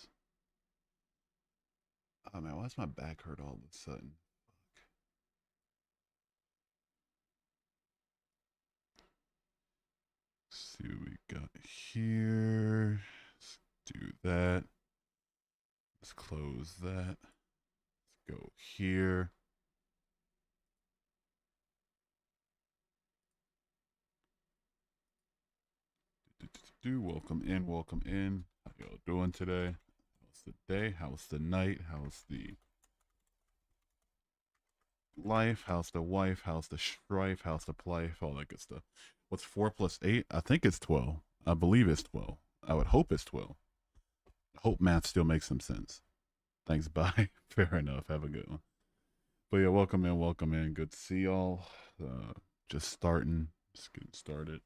this. Oh man, why does my back hurt all of a sudden? Let's see what we got here. Let's do that. Let's close that. Let's go here. Welcome in, welcome in. How y'all doing today? How's the day? How's the night? How's the life? How's the wife? How's the strife? How's the plife? All that good stuff. What's 4 plus 8? I think it's 12. I believe it's 12. I would hope it's 12. I hope math still makes some sense. Thanks, bye. Fair enough. Have a good one. But yeah, welcome in, welcome in. Good to see y'all. Just starting, just getting started.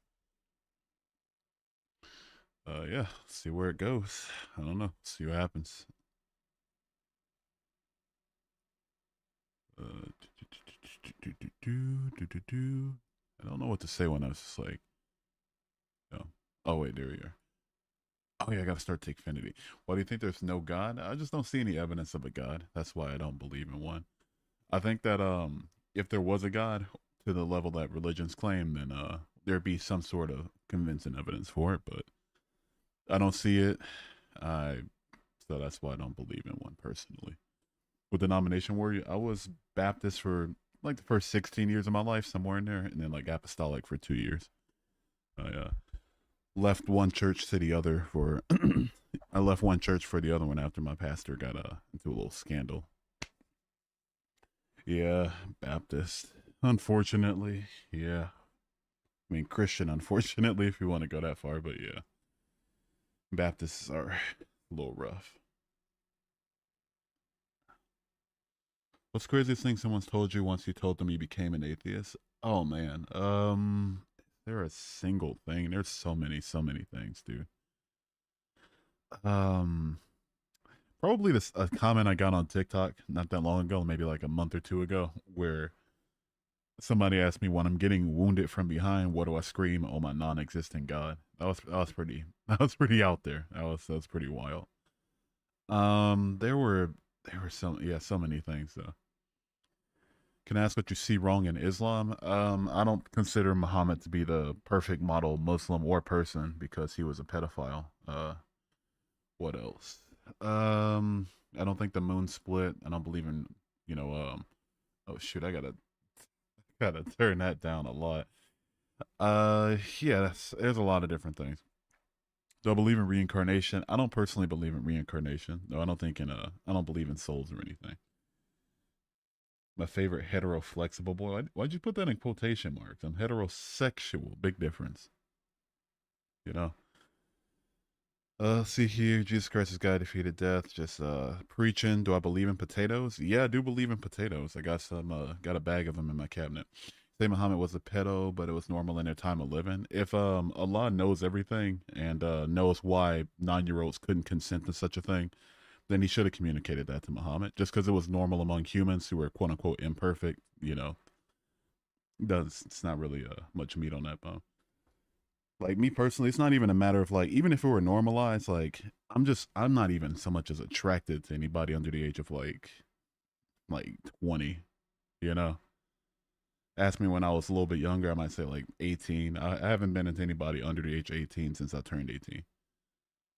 Yeah, see where it goes. I don't know. See what happens. I don't know what to say when I was just like, oh, oh wait, there we are. Oh yeah, I gotta start Takefinity. Why do you think there's no God? I just don't see any evidence of a God. That's why I don't believe in one. I think that if there was a God to the level that religions claim, then there'd be some sort of convincing evidence for it, but I don't see it. So that's why I don't believe in one personally. What denomination were you? I was Baptist for like the first 16 years of my life, somewhere in there, and then like apostolic for 2 years. I left one church to the other for I left one church for the other one after my pastor got into a little scandal. Yeah, Baptist. Unfortunately, yeah. I mean Christian, unfortunately, if you want to go that far, but yeah. Baptists are a little rough. What's the craziest thing someone's told you once you told them you became an atheist? Oh man. There a single thing. There's so many things, dude. Um Probably this a comment I got on TikTok not that long ago, maybe like a month or two ago, where somebody asked me when I'm getting wounded from behind, what do I scream? Oh my non-existent God. That was pretty that was pretty out there. That was pretty wild. There were so many things though. Can I ask what you see wrong in Islam? I don't consider Muhammad to be the perfect model Muslim or person because he was a pedophile. What else? I don't think the moon split. I don't believe in, you know, oh shoot, I gotta turn that down a lot. Yeah, there's a lot of different things. Do I believe in reincarnation? I don't personally believe in reincarnation. No, I don't think I don't believe in souls or anything. My favorite hetero flexible boy. Why'd you put that in quotation marks? I'm heterosexual. Big difference. You know? See here, Jesus Christ's guy defeated death. Just preaching. Do I believe in potatoes? Yeah, I do believe in potatoes. I got got a bag of them in my cabinet. Say Muhammad was a pedo, but it was normal in their time of living. If Allah knows everything and knows why 9 year olds couldn't consent to such a thing, then he should have communicated that to Muhammad. Just because it was normal among humans who were quote unquote imperfect, does it's not really much meat on that bone. Like me personally, it's not even a matter of like, even if it were normalized, like I'm not even so much as attracted to anybody under the age of like 20, you know. Ask me when I was a little bit younger, I might say like 18. I haven't been into anybody under the age of 18 since I turned 18.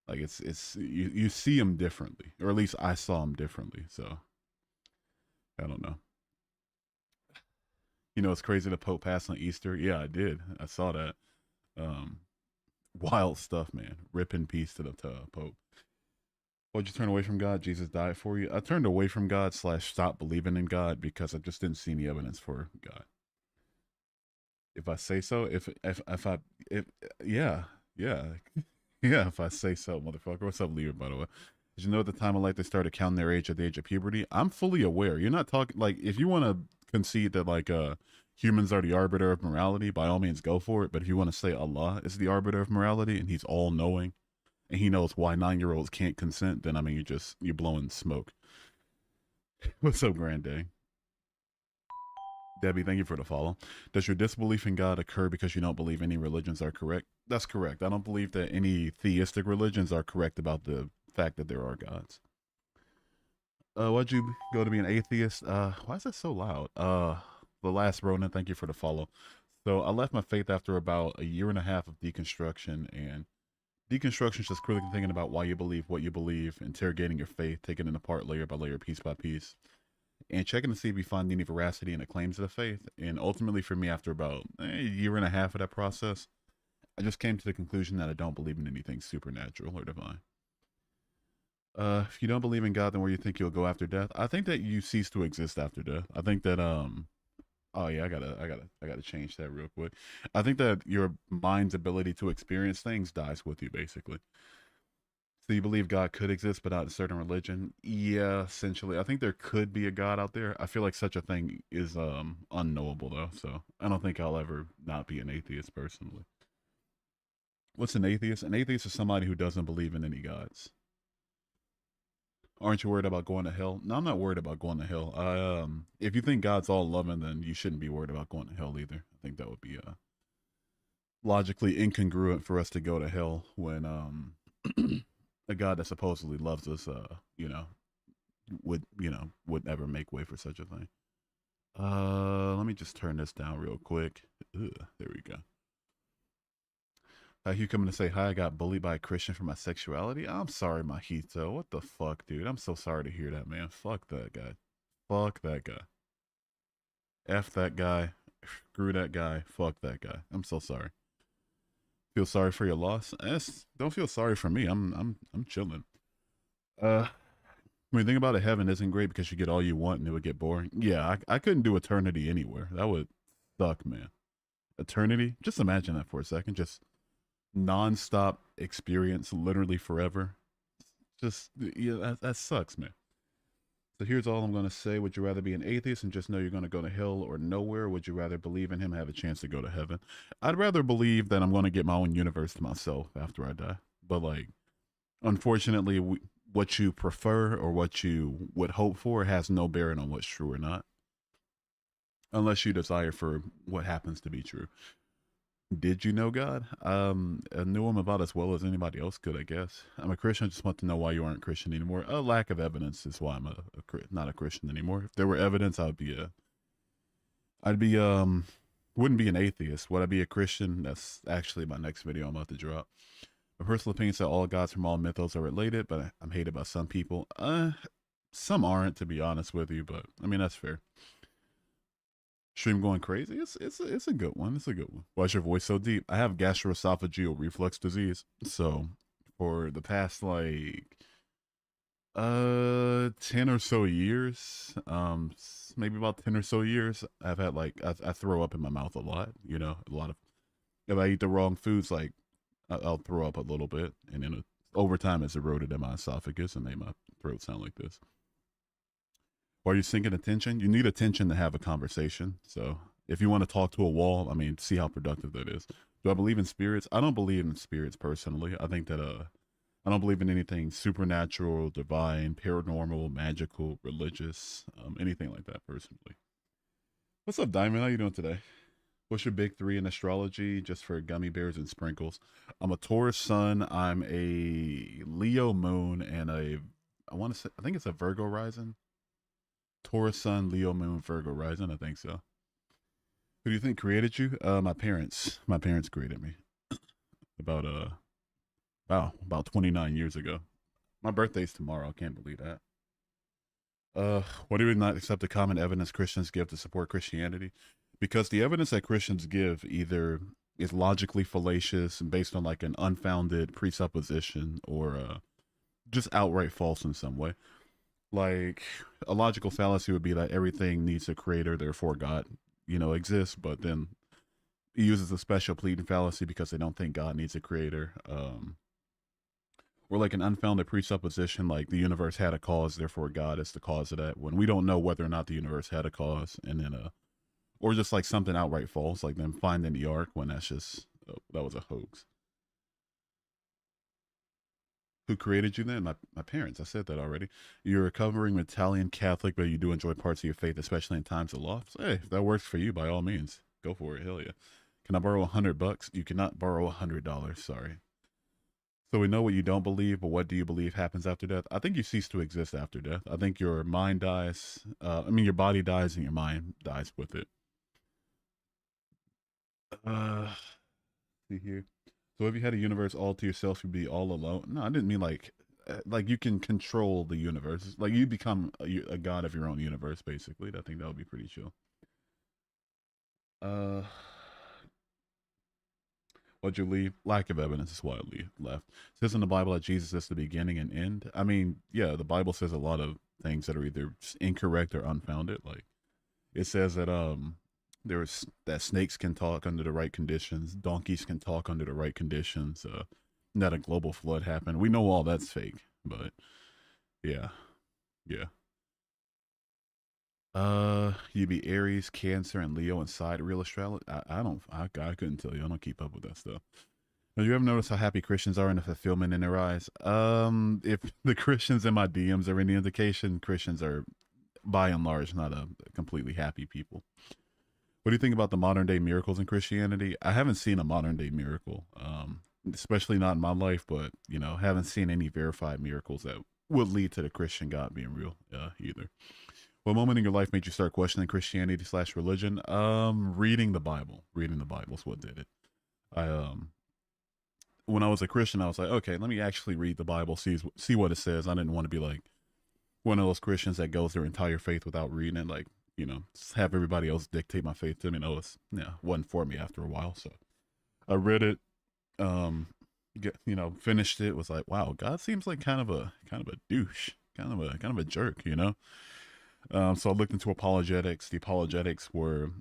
Like it's you see them differently, or at least I saw them differently. So I don't know. It's crazy the Pope passed on Easter. Yeah, I did. I saw that. Um, Wild stuff, man. Rip in peace to the Pope. Why'd you turn away from God? Jesus died for you. I turned away from God / stopped believing in God because I just didn't see any evidence for God. If I say so, if yeah, yeah, yeah. If I say so, motherfucker. What's up, Leader? By the way, did you know at the time of life they started counting their age at the age of puberty? I'm fully aware. You're not talking like if you want to concede that like humans are the arbiter of morality, by all means go for it. But if you want to say Allah is the arbiter of morality and He's all knowing, and He knows why 9 year olds can't consent, then I mean you're blowing smoke. What's up, Granddad? Debbie, thank you for the follow. Does your disbelief in God occur because you don't believe any religions are correct? That's correct. I don't believe that any theistic religions are correct about the fact that there are gods. Why'd you go to be an atheist? Why is that so loud? The last Ronin, thank you for the follow. So I left my faith after about a year and a half of deconstruction, and deconstruction is just critically thinking about why you believe what you believe, interrogating your faith, taking it apart layer by layer, piece by piece, and checking to see if you find any veracity in the claims of the faith. And ultimately, for me, after about a year and a half of that process, I just came to the conclusion that I don't believe in anything supernatural or divine. If you don't believe in God, then where do you think you'll go after death? I think that you cease to exist after death. I think that oh yeah, I gotta change that real quick. I think that your mind's ability to experience things dies with you, basically. So you believe God could exist, but not in a certain religion? Yeah, essentially. I think there could be a God out there. I feel like such a thing is unknowable though, so I don't think I'll ever not be an atheist personally. What's an atheist? An atheist is somebody who doesn't believe in any gods. Aren't you worried about going to hell? No, I'm not worried about going to hell. If you think God's all loving, then you shouldn't be worried about going to hell either. I think that would be logically incongruent for us to go to hell when a God that supposedly loves us, would never make way for such a thing. Let me just turn this down real quick. Ugh, there we go. You coming to say hi? I got bullied by a Christian for my sexuality. I'm sorry, Majito. What the fuck, dude? I'm so sorry to hear that, man. Fuck that guy. Fuck that guy. F that guy. Screw that guy. Fuck that guy. I'm so sorry. Feel sorry for your loss. Don't feel sorry for me. I'm chilling. When you think about it, heaven isn't great because you get all you want and it would get boring. Yeah, I couldn't do eternity anywhere. That would suck, man. Eternity? Just imagine that for a second. Just non-stop experience, literally forever. Just yeah, that sucks, man. So here's all I'm gonna say. Would you rather be an atheist and just know you're gonna go to hell or nowhere? Would you rather believe in him and have a chance to go to heaven? I'd rather believe that I'm gonna get my own universe to myself after I die. But like, unfortunately, what you prefer or what you would hope for has no bearing on what's true or not, unless you desire for what happens to be true. Did you know God? I knew him about as well as anybody else could, I guess. I'm a Christian. I just want to know why you aren't Christian anymore. A lack of evidence is why I'm not a Christian anymore. If there were evidence, wouldn't be an atheist. Would I be a Christian? That's actually my next video I'm about to drop. My personal opinion is that all gods from all mythos are related, but I'm hated by some people. Some aren't, to be honest with you, but I mean, that's fair. Stream going crazy. It's a good one. It's a good one. Why is your voice so deep? I have gastroesophageal reflux disease. So for the past like 10 or so years, maybe about 10 or so years, I've had like I throw up in my mouth a lot, a lot of if I eat the wrong foods, like I'll throw up a little bit, and then over time it's eroded in my esophagus and made my throat sound like this. Why are you seeking attention? You need attention to have a conversation. So if you want to talk to a wall, I mean, see how productive that is. Do I believe in spirits? I don't believe in spirits personally. I think that I don't believe in anything supernatural, divine, paranormal, magical, religious, anything like that personally. What's up, Diamond? How you doing today? What's your big three in astrology, just for gummy bears and sprinkles? I'm a Taurus sun, I'm a Leo moon, and I think it's a Virgo rising. Taurus sun, Leo moon, Virgo rising. I think so. Who do you think created you? My parents. My parents created me. About about 29 years ago. My birthday's tomorrow. I can't believe that. Why do we not accept the common evidence Christians give to support Christianity? Because the evidence that Christians give either is logically fallacious and based on like an unfounded presupposition, or just outright false in some way. Like a logical fallacy would be that everything needs a creator, therefore God, exists. But then it uses a special pleading fallacy because they don't think God needs a creator. Or like an unfounded presupposition, like the universe had a cause, therefore God is the cause of that. When we don't know whether or not the universe had a cause, and then or just like something outright false, like them finding the ark when that's just that was a hoax. Who created you then? My parents. I said that already. You're a recovering Italian Catholic, but you do enjoy parts of your faith, especially in times of loss. Hey, if that works for you, by all means, go for it. Hell yeah. Can I borrow $100? You cannot borrow $100. Sorry. So we know what you don't believe, but what do you believe happens after death? I think you cease to exist after death. I think your mind dies. Your body dies and your mind dies with it. Uh, see here. So if you had a universe all to yourself, you'd be all alone. No, I didn't mean like you can control the universe. Like you become a god of your own universe, basically. I think that would be pretty chill. Uh, what'd you leave? Lack of evidence is why I left. It says in the Bible that Jesus is the beginning and end. I mean, yeah, the Bible says a lot of things that are either incorrect or unfounded. Like it says that there's that snakes can talk under the right conditions, donkeys can talk under the right conditions, that a global flood happened. We know all that's fake, but yeah, yeah. You'd be Aries, Cancer, and Leo inside real astrology. I couldn't tell you. I don't keep up with that stuff. Have you ever noticed how happy Christians are and the fulfillment in their eyes? If the Christians in my DMs are any indication, Christians are by and large not a completely happy people. What do you think about the modern day miracles in Christianity? I haven't seen a modern day miracle, especially not in my life, but haven't seen any verified miracles that would lead to the Christian God being real either. What moment in your life made you start questioning Christianity slash religion? Reading the Bible. Reading the Bible is what did it. I When I was a Christian, I was like, okay, let me actually read the Bible, see what it says. I didn't want to be like one of those Christians that goes their entire faith without reading it, like have everybody else dictate my faith to me. No, it's wasn't for me after a while. So I read it, finished it. Was like, wow, God seems like kind of a douche, kind of a jerk. So I looked into apologetics. The apologetics were,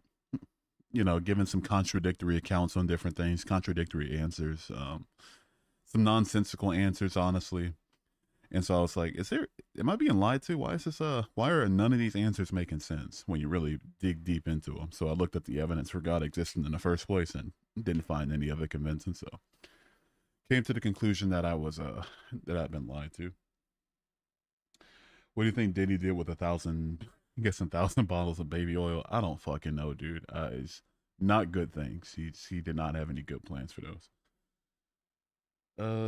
given some contradictory accounts on different things, contradictory answers, some nonsensical answers, honestly. And so I was like, am I being lied to? Why are none of these answers making sense when you really dig deep into them? So I looked at the evidence for God existing in the first place and didn't find any of it convincing. So came to the conclusion that I'd been lied to. What do you think Diddy did with 1,000 bottles of baby oil? I don't fucking know, dude. It's not good things. He did not have any good plans for those.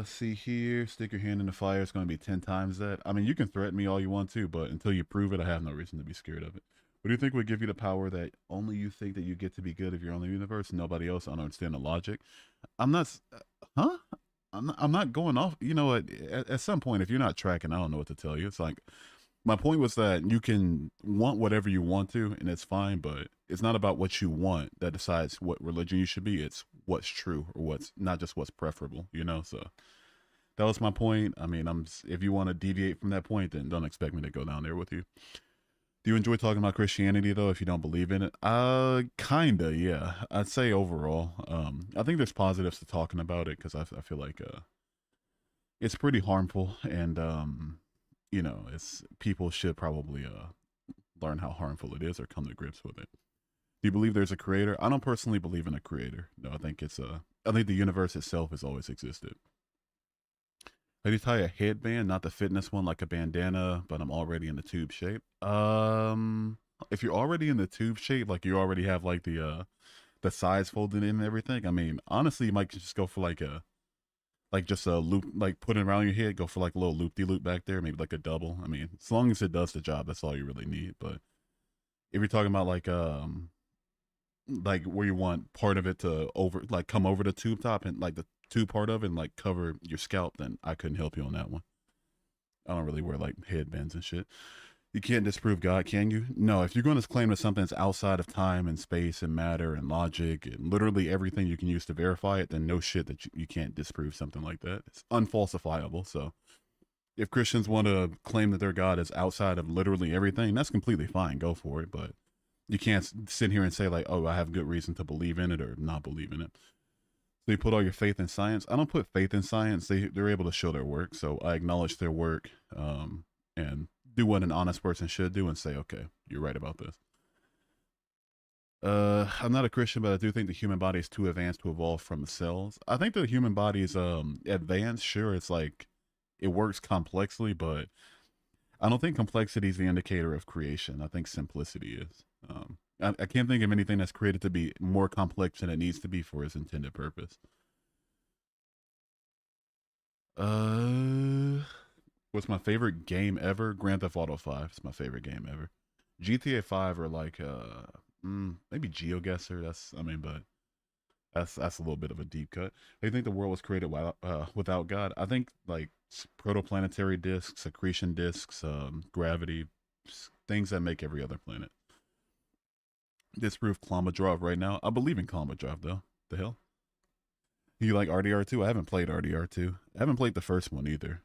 See here, stick your hand in the fire. It's going to be 10 times that. I mean, you can threaten me all you want to, but until you prove it, I have no reason to be scared of it. What do you think would give you the power that only you think that you get to be good if you're on the universe? Nobody else. I don't understand the logic. I'm not, huh? I'm not going off. You know what? At some point, if you're not tracking, I don't know what to tell you. It's like, my point was that you can want whatever you want to, and it's fine, but it's not about what you want that decides what religion you should be. It's what's true or what's not just what's preferable, So that was my point. I mean, if you want to deviate from that point, then don't expect me to go down there with you. Do you enjoy talking about Christianity though, if you don't believe in it? Kinda, yeah. I'd say overall. I think there's positives to talking about it because I feel like it's pretty harmful and it's people should probably learn how harmful it is or come to grips with it. Do you believe there's a creator? I don't personally believe in a creator. No, I think I think the universe itself has always existed. How do you tie a headband, not the fitness one, like a bandana, but I'm already in the tube shape? If you're already in the tube shape, like you already have like the sides folded in and everything. I mean, honestly, you might just go for just a loop, like put it around your head, go for like a little loop de loop back there, maybe like a double. I mean, as long as it does the job, that's all you really need. But if you're talking about like where you want part of it to come over the tube top and like the tube part of it and like cover your scalp, then I couldn't help you on that one. I don't really wear like headbands and shit. You can't disprove God, can you? No, if you're going to claim that something's outside of time and space and matter and logic and literally everything you can use to verify it, then no shit that you can't disprove something like that. It's unfalsifiable. So if Christians want to claim that their God is outside of literally everything, that's completely fine. Go for it. But you can't sit here and say like, oh, I have good reason to believe in it or not believe in it. So you put all your faith in science. I don't put faith in science. They're able to show their work. So I acknowledge their work and do what an honest person should do and say, okay, you're right about this. I'm not a Christian, but I do think the human body is too advanced to evolve from the cells. I think the human body is advanced. Sure, it's like it works complexly, but I don't think complexity is the indicator of creation. I think simplicity is. I can't think of anything that's created to be more complex than it needs to be for its intended purpose. Uh, what's my favorite game ever? Grand Theft Auto 5 is my favorite game ever. GTA 5 or like maybe GeoGuessr. But that's a little bit of a deep cut. I think the world was created without God. I think like protoplanetary disks, accretion disks, gravity, things that make every other planet. Disprove Climate Drive right now. I believe in Climate Drive though. The hell? You like RDR2? I haven't played RDR2. I haven't played the first one either.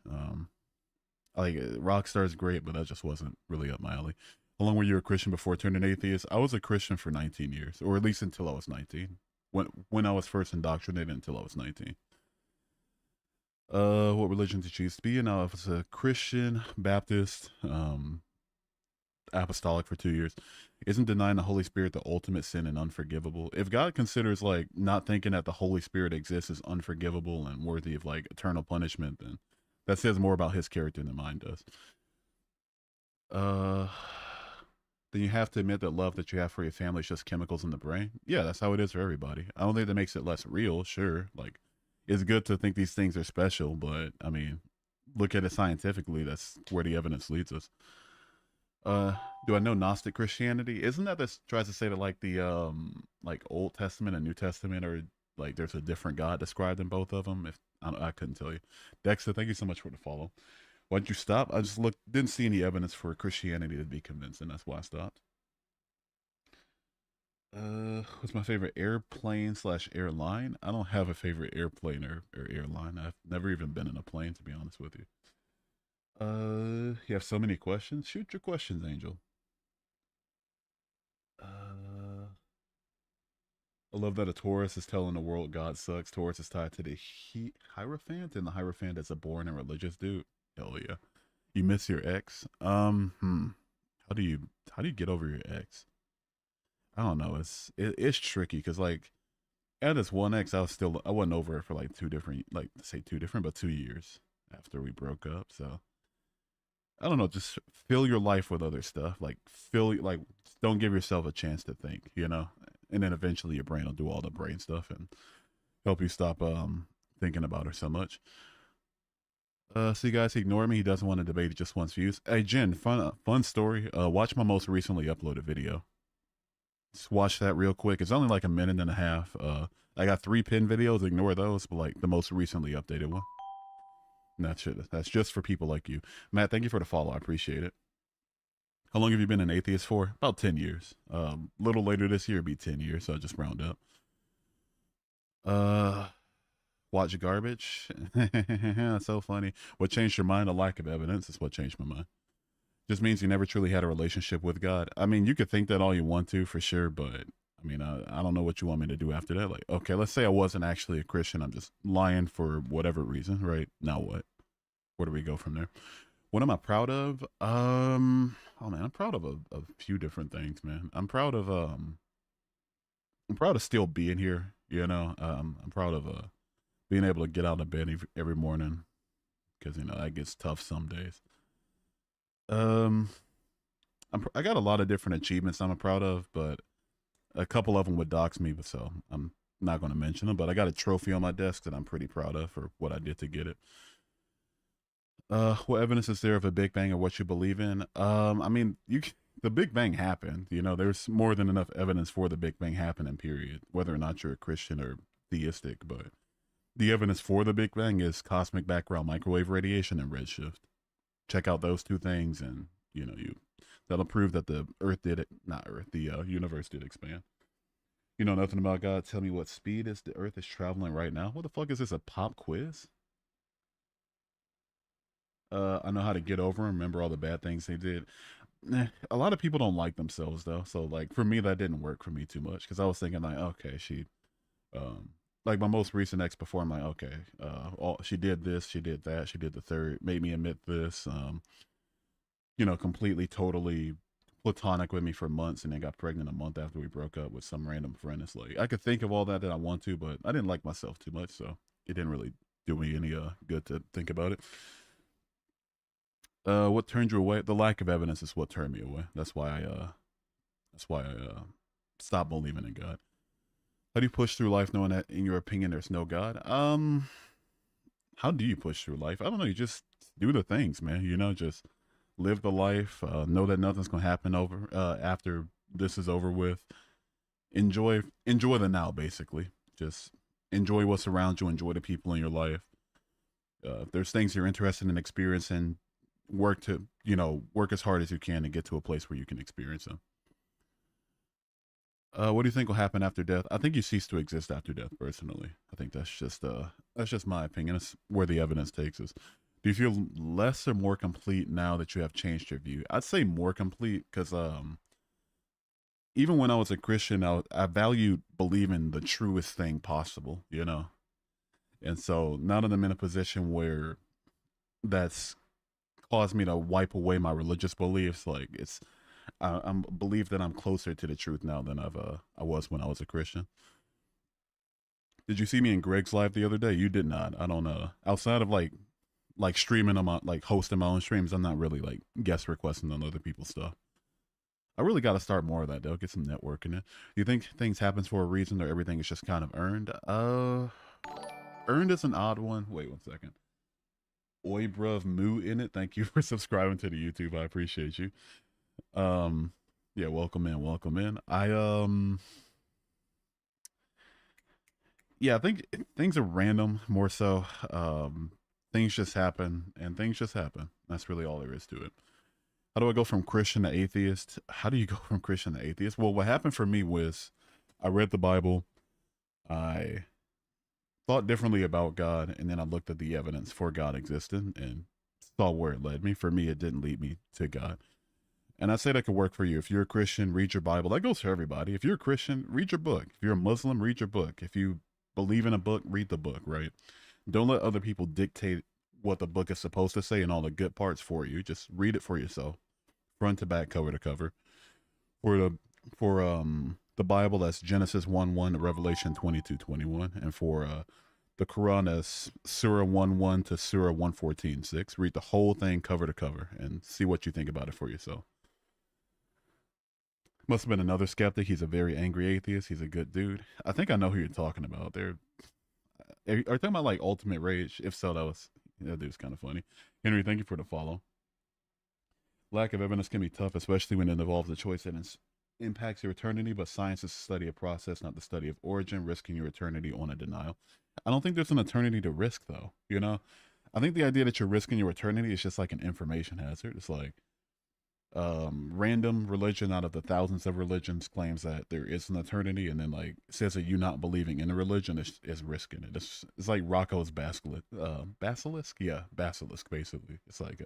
Like Rockstar is great, but that just wasn't really up my alley. How long were you a Christian before turning atheist? I was a Christian for 19 years, or at least until I was 19. When I was first indoctrinated until I was 19. What religion did you choose to be? And I was a Christian, Baptist, apostolic for 2 years. Isn't denying the Holy Spirit the ultimate sin and unforgivable? If God considers like not thinking that the Holy Spirit exists as unforgivable and worthy of like eternal punishment, then that says more about his character than mine does. Then you have to admit that love that you have for your family is just chemicals in the brain. Yeah, that's how it is for everybody. I don't think that makes it less real. Sure, like it's good to think these things are special, but I mean, look at it scientifically. That's where the evidence leads us. Do I know Gnostic Christianity? Isn't that tries to say that like the like Old Testament and New Testament are like there's a different God described in both of them? If I couldn't tell you. Dexter, thank you so much for the follow. Why'd you stop? I just didn't see any evidence for Christianity to be convincing. That's why I stopped. What's my favorite airplane / airline? I don't have a favorite airplane or airline. I've never even been in a plane, to be honest with you. You have so many questions. Shoot your questions, Angel. I love that a Taurus is telling the world God sucks. Taurus is tied to the Hierophant, and the Hierophant is a born and religious dude. Hell yeah. You miss your ex? How do you get over your ex? I don't know. It's tricky because like at this one ex, I wasn't over it for like 2 years after we broke up. So I don't know. Just fill your life with other stuff. Like don't give yourself a chance to think. And then eventually your brain will do all the brain stuff and help you stop thinking about her so much. So you guys ignore me. He doesn't want to debate. He just wants views. Hey Jen, fun story. Watch my most recently uploaded video. Just watch that real quick. It's only like a minute and a half. I got 3 pin videos. Ignore those, but like the most recently updated one. And that's just for people like you. Matt, thank you for the follow. I appreciate it. How long have you been an atheist for? About 10 years. A little later this year, it'll be 10 years, so I just round up. Watch garbage. That's so funny. What changed your mind? A lack of evidence is what changed my mind. Just means you never truly had a relationship with God. I mean, you could think that all you want to, for sure, but I mean, I don't know what you want me to do after that. Like, okay, let's say I wasn't actually a Christian. I'm just lying for whatever reason, right? Now what? Where do we go from there? What am I proud of? Oh man, I'm proud of a few different things, man. I'm proud of still being here. I'm proud of being able to get out of bed every morning because that gets tough some days. I got a lot of different achievements I'm proud of, but a couple of them would dox me, so I'm not going to mention them. But I got a trophy on my desk that I'm pretty proud of for what I did to get it. What evidence is there of a Big Bang or what you believe in? I mean, the Big Bang happened. There's more than enough evidence for the Big Bang happening. Period. Whether or not you're a Christian or theistic, but the evidence for the Big Bang is cosmic background microwave radiation and redshift. Check out those 2 things, and that'll prove that the Earth did it. Not Earth. The universe did expand. You know nothing about God. Tell me what speed is the Earth is traveling right now. What the fuck is this? A pop quiz? I know how to get over them. Remember all the bad things they did. A lot of people don't like themselves though. So like for me, that didn't work for me too much because I was thinking like, okay, like my most recent ex before, I'm like, okay, she did this, she did that, she did the third, made me admit this. Completely, totally platonic with me for months, and then got pregnant a month after we broke up with some random friend. It's like I could think of all that I want to, but I didn't like myself too much, so it didn't really do me any good to think about it. What turned you away? The lack of evidence is what turned me away. That's why I stopped believing in God. How do you push through life knowing that, in your opinion, there's no God? how do you push through life? I don't know. You just do the things, man. You know, just live the life. Know that nothing's gonna happen over after this is over with. Enjoy the now, basically. Just enjoy what's around you. Enjoy the people in your life. If there's things you're interested in experiencing, work as hard as you can to get to a place where you can experience them. What do you think will happen after death? I think you cease to exist after death. Personally, I think that's just my opinion. It's where the evidence takes us. Do you feel less or more complete now that you have changed your view? I'd say more complete because even when I was a Christian, I valued believing the truest thing possible, you know. And so now that I'm in a position where that's caused me to wipe away my religious beliefs, like I'm believe that I'm closer to the truth now than I was when I was a Christian. Did you see me in Greg's live the other day? You did not. I don't know. Outside of like streaming on my like hosting my own streams, I'm not really like guest requesting on other people's stuff. I really got to start more of that though. Get some networking in. You think things happens for a reason or everything is just kind of earned? Earned is an odd one. Wait 1 second. Oi bruv moo in it. Thank you for subscribing to the YouTube. I appreciate you. Yeah, welcome in. Yeah, I think things are random more so. Things just happen and things just happen. That's really all there is to it. How do I go from Christian to atheist? How do you go from Christian to atheist? Well, what happened for me was I read the Bible, I thought differently about God, and then I looked at the evidence for God existing and saw where it led me. For me, it didn't lead me to God. And I say that could work for you. If you're a Christian, read your Bible. That goes for everybody. If you're a Christian, read your book. If you're a Muslim, read your book. If you believe in a book, read the book, right? Don't let other people dictate what the book is supposed to say and all the good parts for you. Just read it for yourself, front to back, cover to cover. For the Bible, that's Genesis 1:1 to Revelation 22:21, and for the Quran, that's Surah 1:1 to Surah 1:14:6. Read the whole thing cover to cover and see what you think about it for yourself. Must have been another skeptic. He's a very angry atheist. He's a good dude. I think I know who you're talking about. Are you talking about like Ultimate Rage? If so, that dude's kind of funny. Henry, thank you for the follow. Lack of evidence can be tough, especially when it involves a choice that impacts your eternity, but science is the study of process, not the study of origin, risking your eternity on a denial. I don't think there's an eternity to risk, though, you know? I think the idea that you're risking your eternity is just like an information hazard. It's like random religion out of the thousands of religions claims that there is an eternity, and then like says that you not believing in a religion is risking it. It's like Rocco's basilisk, yeah, basilisk basically. It's like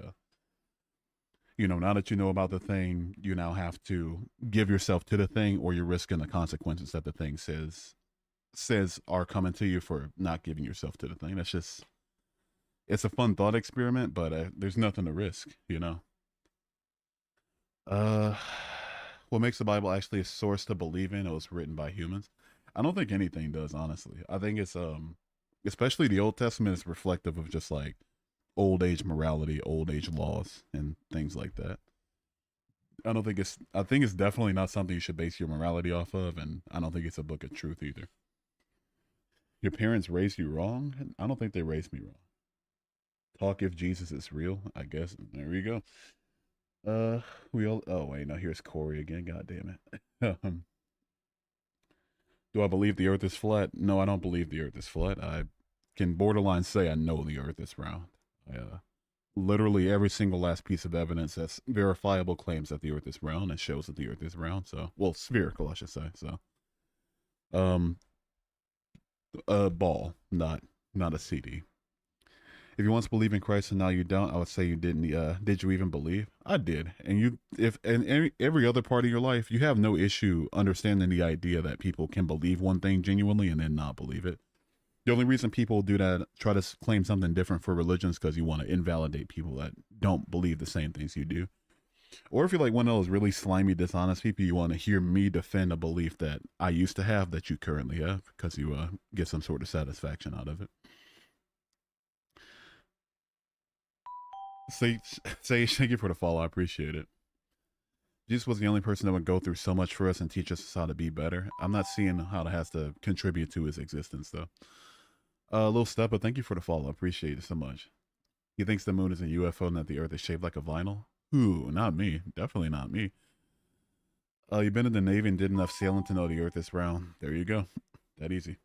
now that you know about the thing, you now have to give yourself to the thing, or you're risking the consequences that the thing says are coming to you for not giving yourself to the thing. It's a fun thought experiment, but there's nothing to risk, you know. What makes the Bible actually a source to believe in? It was written by humans. I don't think anything does, honestly. I think it's especially the Old Testament is reflective of just like old age morality, old age laws, and things like that. I think it's definitely not something you should base your morality off of, and I don't think it's a book of truth either. Your parents raised you wrong? I don't think they raised me wrong. Talk if Jesus is real, I guess. There we go. Oh wait, no, here's Corey again. God damn it. Do I believe the earth is flat? No, I don't believe the earth is flat. I can borderline say I know the earth is round. Literally every single last piece of evidence that's verifiable claims that the earth is round and shows that the earth is round. So, well, spherical, I should say. So, a ball, not a CD. If you once believed in Christ and now you don't, I would say you didn't. Did you even believe? I did. And if in every other part of your life, you have no issue understanding the idea that people can believe one thing genuinely and then not believe it. The only reason people do that, try to claim something different for religions, because you want to invalidate people that don't believe the same things you do. Or if you're like one of those really slimy, dishonest people, you want to hear me defend a belief that I used to have that you currently have, because you get some sort of satisfaction out of it. Sage, thank you for the follow. I appreciate it. Jesus was the only person that would go through so much for us and teach us how to be better. I'm not seeing how that has to contribute to his existence, though. Little step, but thank you for the follow. Appreciate it so much. He thinks the moon is a UFO and that the Earth is shaped like a vinyl. Ooh, not me. Definitely not me. You've been in the Navy and did enough sailing to know the Earth is round. There you go. That easy.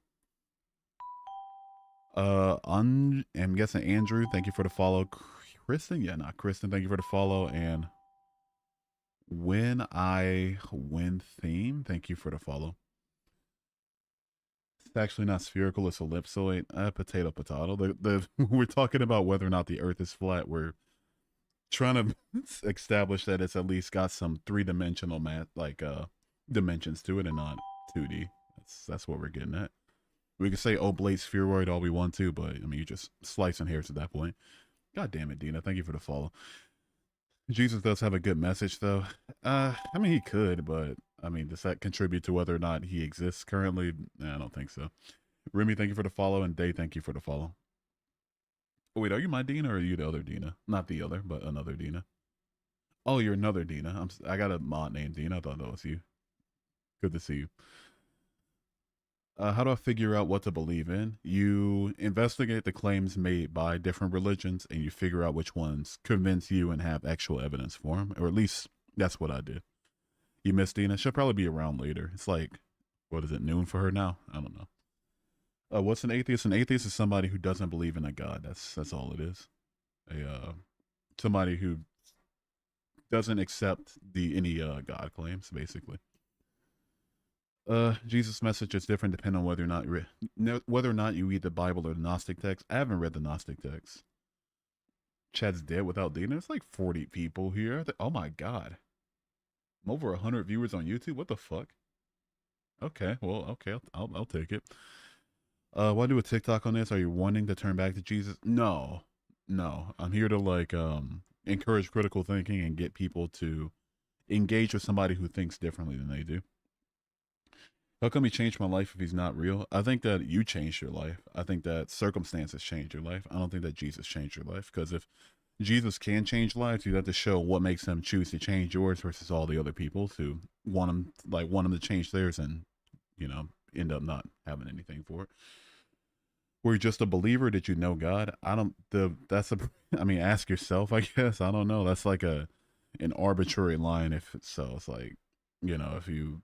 I'm guessing Andrew. Thank you for the follow. Kristen, yeah, not Kristen. Thank you for the follow. And when I win theme, thank you for the follow. It's actually not spherical. It's ellipsoid. Potato, potato. We're talking about whether or not the Earth is flat. We're trying to establish that it's at least got some three-dimensional dimensions to it and not 2D. That's what we're getting at. We can say oblate spheroid all we want to, but I mean, you're just slicing hairs at that point. God damn it, Dina. Thank you for the follow. Jesus does have a good message, though. I mean, he could, but I mean, does that contribute to whether or not he exists currently? I don't think so. Remy, thank you for the follow, and Day, thank you for the follow. Oh, wait, are you my Dina or are you the other Dina? Not the other, but another Dina. Oh, you're another Dina. I got a mod named Dina. I thought that was you. Good to see you. How do I figure out what to believe in? You investigate the claims made by different religions and you figure out which ones convince you and have actual evidence for them. Or at least that's what I did. You missed Dina. She'll probably be around later. It's like, what is it, noon for her now? I don't know. What's an atheist? An atheist is somebody who doesn't believe in a God. That's all it is. Somebody who doesn't accept any God claims, basically. Jesus' message is different depending on whether or not you read the Bible or the Gnostic text. I haven't read the Gnostic text. Chad's dead without Dina. It's like 40 people here. Oh my god. I'm over 100 viewers on YouTube. What the fuck? Okay, well, okay, I'll take it. Why do a TikTok on this? Are you wanting to turn back to Jesus? No. I'm here to encourage critical thinking and get people to engage with somebody who thinks differently than they do. How come he changed my life if he's not real? I think that you changed your life. I think that circumstances changed your life. I don't think that Jesus changed your life, because if Jesus can change lives, you have to show what makes them choose to change yours versus all the other people who want them to change theirs and, end up not having anything for it. Were you just a believer? Did you know God? Ask yourself, I guess. I don't know. That's like an arbitrary line. It's like, if you,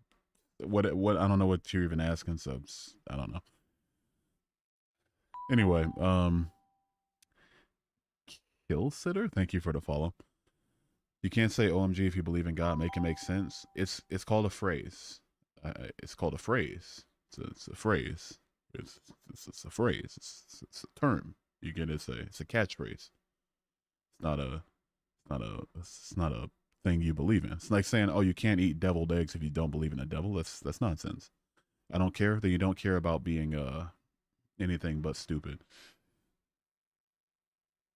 what, I don't know what you're even asking. So I don't know. Anyway, Kill Sitter, thank you for the follow. You can't say OMG if you believe in God. Make it make sense. It's called a phrase. It's called a phrase. It's a phrase. It's a phrase. It's a term. You get it. It's a catchphrase. It's not a thing you believe in. It's like saying, oh, you can't eat deviled eggs if you don't believe in the devil. That's nonsense. I don't care that you don't care about being anything but stupid.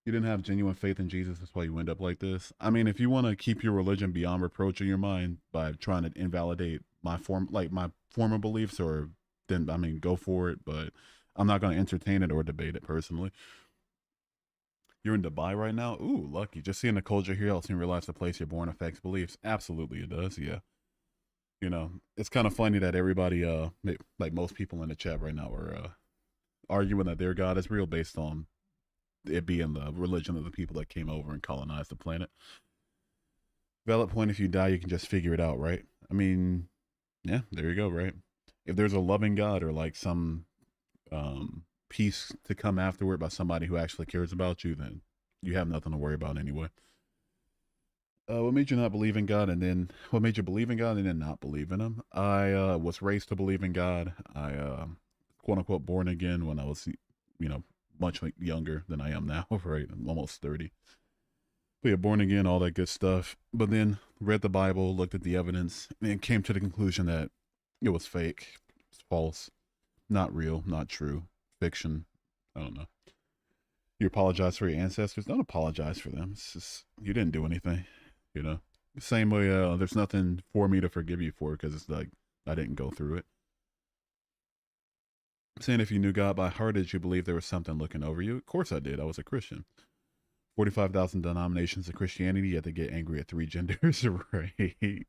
You didn't have genuine faith in Jesus. That's why you end up like this. I mean, if you want to keep your religion beyond reproach in your mind by trying to invalidate my former beliefs, or then go for it. But I'm not going to entertain it or debate it personally. You're in Dubai right now. Ooh, lucky. Just seeing the culture here helps me realize the place you're born affects beliefs. Absolutely, it does. Yeah. It's kind of funny that everybody, like most people in the chat right now, are arguing that their God is real based on it being the religion of the people that came over and colonized the planet. Valid point. If you die, you can just figure it out, right? I mean, yeah, there you go, right? If there's a loving God or like some peace to come afterward by somebody who actually cares about you, then you have nothing to worry about anyway. What made you not believe in God, and then what made you believe in God and then not believe in him? I was raised to believe in God. I quote unquote born again when I was much younger than I am now, right? I'm almost 30. But yeah, born again, all that good stuff. But then read the Bible, looked at the evidence, and came to the conclusion that it was fake, it's false, not real, not true, fiction. I don't know. You apologize for your ancestors. Don't apologize for them. It's just, you didn't do anything, The same way, there's nothing for me to forgive you for, because it's like I didn't go through it. Saying if you knew God by heart, did you believe there was something looking over you? Of course I did. I was a Christian. 45,000 denominations of Christianity, you have to get angry at 3 genders, right?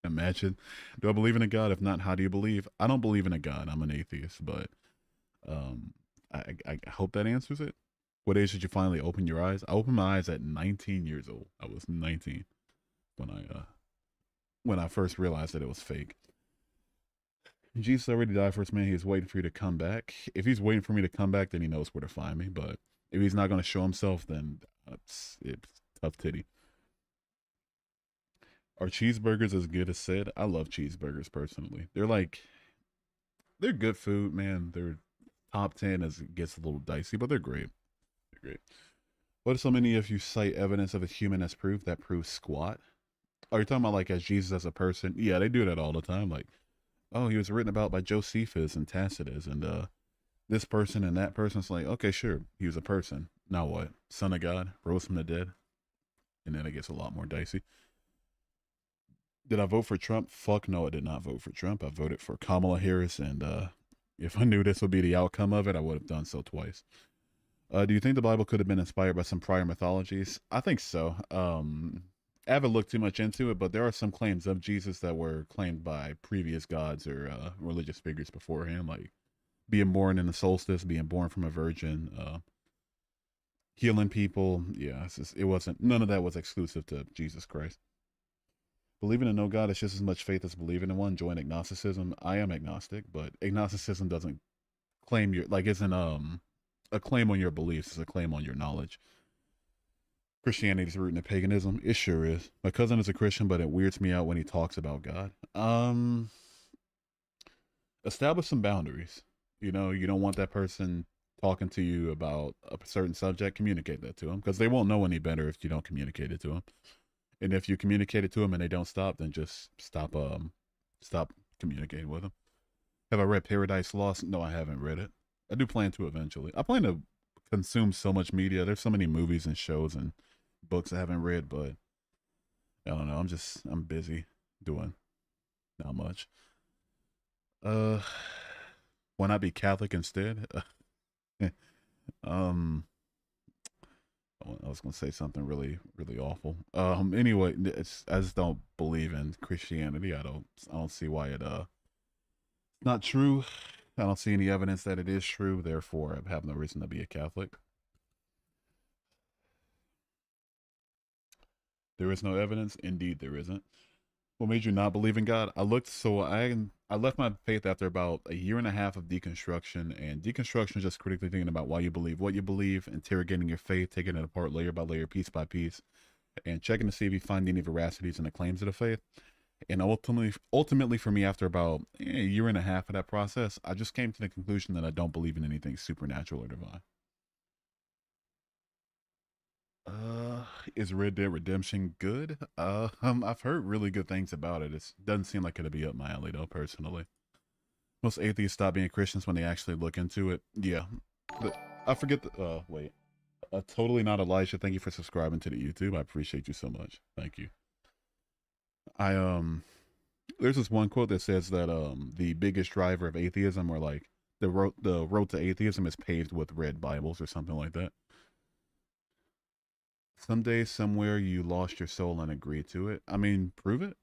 Imagine. Do I believe in a God? If not, how do you believe? I don't believe in a God. I'm an atheist, but I hope that answers it. What age did you finally open your eyes? I opened my eyes at 19 years old. I was 19 when I first realized that it was fake. Jesus already died for us, man. He's waiting for you to come back. If he's waiting for me to come back, then he knows where to find me. But if he's not going to show himself, then it's tough titty. Are cheeseburgers as good as said? I love cheeseburgers personally. They're good food, man. They're top 10 as it gets a little dicey, but they're great. They're great. What are so many if you cite evidence of a human as proof that proves squat? Are you talking about like as Jesus as a person? Yeah, they do that all the time. Like, oh, he was written about by Josephus and Tacitus and this person and that person's like, okay, sure, he was a person. Now what? Son of God, rose from the dead. And then it gets a lot more dicey. Did I vote for Trump? Fuck no, I did not vote for Trump. I voted for Kamala Harris, and if I knew this would be the outcome of it, I would have done so twice. Do you think the Bible could have been inspired by some prior mythologies? I think so. I haven't looked too much into it, but there are some claims of Jesus that were claimed by previous gods or religious figures beforehand, like being born in the solstice, being born from a virgin, healing people. Yeah, it wasn't, none of that was exclusive to Jesus Christ. Believing in no God is just as much faith as believing in one. Join agnosticism. I am agnostic, but agnosticism doesn't claim your, like, isn't a claim on your beliefs, it's a claim on your knowledge. Christianity's rooted in paganism. It sure is. My cousin is a Christian, but it weirds me out when he talks about God. Establish some boundaries. You know, you don't want that person talking to you about a certain subject. Communicate that to them, because they won't know any better if you don't communicate it to them. And if you communicate it to them and they don't stop, then just stop communicating with them. Have I read Paradise Lost? No, I haven't read it. I do plan to eventually. I plan to consume so much media. There's so many movies and shows and books I haven't read, but I don't know. I'm busy doing not much. Why not be Catholic instead? I was gonna say something really, really awful. Anyway, I just don't believe in Christianity. I don't see why it not true. I don't see any evidence that it is true. Therefore, I have no reason to be a Catholic. There is no evidence. Indeed, there isn't. What made you not believe in God? I left my faith after about a year and a half of deconstruction, and deconstruction is just critically thinking about why you believe what you believe, interrogating your faith, taking it apart layer by layer, piece by piece, and checking to see if you find any veracities in the claims of the faith. And ultimately for me, after about a year and a half of that process, I just came to the conclusion that I don't believe in anything supernatural or divine. Is Red Dead Redemption good? I've heard really good things about it. It doesn't seem like it'd be up my alley though, personally. Most atheists stop being Christians when they actually look into it. Yeah. I forget the, wait. Totally Not Elijah, thank you for subscribing to the YouTube. I appreciate you so much. Thank you. There's this one quote that says that, the biggest driver of atheism, or like, the road to atheism is paved with red Bibles or something like that. Someday, somewhere, you lost your soul and agreed to it. I mean, prove it,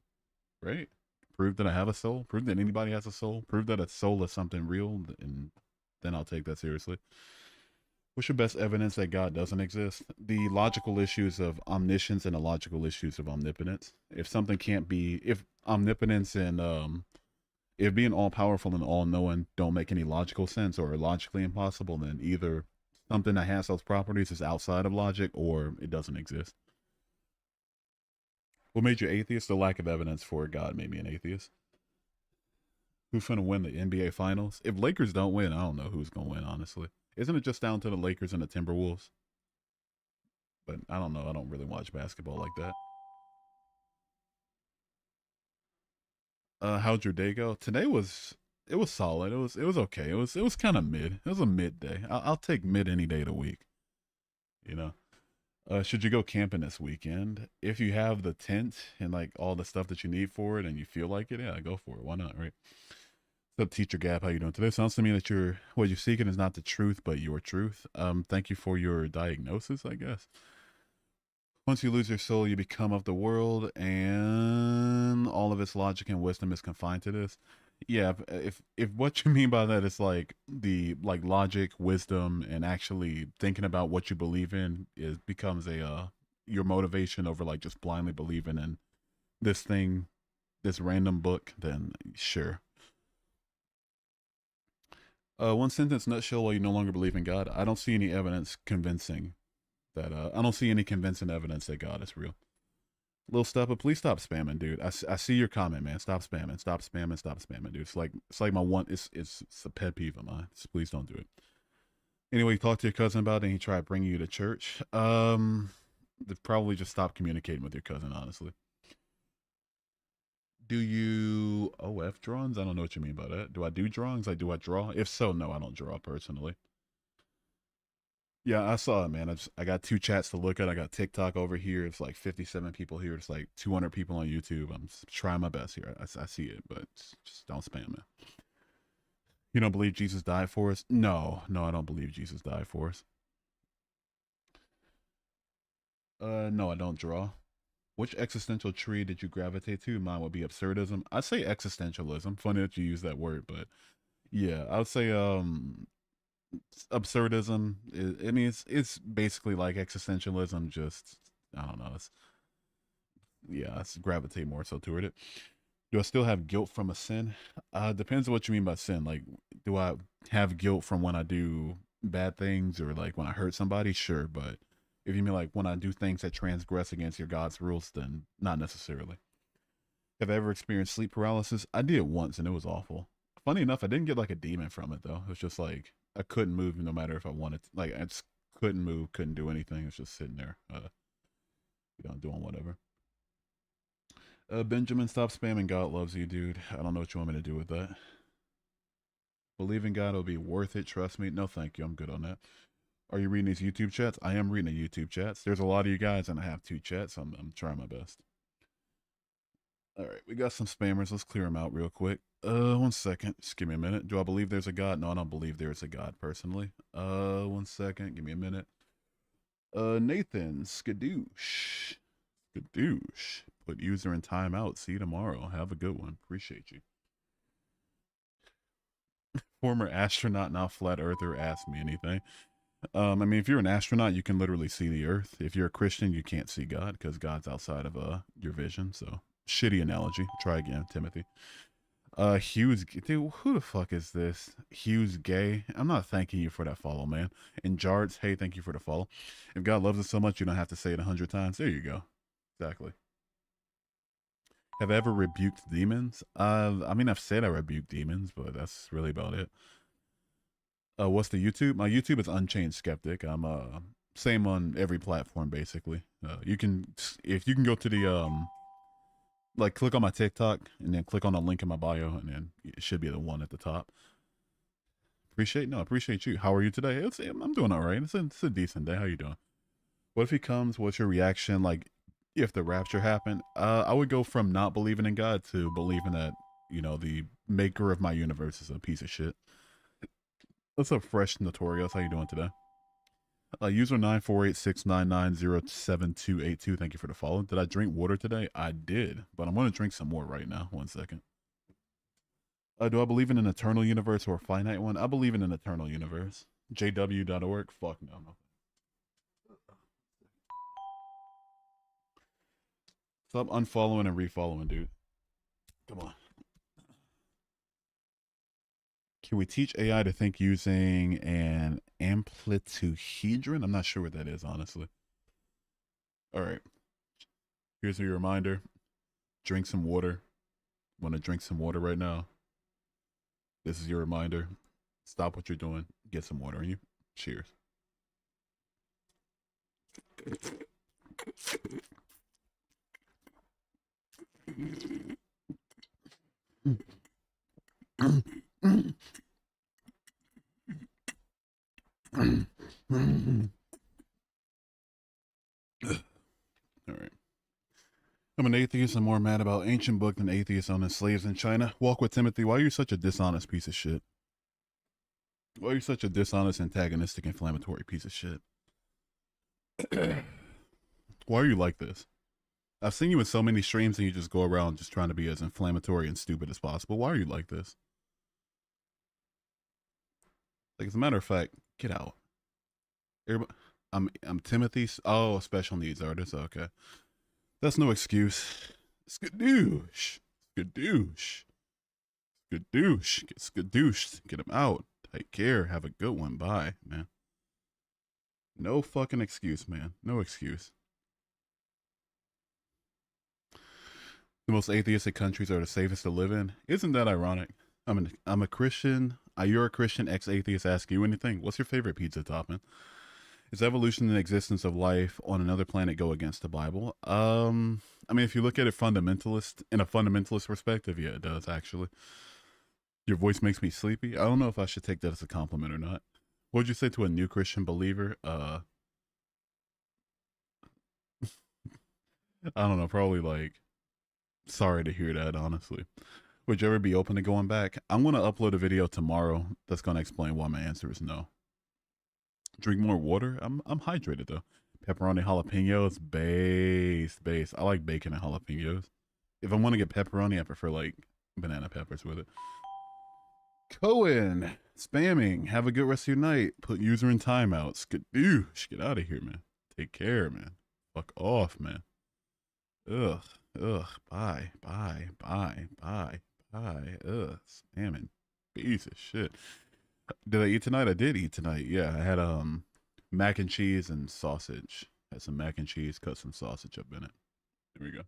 right? Prove that I have a soul. Prove that anybody has a soul. Prove that a soul is something real, and then I'll take that seriously. What's your best evidence that God doesn't exist? The logical issues of omniscience and the logical issues of omnipotence. If something can't be, if omnipotence and if being all powerful and all knowing don't make any logical sense or are logically impossible, then either something that has those properties is outside of logic or it doesn't exist. What made you atheist? The lack of evidence for God made me an atheist. Who's gonna win the NBA Finals? If Lakers don't win, I don't know who's gonna win, honestly. Isn't it just down to the Lakers and the Timberwolves? But I don't know. I don't really watch basketball like that. How'd your day go? Today was, it was solid. It was okay. It was kind of mid. It was a mid day. I'll take mid any day of the week. You know. Should you go camping this weekend? If you have the tent and like all the stuff that you need for it, and you feel like it, yeah, go for it. Why not, right? What's up, Teacher Gap? How you doing today? Sounds to me that what you're seeking is not the truth, but your truth. Thank you for your diagnosis, I guess. Once you lose your soul, you become of the world, and all of its logic and wisdom is confined to this. Yeah, if what you mean by that is like the like logic, wisdom, and actually thinking about what you believe in is becomes a your motivation over like just blindly believing in this thing, this random book, then sure. One sentence nutshell: while you no longer believe in God, I don't see any evidence convincing that. I don't see any convincing evidence that God is real. Little stuff, but please stop spamming, dude. I see your comment, man. Stop spamming, stop spamming, stop spamming, dude. It's like my one. It's a pet peeve of mine. Just please don't do it. Anyway, you talk to your cousin about it, and he tried bringing you to church. Probably just stop communicating with your cousin, honestly. Do you OF drawings? I don't know what you mean by that. Do I do drawings? Like, do I draw? If so, no, I don't draw personally. Yeah, I saw it, man. I got two chats to look at. I got TikTok over here. It's like 57 people here. It's like 200 people on YouTube. I'm just trying my best here. I see it, but just don't spam it. You don't believe Jesus died for us? No, no, I don't believe Jesus died for us. No, I don't draw. Which existential tree did you gravitate to? Mine would be absurdism. I'd say existentialism. Funny that you use that word, but yeah, I would say absurdism. I mean, it's basically like existentialism. Just I don't know. Yeah, I gravitate more so toward it. Do I still have guilt from a sin? Depends on what you mean by sin. Like, do I have guilt from when I do bad things or like when I hurt somebody? Sure, but if you mean like when I do things that transgress against your God's rules, then not necessarily. Have I ever experienced sleep paralysis? I did once and it was awful. Funny enough, I didn't get like a demon from it though. It was just like I couldn't move no matter if I wanted to. Like I just couldn't move, couldn't do anything. It was just sitting there, doing whatever. Benjamin, stop spamming. God loves you, dude. I don't know what you want me to do with that. Believe in God, it'll be worth it. Trust me. No, thank you. I'm good on that. Are you reading these YouTube chats? I am reading the YouTube chats. There's a lot of you guys, and I have two chats. So I'm trying my best. All right, we got some spammers. Let's clear them out real quick. One second. Just give me a minute. Do I believe there's a God? No, I don't believe there is a God personally. One second. Give me a minute. Nathan Skadoosh. Skadoosh. Put user in timeout. See you tomorrow. Have a good one. Appreciate you. Former astronaut, now flat earther, ask me anything. I mean, if you're an astronaut, you can literally see the Earth. If you're a Christian, you can't see God because God's outside of your vision. So shitty analogy. Try again, Timothy. Hughes, dude, who the fuck is this? Hughes Gay. I'm not thanking you for that follow, man. And Jards, hey, thank you for the follow. If God loves us so much, you don't have to say it 100 times. There you go. Exactly. Have I ever rebuked demons? I mean, I've said I rebuke demons, but that's really about it. What's the YouTube? My YouTube is Unchained Skeptic. I'm same on every platform basically. You can if you can go to the like click on my TikTok and then click on the link in my bio and then it should be the one at the top. Appreciate you. How are you today? I'm doing all right. It's a decent day. How you doing? What if he comes? What's your reaction? Like if the rapture happened, I would go from not believing in God to believing that the maker of my universe is a piece of shit. What's up, Fresh Notorious? How you doing today? User 94869907282. Thank you for the follow. Did I drink water today? I did, but I'm going to drink some more right now. One second. Do I believe in an eternal universe or a finite one? I believe in an eternal universe. JW.org? Fuck no. Stop unfollowing and refollowing, dude. Come on. Can we teach AI to think using an amplituhedron? I'm not sure what that is, honestly. All right. Here's your reminder. Drink some water. Want to drink some water right now? This is your reminder. Stop what you're doing. Get some water in you. Cheers. All right. I'm an atheist. I'm more mad about ancient book than atheists owning slaves in China. Walk with Timothy. Why are you such a dishonest piece of shit? Why are you such a dishonest, antagonistic, inflammatory piece of shit? Why are you like this? I've seen you in so many streams and you just go around just trying to be as inflammatory and stupid as possible. Why are you like this? Like, as a matter of fact, get out. Everybody, I'm Timothy. Oh, special needs artist. Okay, that's no excuse. Skadoosh, skadoosh, skadoosh, get skadoosh. Get him out. Take care. Have a good one. Bye, man. No fucking excuse, man. No excuse. The most atheistic countries are the safest to live in. Isn't that ironic? I'm a Christian. You're a Christian ex-atheist. Ask you anything. What's your favorite pizza topping? Is evolution and existence of life on another planet go against the Bible? I mean, if you look at it in a fundamentalist perspective, yeah, it does actually. Your voice makes me sleepy. I don't know if I should take that as a compliment or not. What would you say to a new Christian believer? I don't know, probably like, sorry to hear that, honestly. Would you ever be open to going back? I'm going to upload a video tomorrow that's going to explain why my answer is no. Drink more water? I'm hydrated though. Pepperoni jalapenos, base. I like bacon and jalapenos. If I want to get pepperoni, I prefer like banana peppers with it. Cohen, spamming. Have a good rest of your night. Put user in timeout. Skadoosh. Get out of here, man. Take care, man. Fuck off, man. Ugh. Bye. Ugh. Spamming. Piece of shit. Did I eat tonight? I did eat tonight. Yeah, I had mac and cheese and sausage. Had some mac and cheese, cut some sausage up in it. There we go.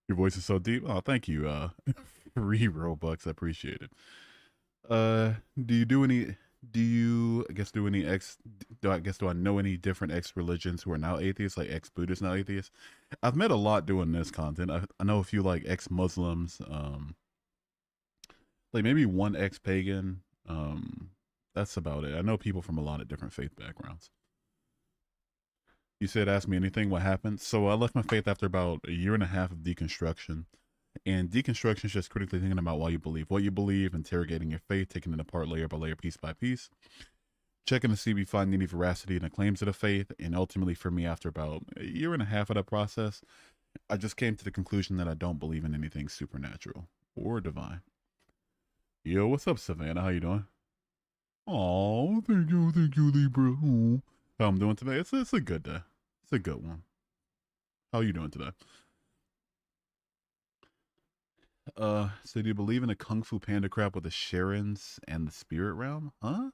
Your voice is so deep. Oh, thank you. 3 Robux. I appreciate it. Do I know any different ex-religions who are now atheists, like ex-Buddhists now atheists? I've met a lot doing this content. I know a few like ex-Muslims, like maybe one ex-pagan. That's about it. I know people from a lot of different faith backgrounds. You said, ask me anything, what happened? So I left my faith after about a year and a half of deconstruction. And deconstruction is just critically thinking about why you believe what you believe, interrogating your faith, taking it apart layer by layer, piece by piece, checking to see if you find any veracity in the claims of the faith. And ultimately, for me, after about a year and a half of that process, I just came to the conclusion that I don't believe in anything supernatural or divine. Yo, what's up, Savannah? How you doing? Oh, thank you, Libra. Aww. How I'm doing today? It's a good day. It's a good one. How are you doing today? So do you believe in a Kung Fu Panda crap with the Sharons and the spirit realm? Huh?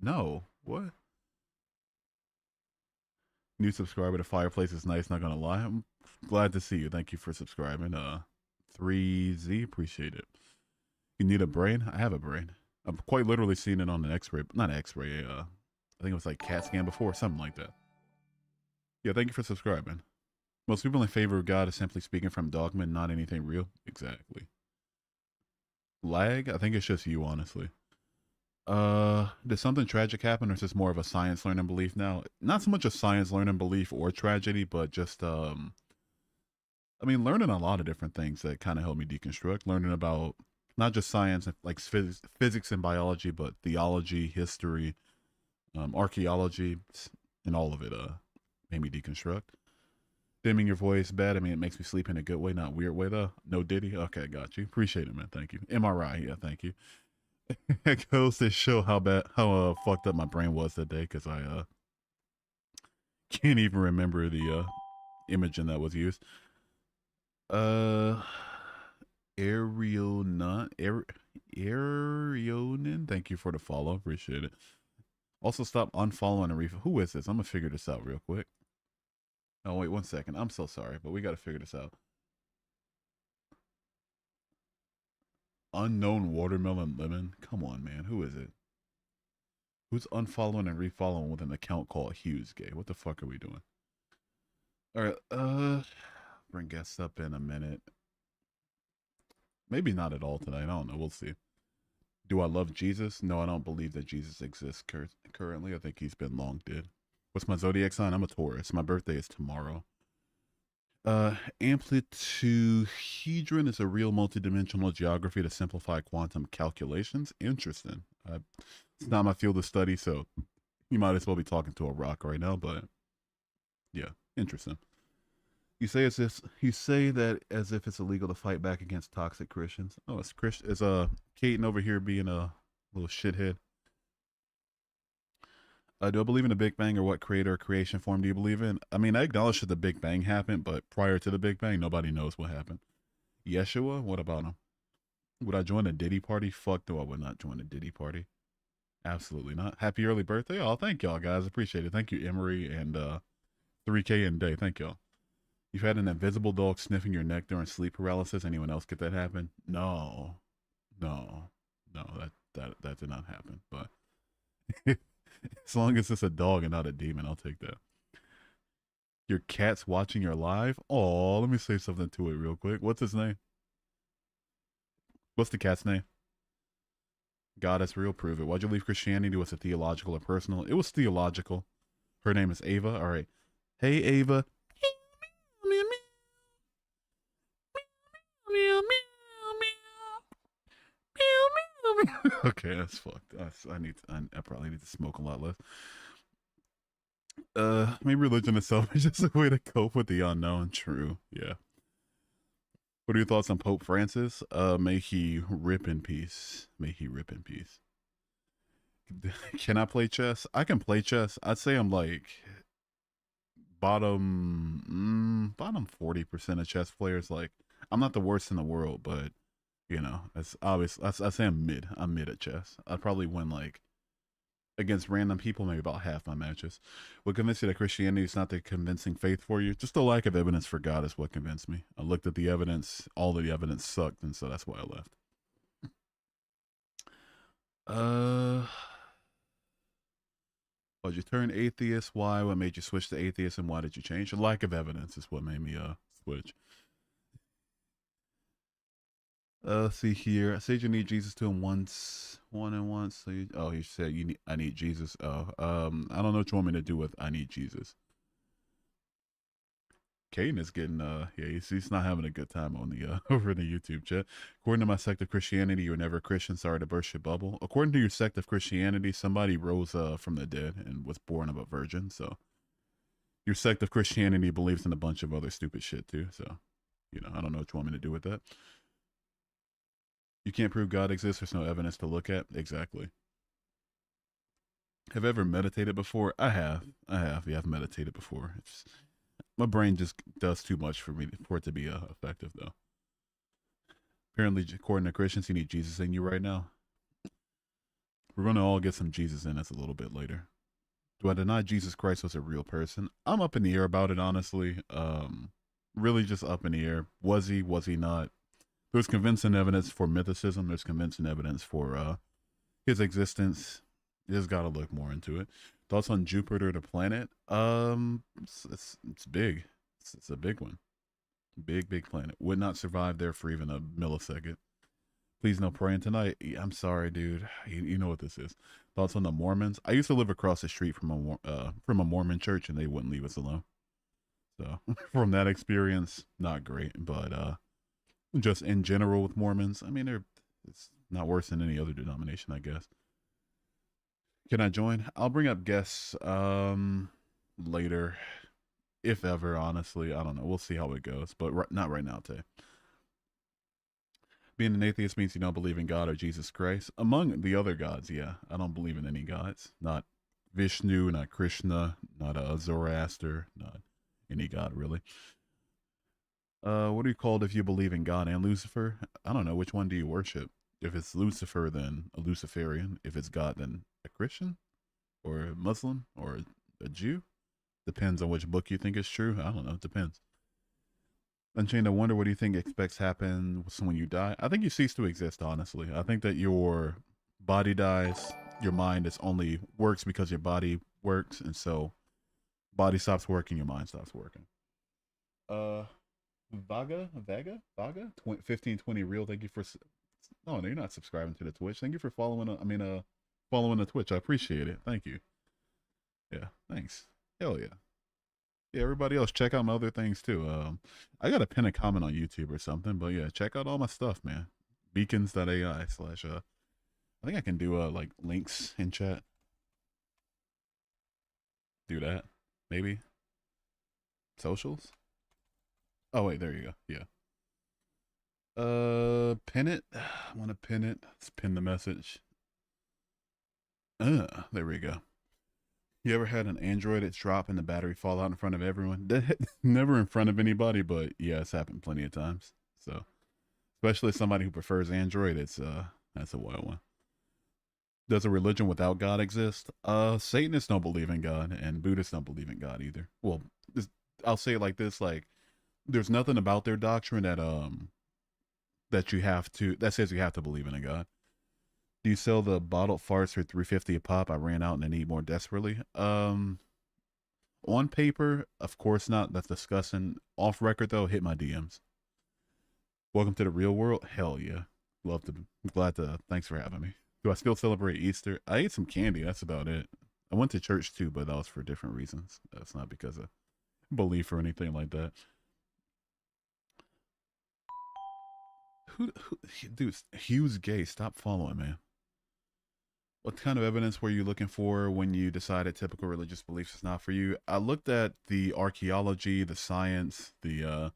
No. What? New subscriber to Fireplace is nice, not gonna lie. I'm glad to see you. Thank you for subscribing. 3Z, appreciate it. You need a brain? I have a brain. I've quite literally seen it on an X-ray, not X-ray. I think it was like CAT scan before, something like that. Yeah, thank you for subscribing. Most people in favor of God is simply speaking from dogma, not anything real. Exactly. Lag? I think it's just you, honestly. Did something tragic happen, or is this more of a science learning belief now? Not so much a science learning belief or tragedy, but just I mean, learning a lot of different things that kind of helped me deconstruct. Learning about not just science, like physics and biology, but theology, history, archaeology, and all of it made me deconstruct. Dimming your voice bad. I mean, it makes me sleep in a good way, not weird way though. No Diddy. Okay, got you. Appreciate it, man. Thank you. MRI. Yeah, thank you. It goes to show how fucked up my brain was that day, because I can't even remember the imaging that was used. Arionin, thank you for the follow. Appreciate it. Also, stop unfollowing and who is this? I'm gonna figure this out real quick. Oh, wait 1 second. I'm so sorry, but we gotta figure this out. Unknown watermelon lemon. Come on, man. Who is it? Who's unfollowing and refollowing with an account called Hughes Gay? What the fuck are we doing? All right. Bring guests up in a minute. Maybe not at all tonight. I don't know. We'll see. Do I love Jesus? No, I don't believe that Jesus exists currently. I think he's been long dead. What's my zodiac sign? I'm a Taurus. My birthday is tomorrow. Amplituhedron is a real multidimensional geography to simplify quantum calculations. Interesting. It's not my field of study, so you might as well be talking to a rock right now, but yeah, interesting. You say that as if it's illegal to fight back against toxic Christians. Oh, it's Christian. It's Caden over here being a little shithead. Do I believe in the Big Bang, or what creator or creation form do you believe in? I mean, I acknowledge that the Big Bang happened, but prior to the Big Bang, nobody knows what happened. Yeshua, what about him? Would I join a Diddy party? Fuck no, I would not join a Diddy party. Absolutely not. Happy early birthday. Oh, thank y'all, guys. Appreciate it. Thank you, Emery and 3K and Day. Thank y'all. You've had an invisible dog sniffing your neck during sleep paralysis. Anyone else get that happen? No, no, no. That did not happen. But as long as it's a dog and not a demon, I'll take that. Your cat's watching your live? Oh, let me say something to it real quick. What's his name? What's the cat's name? God is real, prove it. Why'd you leave Christianity? Was it theological or personal? It was theological. Her name is Ava. All right. Hey, Ava. Okay, that's fucked. I probably need to smoke a lot less. Maybe religion itself is just a way to cope with the unknown. True. Yeah. What are your thoughts on Pope Francis? May he rip in peace. May he rip in peace. Can I play chess? I can play chess. I'd say I'm like bottom 40% of chess players. Like, I'm not the worst in the world, but you know, that's obvious. I say I'm mid. I'm mid at chess. I'd probably win like against random people, maybe about half my matches. What convinced you that Christianity is not the convincing faith for you? Just the lack of evidence for God is what convinced me. I looked at the evidence, all of the evidence sucked, and so that's why I left. Why'd you turn atheist? Why? What made you switch to atheism? Why did you change? The lack of evidence is what made me switch. See here. I said you need Jesus to him once, one and once. So he said you need. I need Jesus. Oh, I don't know what you want me to do with I need Jesus. Caden is getting yeah, he's not having a good time on the over in the YouTube chat. According to my sect of Christianity, you were never a Christian. Sorry to burst your bubble. According to your sect of Christianity, somebody rose from the dead and was born of a virgin. So your sect of Christianity believes in a bunch of other stupid shit too. So, you know, I don't know what you want me to do with that. You can't prove God exists. There's no evidence to look at. Exactly. Have I ever meditated before? I have. Yeah, I've meditated before. It's my brain just does too much for me for it to be effective, though. Apparently, according to Christians, you need Jesus in you right now. We're going to all get some Jesus in us a little bit later. Do I deny Jesus Christ was a real person? I'm up in the air about it, honestly. Really just up in the air. Was he? Was he not? There's convincing evidence for mythicism. There's convincing evidence for his existence. You just got to look more into it. Thoughts on Jupiter, the planet? It's big. It's a big one. Big planet. Would not survive there for even a millisecond. Please no praying tonight. I'm sorry, dude. You know what this is. Thoughts on the Mormons? I used to live across the street from a Mormon church, and they wouldn't leave us alone. So from that experience, not great. But just in general with Mormons, I mean, it's not worse than any other denomination, I guess. Can I join? I'll bring up guests later, if ever. Honestly, I don't know. We'll see how it goes, but not right now, Tay. Being an atheist means you don't believe in God or Jesus Christ. Among the other gods, yeah, I don't believe in any gods. Not Vishnu, not Krishna, not Zoroaster, not any god really. What are you called if you believe in God and Lucifer? I don't know. Which one do you worship? If it's Lucifer, then a Luciferian. If it's God, then a Christian or a Muslim or a Jew. Depends on which book you think is true. I don't know. It depends. Unchained, I wonder what do you think expects happen when you die? I think you cease to exist, honestly. I think that your body dies, your mind is only works because your body works, and so body stops working, your mind stops working. Vaga, 1520 real. Thank you for. Oh no, you're not subscribing to the Twitch. Thank you for following. Following the Twitch. I appreciate it. Thank you. Yeah, thanks. Hell yeah. Yeah, everybody else, check out my other things too. I gotta pin a comment on YouTube or something, but yeah, check out all my stuff, man. Beacons.ai / I think I can do like links in chat. Do that, maybe. Socials. Oh wait, there you go. Yeah. Pin it. I want to pin it. Let's pin the message. There we go. You ever had an Android that's drop and the battery fall out in front of everyone? Never in front of anybody, but yeah, it's happened plenty of times. So, especially somebody who prefers Android, it's that's a wild one. Does a religion without God exist? Satanists don't believe in God, and Buddhists don't believe in God either. Well, I'll say it like this: like, there's nothing about their doctrine that you have to that says you have to believe in a God. Do you sell the bottled farts for 350 a pop? I ran out and I need more desperately. On paper, of course not. That's disgusting. Off record though, hit my DMs. Welcome to the real world. Hell yeah, love to. Glad to. Thanks for having me. Do I still celebrate Easter? I ate some candy. That's about it. I went to church too, but that was for different reasons. That's not because of belief or anything like that. Who dude, Hugh's gay. Stop following, man. What kind of evidence were you looking for when you decided typical religious beliefs is not for you? I looked at the archaeology, the science, the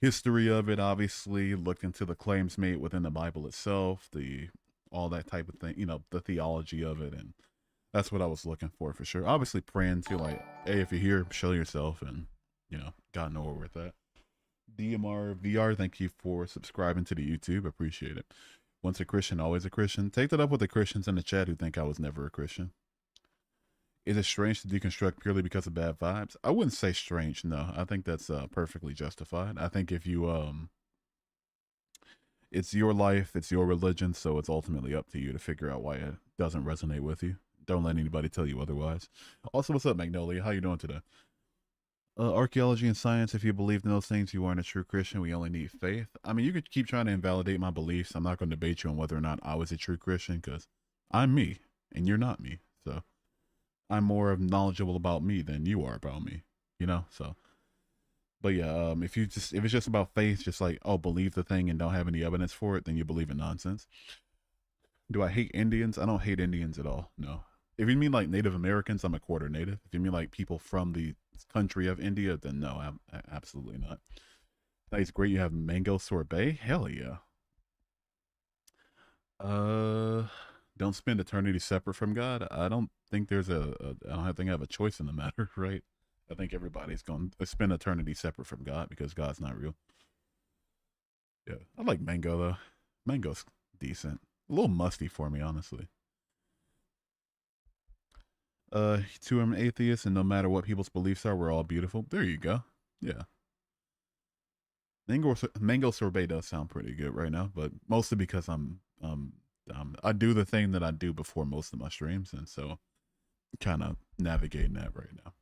history of it, obviously, looked into the claims made within the Bible itself, the all that type of thing, the theology of it, and that's what I was looking for sure. Obviously praying to like, hey, if you're here, show yourself, and got nowhere with that. DMR VR, thank you for subscribing to the YouTube. Appreciate it. Once a Christian, always a Christian. Take that up with the Christians in the chat who think I was never a Christian. Is it strange to deconstruct purely because of bad vibes? I wouldn't say strange, no. I think that's perfectly justified. I think if you it's your life, it's your religion, so it's ultimately up to you to figure out why it doesn't resonate with you. Don't let anybody tell you otherwise. Also, what's up, Magnolia? How you doing today? Archaeology and science, if you believed in those things, you aren't a true Christian. We only need faith. I mean, you could keep trying to invalidate my beliefs. I'm not going to debate you on whether or not I was a true Christian because I'm me and you're not me. So I'm more knowledgeable about me than you are about me, So, but yeah, if it's just about faith, just like, oh, believe the thing and don't have any evidence for it, then you believe in nonsense. Do I hate Indians? I don't hate Indians at all. No. If you mean like Native Americans, I'm a quarter Native. If you mean like people from the country of India, then no, I'm absolutely not. That's great. You have mango sorbet. Hell yeah. Don't spend eternity separate from God. I don't think there's I don't think I have a choice in the matter, right? I think everybody's going to spend eternity separate from God because God's not real. Yeah, I like mango though. Mango's decent. A little musty for me, honestly. To I'm an atheist, and no matter what people's beliefs are, we're all beautiful. There you go. Yeah. Mango sorbet does sound pretty good right now, but mostly because I do the thing that I do before most of my streams, and so kind of navigating that right now.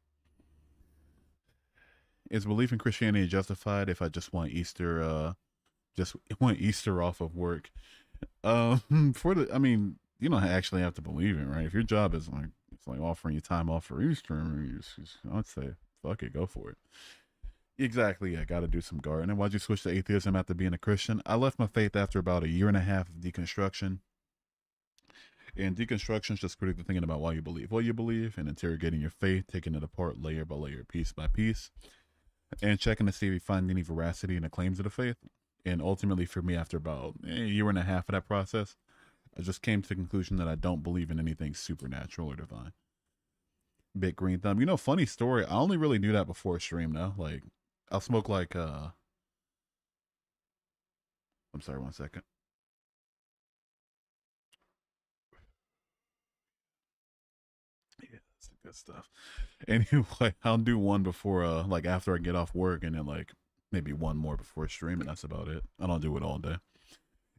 Is belief in Christianity justified if I just want Easter? Just want Easter off of work? I mean, you don't actually have to believe it, right? If your job is like it's like offering you time off for Easter, I'd say fuck it, go for it. Exactly. I got to do some gardening. Why'd you switch to atheism after being a Christian? I left my faith after about a year and a half of deconstruction. And deconstruction is just critically thinking about why you believe what you believe and interrogating your faith, taking it apart layer by layer, piece by piece, and checking to see if you find any veracity in the claims of the faith. And ultimately, for me, after about a year and a half of that process, I just came to the conclusion that I don't believe in anything supernatural or divine. Big green thumb. Funny story. I only really knew that before stream now. Like, I'll smoke like, I'm sorry, 1 second. Yeah, that's the good stuff. Anyway, I'll do one before, like after I get off work, and then like maybe one more before stream, and that's about it. I don't do it all day.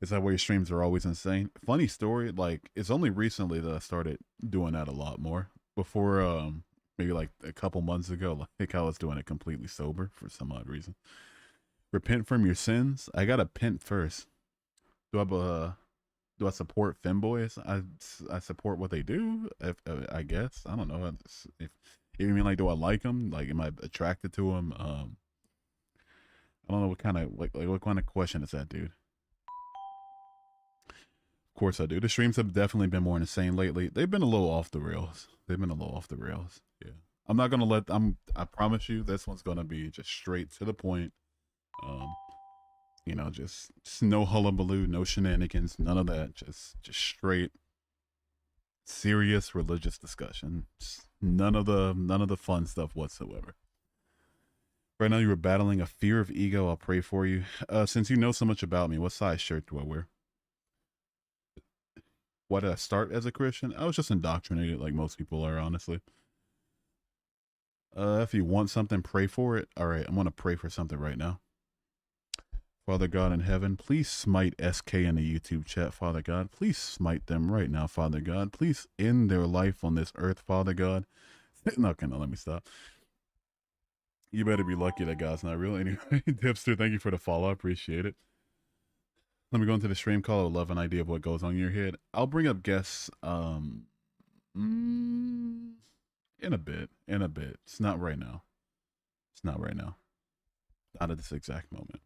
Is that why your streams are always insane? Funny story, like it's only recently that I started doing that a lot more. Before, maybe like a couple months ago, like I was doing it completely sober for some odd reason. Repent from your sins. I gotta pent first. Do I support femboys? I support what they do. If I guess I don't know if you mean like do I like them? Like am I attracted to them? I don't know what kind of like what kind of question is that, dude? Of course I do. The streams have definitely been more insane lately. They've been a little off the rails. They've been a little off the rails. Yeah. I'm not gonna let I promise you this one's gonna be just straight to the point. Um, just no hullabaloo, no shenanigans, none of that. Just straight serious religious discussion. Just none of the fun stuff whatsoever. Right now, you were battling a fear of ego. I'll pray for you. Since you know so much about me, what size shirt do I wear? Why did I start as a Christian? I was just indoctrinated, like most people are, honestly. If you want something, pray for it. All right, I'm gonna pray for something right now. Father God in heaven, please smite SK in the YouTube chat, Father God. Please smite them right now, Father God. Please end their life on this earth, Father God. Okay, no, let me stop. You better be lucky that God's not real. Anyway, Dipster, thank you for the follow. I appreciate it. Let me go into the stream call. I would love an idea of what goes on in your head. I'll bring up guests in a bit. In a bit. It's not right now. It's not right now. Not at this exact moment.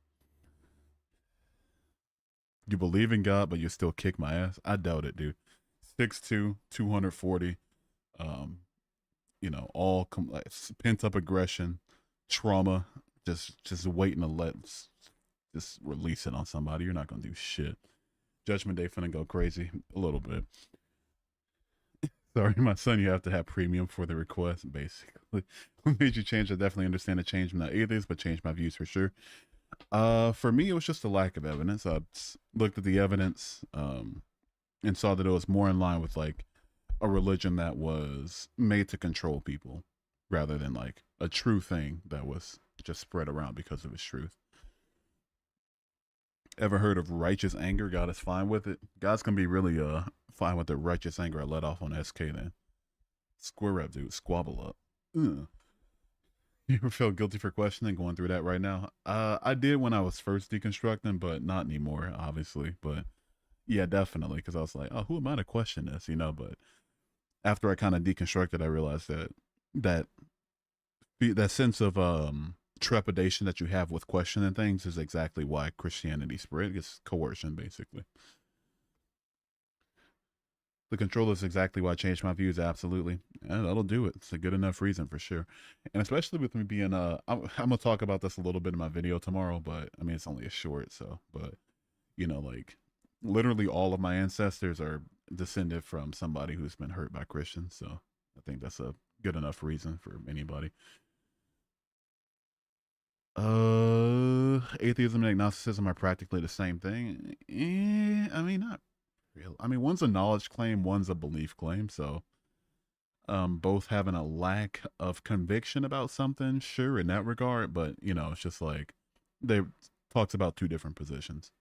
You believe in God, but you still kick my ass? I doubt it, dude. 6'2", 240. All like, pent up aggression, trauma, just waiting to just release it on somebody. You're not gonna do shit. Judgment Day finna go crazy a little bit. Sorry, my son, you have to have premium for the request, basically. What made you change? I definitely understand the change. I'm not atheist, but changed my views for sure. For me, it was just a lack of evidence. I looked at the evidence, and saw that it was more in line with like a religion that was made to control people rather than like a true thing that was just spread around because of its truth. Ever heard of righteous anger? God is fine with it. God's gonna be really fine with the righteous anger I let off on SK then. Square up, dude. Squabble up. Ugh. You ever feel guilty for questioning? Going through that right now? I did when I was first deconstructing, but not anymore, obviously. But yeah, definitely, because I was like, oh, who am I to question this? But after I kind of deconstructed, I realized that that sense of trepidation that you have with questioning things is exactly why Christianity spread. It's coercion, basically. The control is exactly why I changed my views. Absolutely, and that'll do it. It's a good enough reason for sure, and especially with me being I'm gonna talk about this a little bit in my video tomorrow, but I mean it's only a short, so but like literally all of my ancestors are descended from somebody who's been hurt by Christians, so I think that's a good enough reason for anybody. Atheism and agnosticism are practically the same thing. I mean, not real. I mean, one's a knowledge claim, one's a belief claim. So, both having a lack of conviction about something, sure, in that regard. But it's just like they talks about two different positions.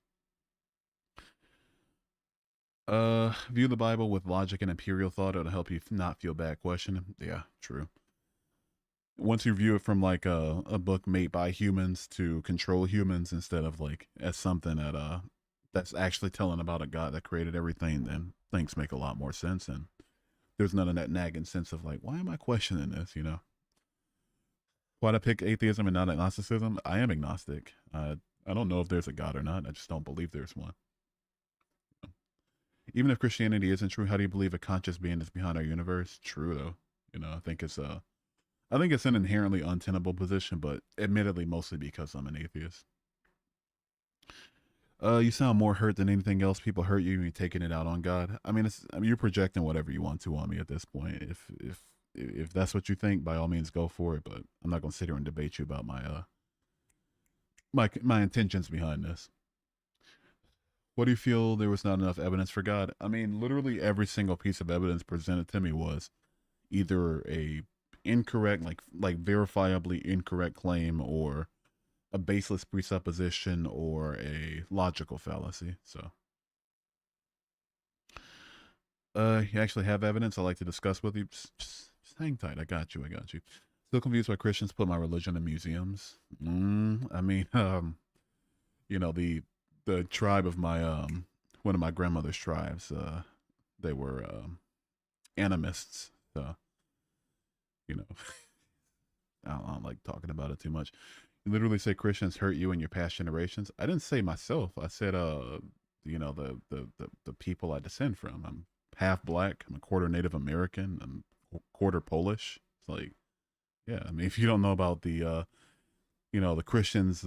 View the Bible with logic and imperial thought. It'll help you not feel bad questioning. Yeah, true. Once you view it from like a book made by humans to control humans instead of like as something that's actually telling about a God that created everything, then things make a lot more sense, and there's none of that nagging sense of like, why am I questioning this? Why'd I pick atheism and not agnosticism? I am agnostic. I don't know if there's a God or not. I just don't believe there's one. Even if Christianity isn't true, how do you believe a conscious being is behind our universe? True though. I think it's an inherently untenable position, but admittedly, mostly because I'm an atheist. You sound more hurt than anything else. People hurt you, and you're taking it out on God. You're projecting whatever you want to on me at this point. If that's what you think, by all means, go for it. But I'm not gonna sit here and debate you about my intentions behind this. What do you feel there was not enough evidence for God? I mean, literally every single piece of evidence presented to me was either a incorrect, like verifiably incorrect claim, or a baseless presupposition, or a logical fallacy. So, you actually have evidence I'd like to discuss with you. Just hang tight. I got you. Still confused why Christians put my religion in museums. I mean, the tribe of my one of my grandmother's tribes, they were animists. So, you know, I don't like talking about it too much. You literally say Christians hurt you in your past generations. I didn't say myself. I said, the people I descend from. I'm half black. I'm a quarter Native American. I'm quarter Polish. It's like, yeah. I mean, if you don't know about the, the Christians'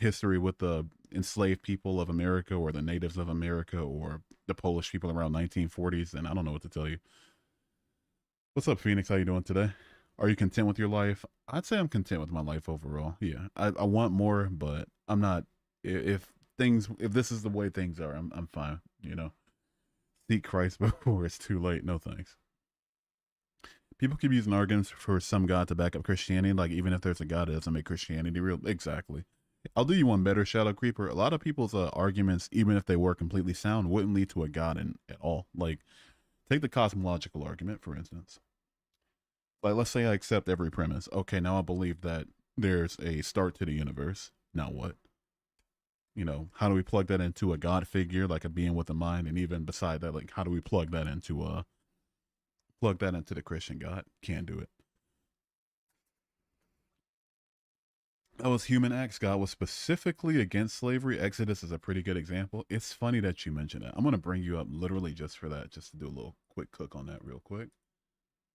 history with the enslaved people of America or the natives of America or the Polish people around 1940s, then I don't know what to tell you. What's up, Phoenix? How you doing today? Are you content with your life? I'd say I'm content with my life overall. Yeah, I want more, but I'm not. If this is the way things are, I'm fine. Seek Christ before it's too late. No thanks. People keep using arguments for some God to back up Christianity. Like, even if there's a God, it doesn't make Christianity real. Exactly. I'll do you one better, Shadow Creeper. A lot of people's arguments, even if they were completely sound, wouldn't lead to a God at all. Like, take the cosmological argument, for instance. Like, let's say I accept every premise. Okay, now I believe that there's a start to the universe. Now what? How do we plug that into a God figure, like a being with a mind? And even beside that, like, how do we plug that into the Christian God? Can't do it. That was Human Acts. God was specifically against slavery. Exodus is a pretty good example. It's funny that you mentioned that. I'm going to bring you up literally just for that, just to do a little quick cook on that real quick.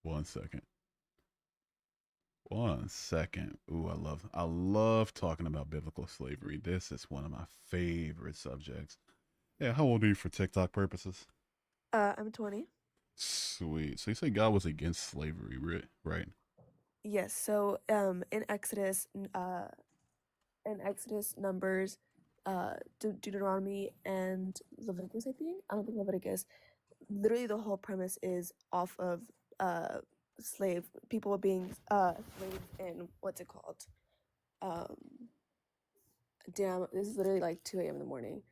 1 second. 1 second. Ooh, I love talking about biblical slavery. This is one of my favorite subjects. Yeah, how old are you for TikTok purposes? I'm 20. Sweet. So you say God was against slavery, right? Yes. So, in Exodus, Numbers, Deuteronomy, and Leviticus, I think. I don't think Leviticus. Literally, the whole premise is off of uh people being slaves in what's it called? Um, Damn, this is literally like 2 a.m. in the morning,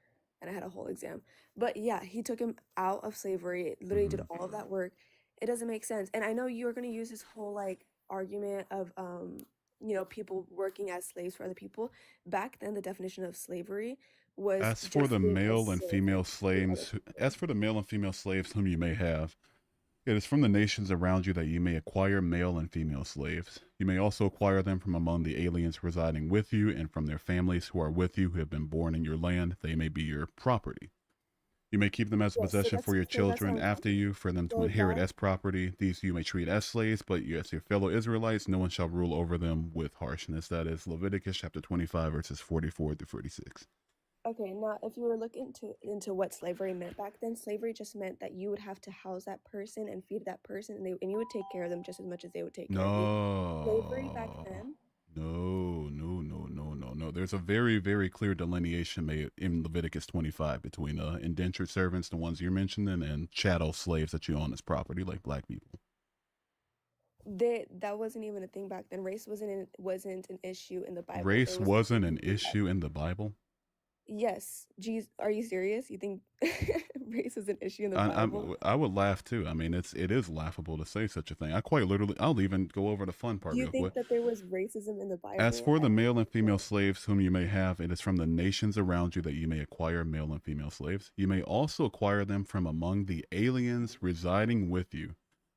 and I had a whole exam. But yeah, he took him out of slavery, literally did all of that work. It doesn't make sense. And I know you're gonna use this whole like argument of people working as slaves for other people. Back then, the definition of slavery was As for just the being a male and slave female to other slaves, people. as for the male and female slaves whom you may have, it is from the nations around you that you may acquire male and female slaves. You may also acquire them from among the aliens residing with you and from their families who are with you who have been born in your land. They may be your property. You may keep them as a Yes, so possession for your that's what children I'm after saying. you, for them to So inherit that as property. These you may treat as slaves, but as your fellow Israelites, no one shall rule over them with harshness. That is Leviticus chapter 25, verses 44 through 46. Okay, now if you were looking into what slavery meant back then, slavery just meant that you would have to house that person and feed that person, and you would take care of them just as much as they would take care of you. Slavery back No. then, No. There's a very, very clear delineation made in Leviticus 25 between indentured servants, the ones you're mentioning, and chattel slaves that you own as property, like black people. that wasn't even a thing back then. Race wasn't an issue in the Bible. It Race was wasn't completely an issue in the Bible. yes. Jeez, are you serious? You think race is an issue in the I, Bible? I would laugh too. I mean, it is laughable to say such a thing. I quite literally, I'll even go over the fun part Do you real quick. think that there was racism in the As Bible? for I the think male and female no. slaves whom you may have, it is from the nations around you that you may acquire male and female slaves. You may also acquire them from among the aliens residing with you,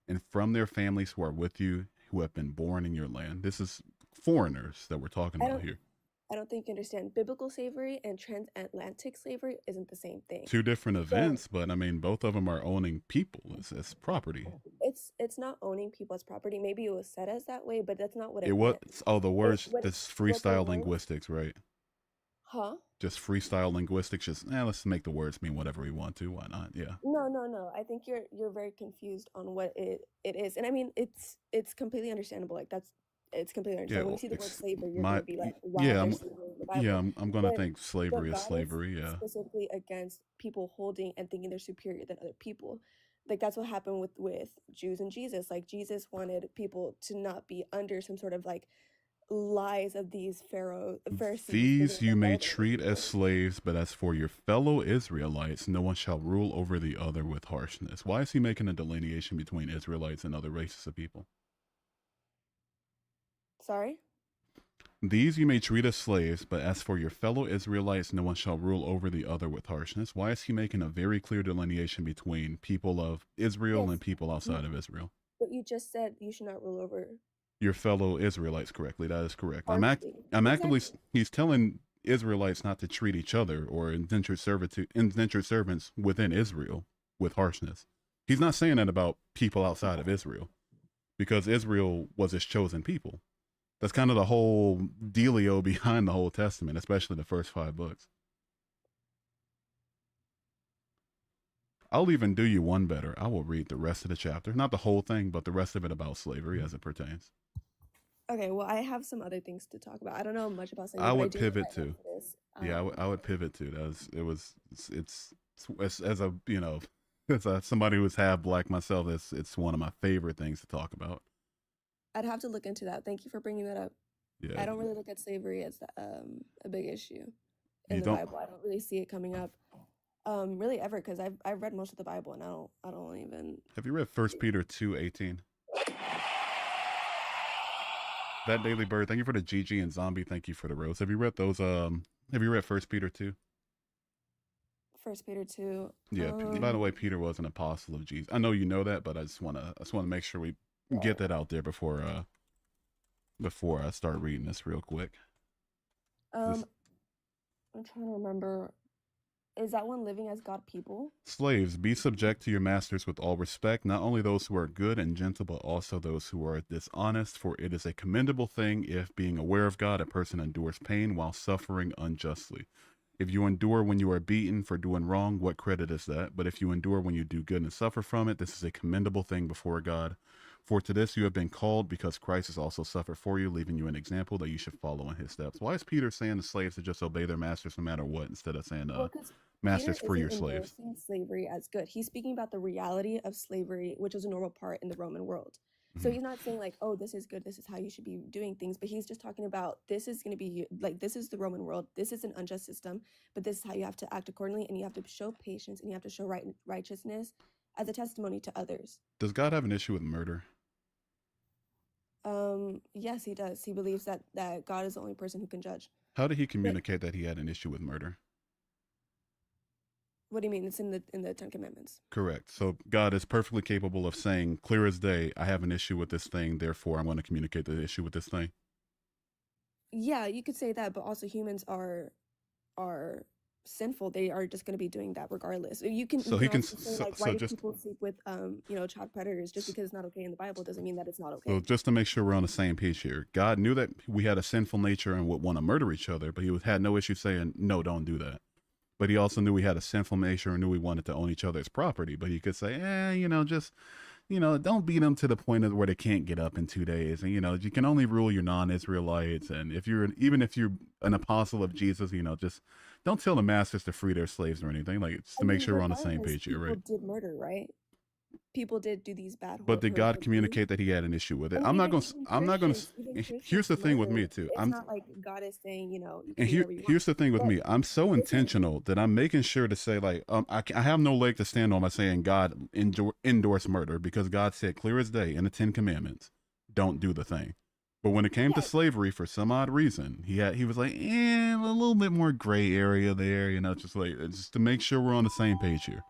and from their families who are with you, who have been born in your land. This is foreigners that we're talking I about don't here. I don't think you understand. Biblical slavery and transatlantic slavery isn't the same thing. Two different So events, but I mean, both of them are owning people as property. it's not owning people as property. Maybe it was said as that way, but that's not what It it was, meant. oh, the words, What this what the freestyle words? linguistics, right? Huh? Just freestyle linguistics. Just let's make the words mean whatever we want to. Why not? Yeah. No. I think you're very confused on what it is. And I mean it's completely understandable. Like that's it's completely Yeah. understandable. When you see the word slavery, you're My gonna be like, why is yeah. there slavery in the Yeah. Bible? I'm gonna But think slavery is God is slavery. Yeah. specifically against people holding and thinking they're superior than other people. Like that's what happened with Jews and Jesus. Like Jesus wanted people to not be under some sort of like lies of these Pharisees thinking These that you they're may better than other treat as people. slaves, but as for your fellow Israelites, no one shall rule over the other with harshness. Why is he making a delineation between Israelites and other races of people? Sorry? These you may treat as slaves, but as for your fellow Israelites, no one shall rule over the other with harshness. Why is he making a very clear delineation between people of Israel and Yes. people You outside of Israel? but you just said you should not rule over Your fellow Israelites, correctly. That is correct. harshly. I'm actively. Exactly. He's telling Israelites not to treat each other or indentured servants within Israel with harshness. He's not saying that about people outside of Israel because Israel was his chosen people. That's kind of the whole dealio behind the whole Testament, especially the first 5 books. I'll even do you one better. I will read the rest of the chapter, not the whole thing, but the rest of it about slavery as it pertains. Okay, well, I have some other things to talk about. I don't know much about slavery, I but I would do know pivot that to. Exodus. Yeah, I would pivot to. It's as a as a, somebody who's half black myself, it's one of my favorite things to talk about. I'd have to look into that. Thank you for bringing that up. Yeah, I don't really look at slavery as a big issue in you the don't. Bible. I don't really see it coming up really ever, because I've read most of the Bible and I don't even. Have you read 1 Peter 2:18? That Daily Bird, thank you for the GG, and Zombie, thank you for the rose. Have you read those? Have you read 1 Peter 2? 1 Peter 2. Yeah. By the way, Peter was an apostle of Jesus. I know you know that, but I just wanna make sure we get that out there before I start reading this real quick. I'm trying to remember. Is that one living as God people? Slaves, be subject to your masters with all respect, not only those who are good and gentle, but also those who are dishonest, for it is a commendable thing if, being aware of God, a person endures pain while suffering unjustly. If you endure when you are beaten for doing wrong, what credit is that? But if you endure when you do good and suffer from it, this is a commendable thing before God. For to this you have been called, because Christ has also suffered for you, leaving you an example that you should follow in his steps. Why is Peter saying to slaves to just obey their masters no matter what, instead of saying, Well, because Peter masters, free your isn't slaves? endorsing slavery as good. He's speaking about the reality of slavery, which is a normal part in the Roman world. So he's not saying like, oh, this is good, this is how you should be doing things, but he's just talking about this is going to be like, this is the Roman world, this is an unjust system, but this is how you have to act accordingly, and you have to show patience, and you have to show righteousness as a testimony to others. Does God have an issue with murder? Yes, he does. He believes that God is the only person who can judge. How did he communicate that he had an issue with murder? What do you mean? It's in the Ten Commandments. Correct. So God is perfectly capable of saying, clear as day, I have an issue with this thing, therefore I'm going to communicate the issue with this thing. Yeah, you could say that, but also humans are sinful. They are just going to be doing that regardless. You can say like, why do people sleep with child predators? Just because it's not okay in the Bible doesn't mean that it's not okay. So just to make sure we're on the same page here, God knew that we had a sinful nature and would want to murder each other, but he had no issue saying, no, don't do that. But he also knew we had a sinful nature and knew we wanted to own each other's property. But he could say, don't beat them to the point of where they can't get up in 2 days. And, you can only rule your non-Israelites. And even if you're an apostle of Jesus, just don't tell the masters to free their slaves or anything. Like, just to make sure we're on the same page here, right? People did murder, right? People did do these bad. But did God communicate that he had an issue with it? I'm not going to. Here's the thing with me too. It's not like God is saying, And here's the thing with me. I'm so intentional that I'm making sure to say like, I have no leg to stand on by saying God endorsed murder, because God said clear as day in the 10 Commandments, don't do the thing. But when it came to slavery, for some odd reason, he was like, a little bit more gray area there, just to make sure we're on the same page here.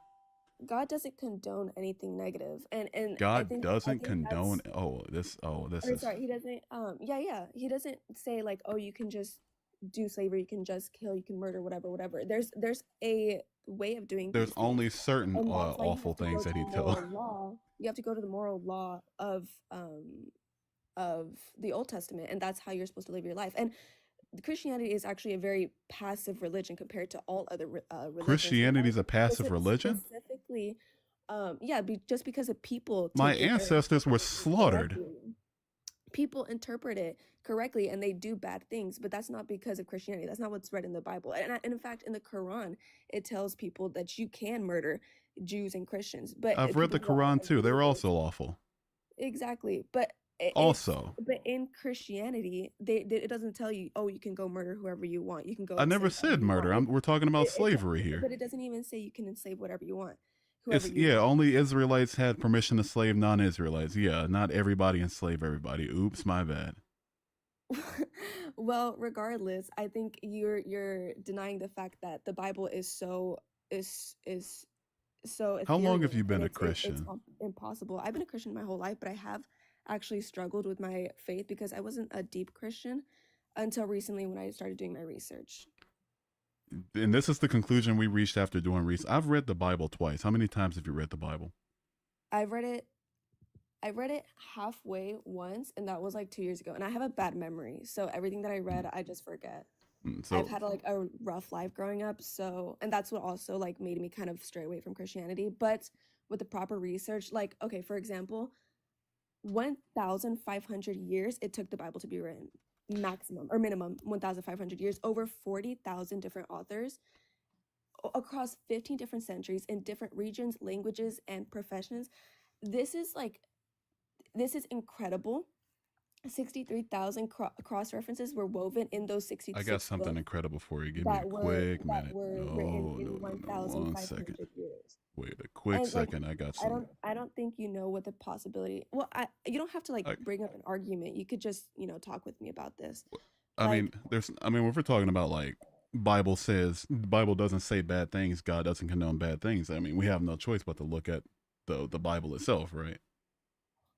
God doesn't condone anything negative, and God doesn't condone. Sorry, he doesn't. He doesn't say like, oh, you can just do slavery, you can just kill, you can murder, whatever. There's a way of doing. There's only certain awful things that he tells. You have to go to the moral law of the Old Testament, and that's how you're supposed to live your life. And Christianity is actually a very passive religion compared to all other religions. Christianity is a passive religion? Specifically, just because of people. My ancestors were slaughtered. People interpret it correctly, and they do bad things, but that's not because of Christianity. That's not what's read in the Bible. And in fact, in the Quran, it tells people that you can murder Jews and Christians. But I've read the Quran too. They're also awful. Exactly. But in Christianity, it doesn't tell you, oh, you can go murder whoever you want. You can go. I never said murder. We're talking about slavery here. But it doesn't even say you can enslave whatever you want. Only Israelites had permission to slave non-Israelites. Yeah, not everybody enslave everybody. Oops, my bad. Well, regardless, I think you're denying the fact that the Bible is so. How long have you been a Christian? It's impossible. I've been a Christian my whole life, but I have actually struggled with my faith because I wasn't a deep Christian until recently when I started doing my research. And this is the conclusion we reached after doing research. I've read the Bible twice. How many times have you read the Bible? I've read it I read it halfway once, and that was like 2 years ago. And I have a bad memory, so everything that I read, I just forget. I've So had like a rough life growing up, so and that's what also like made me kind of stray away from Christianity. But with the proper research, like okay, for example, 1,500 years it took the Bible to be written, maximum or minimum 1,500 years, over 40,000 different authors across 15 different centuries in different regions, languages, and professions. This is like this is incredible. 63,000 cross references were woven in those I got 66 something books incredible for you. Give me a that were quick that minute. were written No, in no, no, no. 1 second. 1,500 years. Wait a quick And like second. I got some. I don't think you know what the possibility. Well, you don't have to like I, bring up an argument. You could just, talk with me about this. I mean, Like if we're talking about like Bible doesn't say bad things, God doesn't condone bad things. I mean, we have no choice but to look at the Bible itself, right?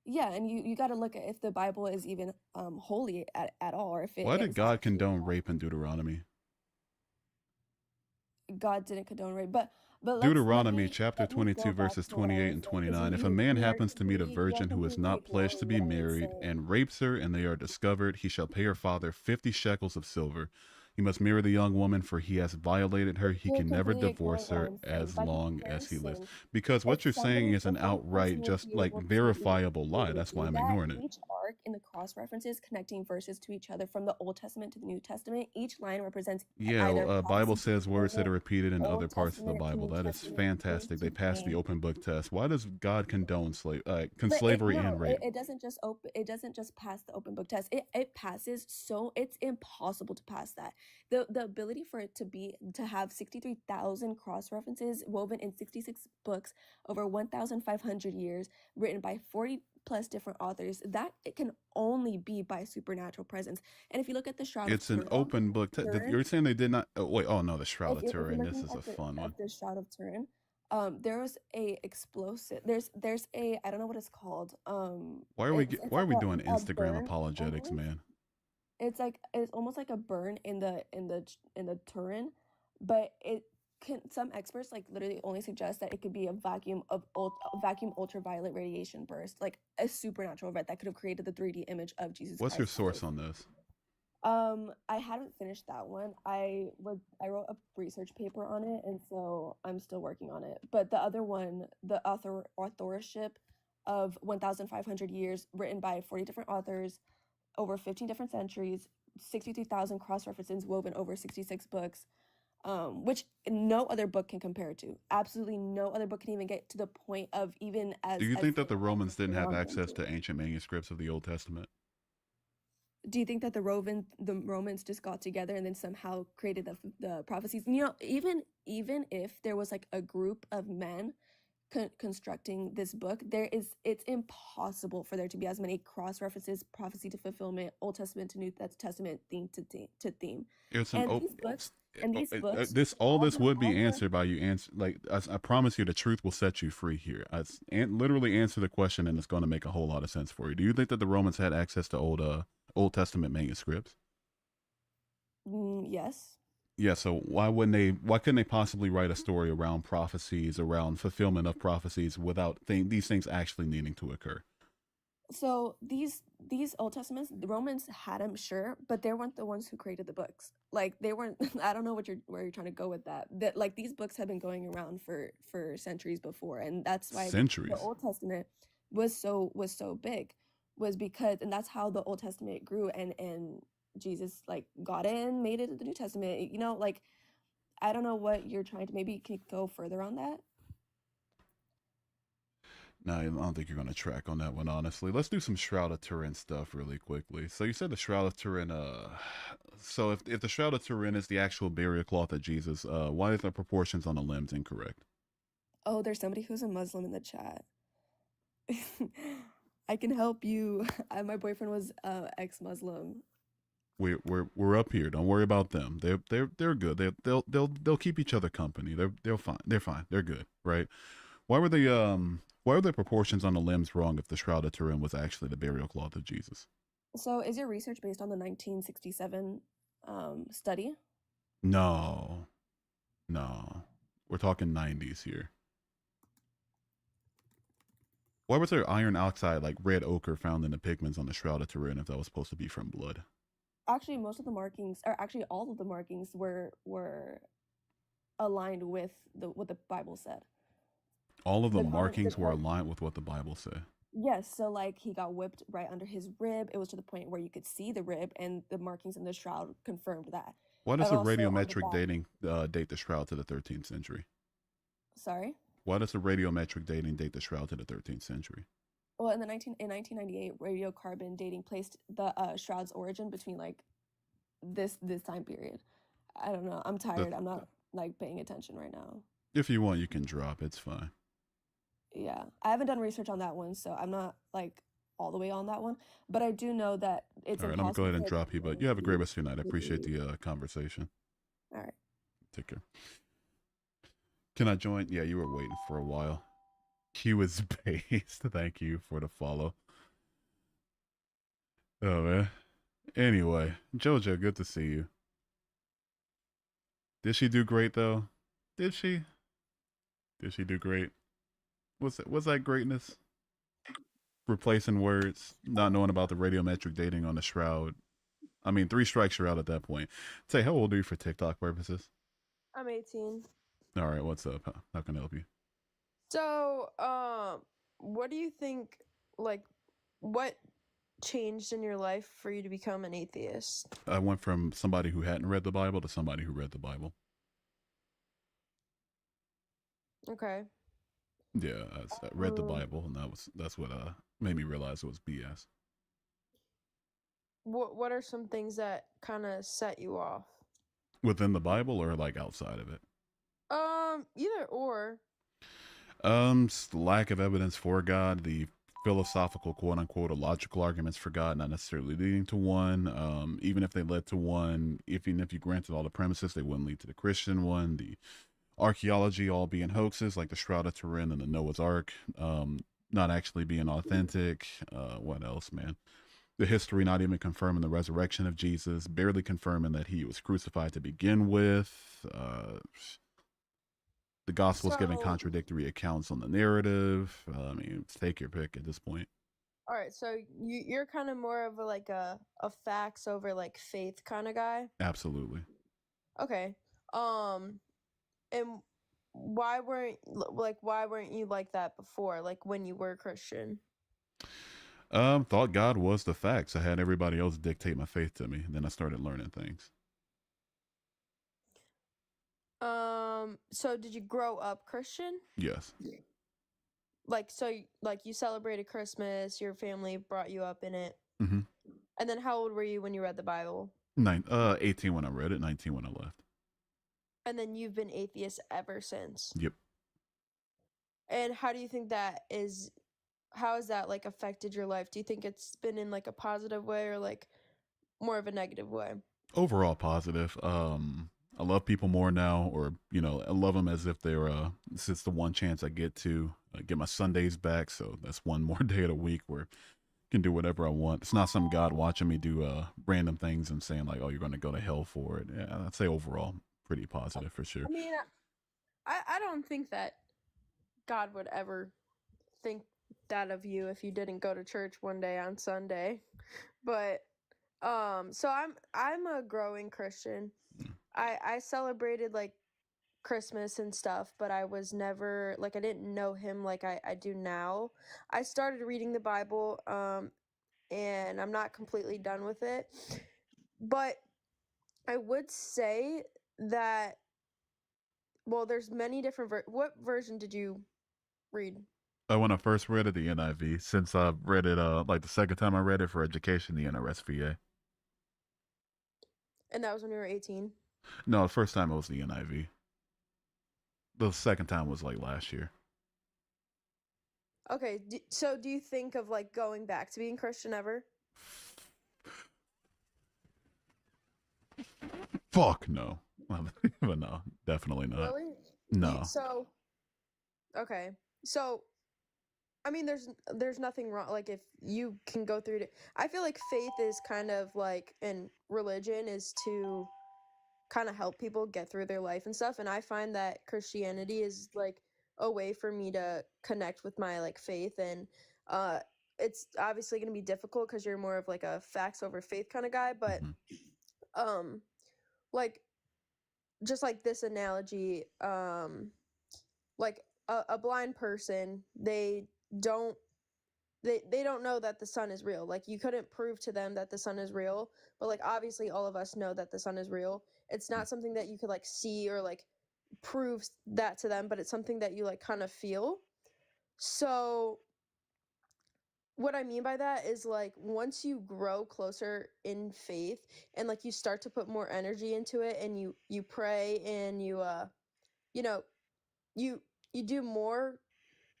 yeah, and you got to look at if the Bible is even holy at all, or if it Why did is God actually condone rape in Deuteronomy? God didn't condone rape. But Deuteronomy chapter let me 22 go back verses to what I 28 was and saying because 29. If a man you're happens to meet a you're virgin who is completely not pledged to ignoring be what I was married saying. and rapes her and they are discovered, he shall pay her father 50 shekels of silver. He must marry the young woman, for he has violated her. He You're can never completely ignoring divorce what her I'm saying. as By long as he lives. comparison, Because if what you're saying somebody is if an one outright, person would just be like able verifiable lie. to That's why do I'm that, ignoring it. each arc in the cross references connecting verses to each other from the Old Testament to the New Testament, each line represents Yeah, either Bible prophecy to says words that fulfillment, are repeated in other Old parts of the Testament to Bible. New That is Testament, theme fantastic. They to passed the theme. open book test. Why does God condone But slavery and rape? it doesn't just it doesn't just pass the open book test. It passes, so it's impossible to pass that. The ability for it to have 63,000 cross references woven in 66 books over 1,500 years, written by 40 plus different authors, that it can only be by supernatural presence. And if you look at the Shroud of It's an Turin, open book. Turin You're saying they did not? Oh, wait. Oh no, the Shroud of if you're Turin. This looking is a fun one. at the Shroud of Turin, there was a explosive. There's a I don't know what it's called. It's Why are like we doing a Instagram burn apologetics, almost. man? It's almost like a burn in the Turin, but it can some experts like literally only suggest that it could be a vacuum ultraviolet radiation burst, like a supernatural event that could have created the 3D image of Jesus What's your Christ's source face. on this? I hadn't finished that one. I wrote a research paper on it, and so I'm still working on it. But the other one, the authorship of 1,500 years, written by 40 different authors over 15 different centuries, 63,000 cross references woven over 66 books, which no other book can compare to. Absolutely no other book can even get to the point of even Do as you think that the simple Romans as didn't have access to. to ancient manuscripts of the Old Testament? Do you think that the Romans just got together and then somehow created the prophecies? Even if there was like a group of men constructing this book, it's impossible for there to be as many cross references, prophecy to fulfillment, Old Testament to New Testament, theme to theme. It's an And open. these books, All all this would be the answered by you answer. Like I promise you, the truth will set you free here. Literally answer the question, and it's going to make a whole lot of sense for you. Do you think that the Romans had access to Old Testament manuscripts? yes. Yeah, so why couldn't they possibly write a story around prophecies, around fulfillment of prophecies without these things actually needing to occur? So these Old Testaments, the Romans had them, sure, but they weren't the ones who created the books. Like they weren't. I don't know where you're trying to go with that. That like these books have been going around for centuries before, and that's why the Centuries. Old Testament was so big, was because, and that's how the Old Testament grew, and Jesus like got in, made it to the New Testament. Like I don't know what you're trying to. Maybe you can go further on that. No, I don't think you're going to track on that one, honestly. Let's do some Shroud of Turin stuff really quickly. So you said the Shroud of Turin, so if the Shroud of Turin is the actual burial cloth of Jesus, why is the proportions on the limbs incorrect? Oh, there's somebody who's a Muslim in the chat. I can help you. My boyfriend was ex-Muslim. We're up here. Don't worry about them. They're good. They'll keep each other company. They're fine. They're fine. They're good, right? Why were the proportions on the limbs wrong if the Shroud of Turin was actually the burial cloth of Jesus? So is your research based on the 1967 study? No. We're talking 90s here. Why was there iron oxide, like red ochre, found in the pigments on the Shroud of Turin if that was supposed to be from blood? Actually, most of the markings, or actually all of the markings, were aligned with the what the Bible said. All of the The markings were common aligned with what the Bible said. Yes, so like he got whipped right under his rib. It was to the point where you could see the rib, and the markings in the shroud confirmed that. Why does And the also on the radiometric back. dating date the Shroud to the 13th century? Sorry. Why does the radiometric dating date the Shroud to the 13th century? Well, in 1998, radiocarbon dating placed the shroud's origin between like this time period. I don't know. I'm The, tired. I'm not like paying attention right now. if you want, you can drop. It's fine. Yeah, I haven't done research on that one, so I'm not like all the way on that one. But I do know that it's All right, I'm gonna go impossible ahead and for. drop you, but you have a great rest of your night. I appreciate the conversation. All right. Take care. Can I join? Yeah, you were waiting for a while. He was based. Thank you for the follow. Oh man. Anyway, Jojo, good to see you. Did she do great though? Did she? Did she do great? Was that greatness? Replacing words, not knowing about the radiometric dating on the Shroud. I mean, 3 strikes you're out at that point. Say, how old are you for TikTok purposes? I'm 18. All right, what's up? How can I help you? So, what do you think, like, what changed in your life for you to become an atheist? I went from somebody who hadn't read the Bible to somebody who read the Bible. Okay. Yeah, I read the Bible, and that's what made me realize it was BS. What are some things that kind of set you off? Within the Bible or like outside of it? Either or. Lack of evidence for God, the philosophical quote unquote illogical arguments for God not necessarily leading to one. Even if they led to one, even if you granted all the premises, they wouldn't lead to the Christian one. The archaeology all being hoaxes like the Shroud of Turin and the Noah's Ark, not actually being authentic. What else, man? The history not even confirming the resurrection of Jesus, barely confirming that he was crucified to begin with. The Gospels giving contradictory accounts on the narrative. I mean, take your pick at this point. All right, so you're kind of more of a facts over like faith kind of guy. Absolutely. Okay. And why weren't you like that before, like when you were Christian? Thought God was the facts. I had everybody else dictate my faith to me. Then I started learning things. So did you grow up Christian? Yes. Like, so like you celebrated Christmas, your family brought you up in it. Mm-hmm. And then how old were you when you read the Bible? 18 when I read it, 19 when I left. And then you've been atheist ever since. Yep. And how do you think how has that like affected your life? Do you think it's been in like a positive way or like more of a negative way? Overall positive. I love people more now, or I love them as if they're this is the one chance I get to get my Sundays back. So that's one more day of the week where I can do whatever I want. It's not some God watching me do random things and saying like, oh, you're going to go to hell for it. Yeah, I'd say overall pretty positive for sure. I mean, I don't think that God would ever think that of you if you didn't go to church one day on Sunday. But so I'm a growing Christian. I celebrated like Christmas and stuff, but I was never like, I didn't know him like I do now. I started reading the Bible and I'm not completely done with it. But I would say that, well, there's many different what version did you read? When I first read it, the NIV. Since I've read it, like the second time I read it for education, the NRSVA. And that was when you were 18? No, the first time it was the NIV. The second time was like last year. Okay, so do you think of like going back to being Christian ever? Fuck no. But no, definitely not. Really? No. So, okay. So, I mean, there's nothing wrong. Like, if you can go through it, I feel like faith is kind of like, and religion is to kind of help people get through their life and stuff. And I find that Christianity is like a way for me to connect with my like faith. And it's obviously going to be difficult because you're more of like a facts over faith kind of guy, but like just like this analogy, like a blind person, they don't know that the sun is real. Like you couldn't prove to them that the sun is real, but like obviously all of us know that the sun is real. It's not something that you could like see or like prove that to them, but it's something that you like kind of feel. So what I mean by that is like once you grow closer in faith and like you start to put more energy into it and you pray and you know, you do more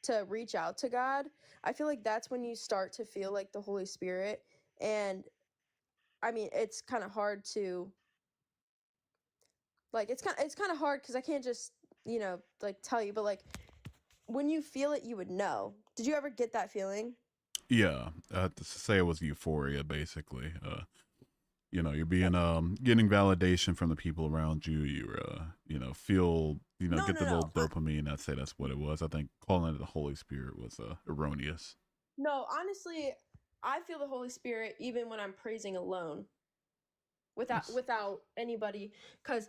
to reach out to God, I feel like that's when you start to feel like the Holy Spirit. And I mean, it's kind of hard to like it's kind of hard because I can't just, you know, like tell you, but like when you feel it, you would know. Did you ever get that feeling? Yeah, to say it was euphoria, basically. You know, you're being getting validation from the people around you. You know, feel, you know, get the little dopamine. I'd say that's what it was. I think calling it the Holy Spirit was erroneous. No, honestly, I feel the Holy Spirit even when I'm praising alone, without anybody, because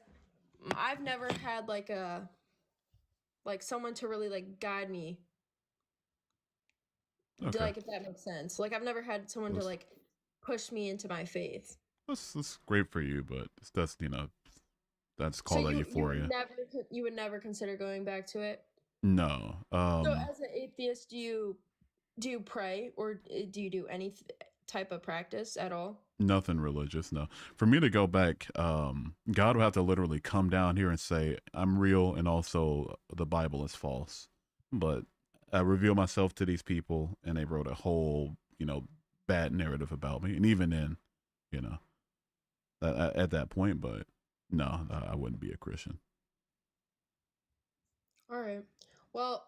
I've never had like someone to really like guide me. Okay. Like if that makes sense. Like I've never had someone to like push me into my faith. That's great for you, but that's, you know, that's called that euphoria. You would never consider going back to it? No. So as an atheist, do you pray or do you do any type of practice at all? Nothing religious, no. For me to go back, God would have to literally come down here and say, I'm real and also the Bible is false. But I reveal myself to these people and they wrote a whole, you know, bad narrative about me. And even then, you know, at that point, but no, I wouldn't be a Christian. All right. Well,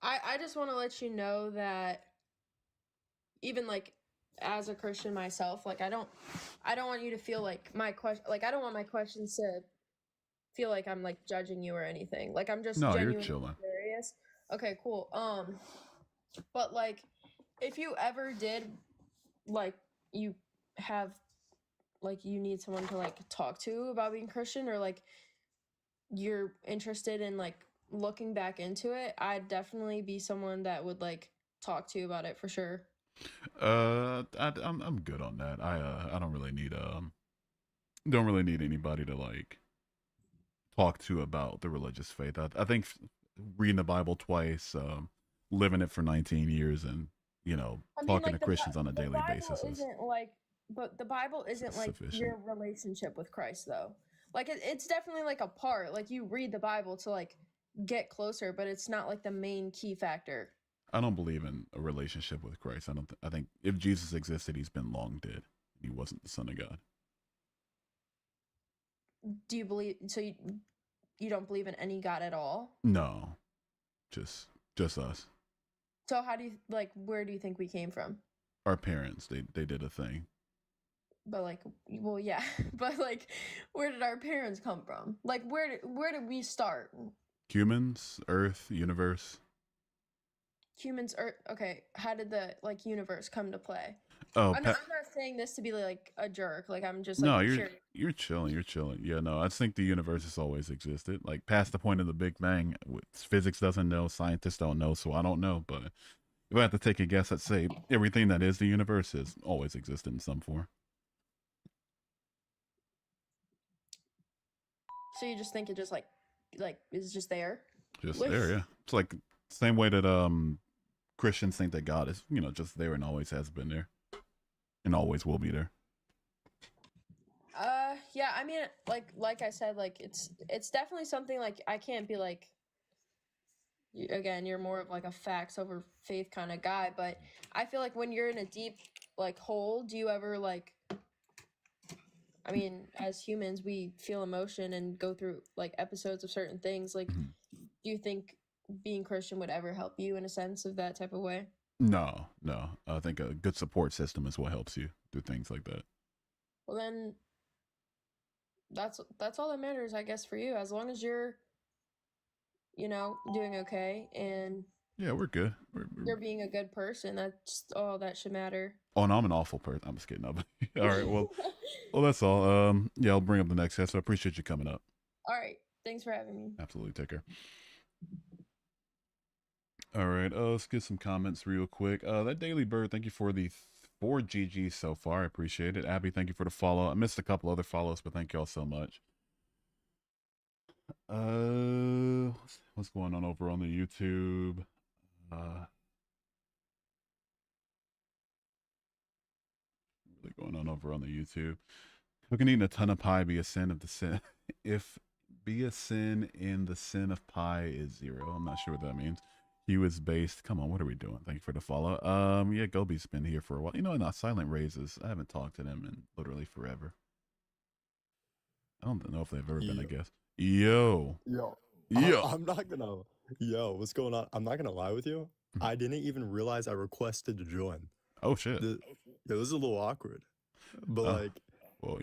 I just want to let you know that even like as a Christian myself, like I don't want you to feel like I don't want my questions to feel like I'm like judging you or anything. Like I'm just genuinely you're chilling. curious. Okay, cool. But like if you ever did like you have like you need someone to like talk to about being Christian, or like you're interested in like looking back into it, I'd definitely be someone that would like talk to you about it for sure. I'm good on that. I don't really need anybody to like talk to about the religious faith. I think reading the Bible twice, living it for 19 years, and you know, talking to Christians on a daily basis but the Bible isn't like sufficient. Your relationship with Christ though. Like it's definitely like a part. Like you read the Bible to like get closer, but it's not like the main key factor. I don't believe in a relationship with Christ. I think if Jesus existed, he's been long dead. He wasn't the Son of God. Do you believe? So you don't believe in any God at all? No, just us. So how do you like? Where do you think we came from? Our parents, they did a thing. But like, well, yeah, but like, where did our parents come from? Like, where did we start? Humans, Earth, universe. Humans, Earth. Okay, how did the like universe come to play? Oh, I'm not saying this to be like a jerk. Like I'm just like, no, you're chilling. You're chilling. Yeah, no, I just think the universe has always existed. Like past the point of the Big Bang, physics doesn't know, scientists don't know, so I don't know. But if I had to take a guess, I'd say everything that is the universe has always existed in some form. So you just think it just like is just there? Just there, yeah. It's like same way that Christians think that God is, you know, just there and always has been there, and always will be there. Yeah. I mean, like I said, like it's definitely something like I can't be like. Again, you're more of like a facts over faith kind of guy, but I feel like when you're in a deep like hole, do you ever like? I mean, as humans, we feel emotion and go through like episodes of certain things. Like, do you think being Christian would ever help you in a sense of that type of way? No. I think a good support system is what helps you do things like that. Well, then that's all that matters, I guess, for you. As long as you're doing okay, and Yeah, we're good. you're being a good person. That's all that should matter. Oh, no, I'm an awful person. I'm just kidding. No, all right. Well, that's all. Yeah, I'll bring up the next guest. So I appreciate you coming up. All right. Thanks for having me. Absolutely. Take care. All right. Let's get some comments real quick. That Daily Bird, thank you for the 4 GGs so far. I appreciate it. Abby, thank you for the follow. I missed a couple other follows, but thank y'all so much. What's going on over on the YouTube? Really going on over on the YouTube. Who can eat a ton of pie be a sin of the sin? If be a sin in the sin of pie is 0. I'm not sure what that means. He was based. Come on, what are we doing? Thank you for the follow. Yeah, Gobi's been here for a while. Not Silent Raises. I haven't talked to them in literally forever. I don't know if they've ever been a guest. Yo. I'm not gonna. Yo, what's going on? I'm not gonna lie with you. I didn't even realize I requested to join. Oh shit. This is a little awkward, but well,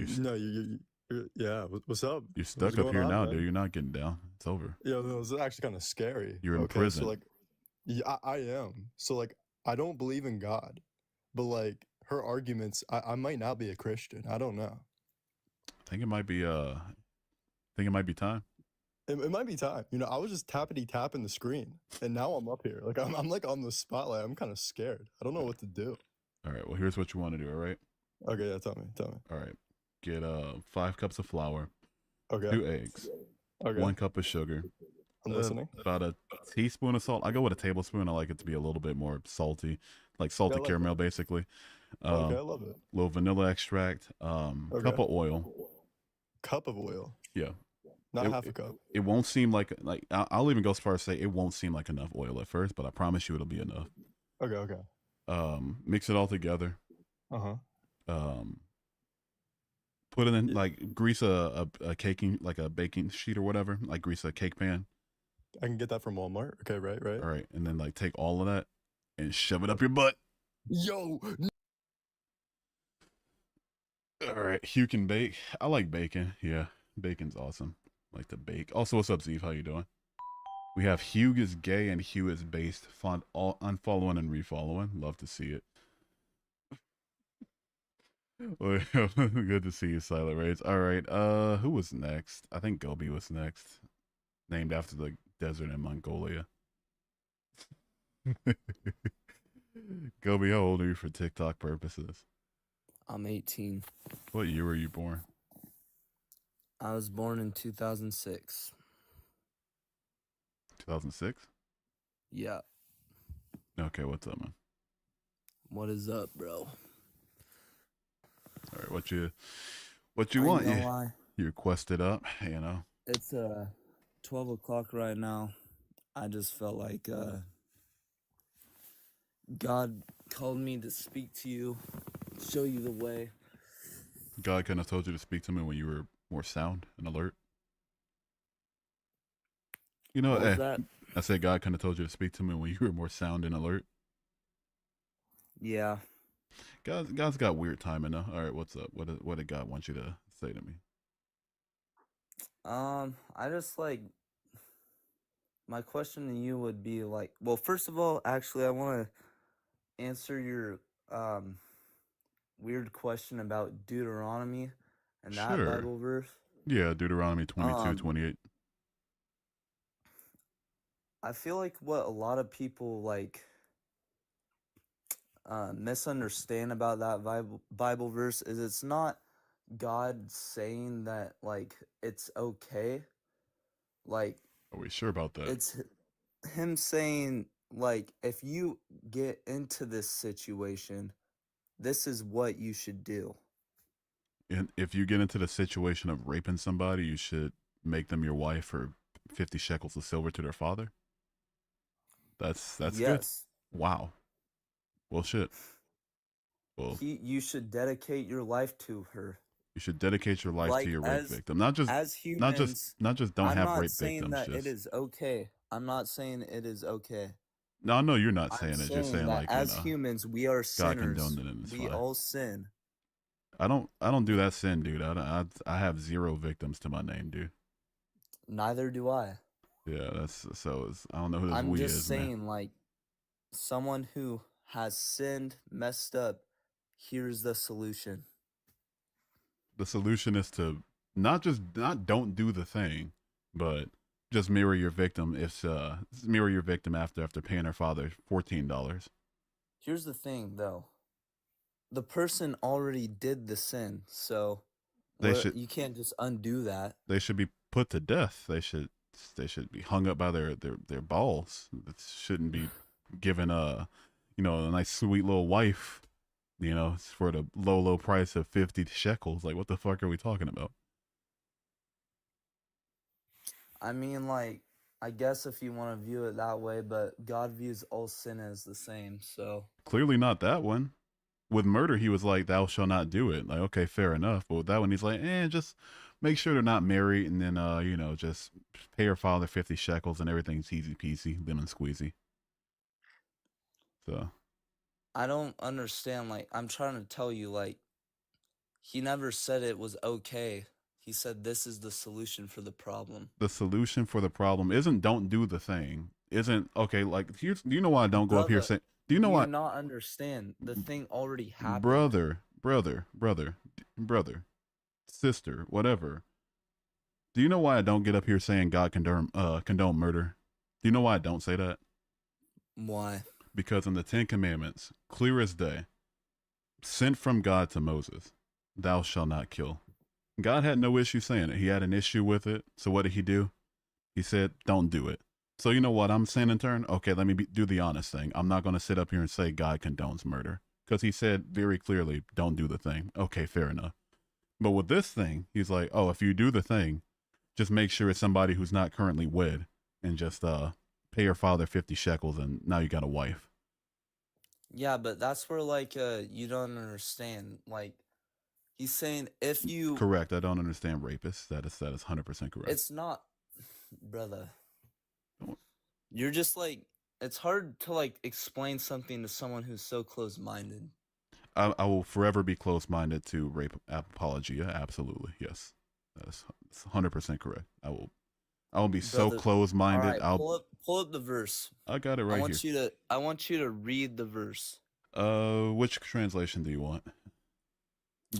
yeah. What's up? You're stuck up here now, man? Dude. You're not getting down. It's over. Yeah, it was actually kind of scary. You're in prison. So yeah, I am. So I don't believe in God, but her arguments, I might not be a Christian. I don't know. I think it might be time. It might be time. I was just tapping the screen, and now I'm up here. I'm on the spotlight. I'm kind of scared. I don't know what to do. All right. Well, here's what you want to do. All right. Okay. Yeah. Tell me. All right. Get 5 cups of flour. Okay. 2 eggs. Okay. 1 cup of sugar. I'm listening. About a teaspoon of salt. I go with a tablespoon. I like it to be a little bit more salty, like salted caramel, basically. Okay, I love it. A little vanilla extract. Cup of oil. Cup of oil. Yeah. Not half a cup. It won't seem like I'll even go as far as say it won't seem like enough oil at first, but I promise you it'll be enough. Okay. Mix it all together. Put it in grease a caking a baking sheet or whatever, grease a cake pan. I can get that from Walmart. Okay, right. All right, and then take all of that and shove it up your butt. Yo. All right, Hugh can bake. I like bacon. Yeah, bacon's awesome. I like to bake. Also, what's up, Steve? How you doing? We have Hugh is gay and Hugh is based. Font all unfollowing and refollowing. Love to see it. Good to see you, Silent Raids. All right, who was next? I think Gobi was next. Named after the desert in Mongolia. Gobi, how old are you for TikTok purposes? I'm 18. What year were you born? I was born in 2006. 2006? Yeah. Okay, what's up, man? What is up, bro? All right, what you want? You requested up, It's 12 o'clock right now. I just felt like God called me to speak to you, show you the way. God kind of told you to speak to me when you were more sound and alert. What was that? I said God kind of told you to speak to me when you were more sound and alert. Yeah. God's got weird timing though. All right, what's up? What did God want you to say to me? I just my question to you would be well, first of all, actually, I want to answer your weird question about Deuteronomy and that Bible verse. Yeah, Deuteronomy 22:28. I feel like what a lot of people misunderstand about that Bible verse is it's not God saying that it's okay. Are we sure about that? It's him saying if you get into this situation, this is what you should do. And if you get into the situation of raping somebody, you should make them your wife for 50 shekels of silver to their father. That's yes. Good. Wow. Well, shit. Well, you should dedicate your life to her. You should dedicate your life to your rape victim. Not just as humans. Not just don't have rape victims. I'm not saying that it is okay. I'm not saying it is okay. No, no, you're not saying it. You're saying that as humans, we are sinners. God condoned it. We all sin. I don't do that sin, dude. I have 0 victims to my name, dude. Neither do I. Yeah, that's so. I don't know who this I'm we just is, man. saying, like, someone who has sinned, messed up, here's the solution. The solution is to not don't do the thing, but just mirror your victim. If mirror your victim after paying her father $14. Here's the thing, though. The person already did the sin, so They should you can't just undo that. they should be put to death. They should be hung up by their balls. It shouldn't be given a nice sweet little wife, for the low price of 50 shekels. Like, what the fuck are we talking about? I mean, like, I guess if you want to view it that way, but God views all sin as the same, so. Clearly not that one. With murder, he was like, "Thou shalt not do it." Like, okay, fair enough. But with that one, he's like, just make sure they're not married, and then just pay her father 50 shekels, and everything's easy peasy, lemon squeezy. So I don't understand. Like, I'm trying to tell you, like, he never said it was okay. He said this is the solution for the problem. the solution for the problem isn't don't do the thing. Isn't okay. Like, here's, do you know why I don't go up here Brother, saying? Do you know why? not understand? The thing already happened. Brother, sister, whatever. Do you know why I don't get up here saying God condone murder? Do you know why I don't say that? Why? Because in the 10 Commandments, clear as day, sent from God to Moses, thou shalt not kill. God had no issue saying it. He had an issue with it. So what did he do? He said, don't do it. So you know what I'm saying in turn? Okay, let me do the honest thing. I'm not going to sit up here and say God condones murder, because he said very clearly, don't do the thing. Okay, fair enough. But with this thing, he's like, oh, if you do the thing, just make sure it's somebody who's not currently wed, and just pay your father 50 shekels, and now you got a wife. Yeah, but that's where, like, you don't understand. Like, he's saying if you... Correct. I don't understand rapists. That is 100% correct. It's not... Brother. You're just, like... It's hard to, like, explain something to someone who's so close-minded. I will forever be close-minded to rape apologia. Absolutely. Yes. That's 100% correct. I will be so close-minded. All right, pull up the verse. I got it right here. I want you to read the verse. Which translation do you want?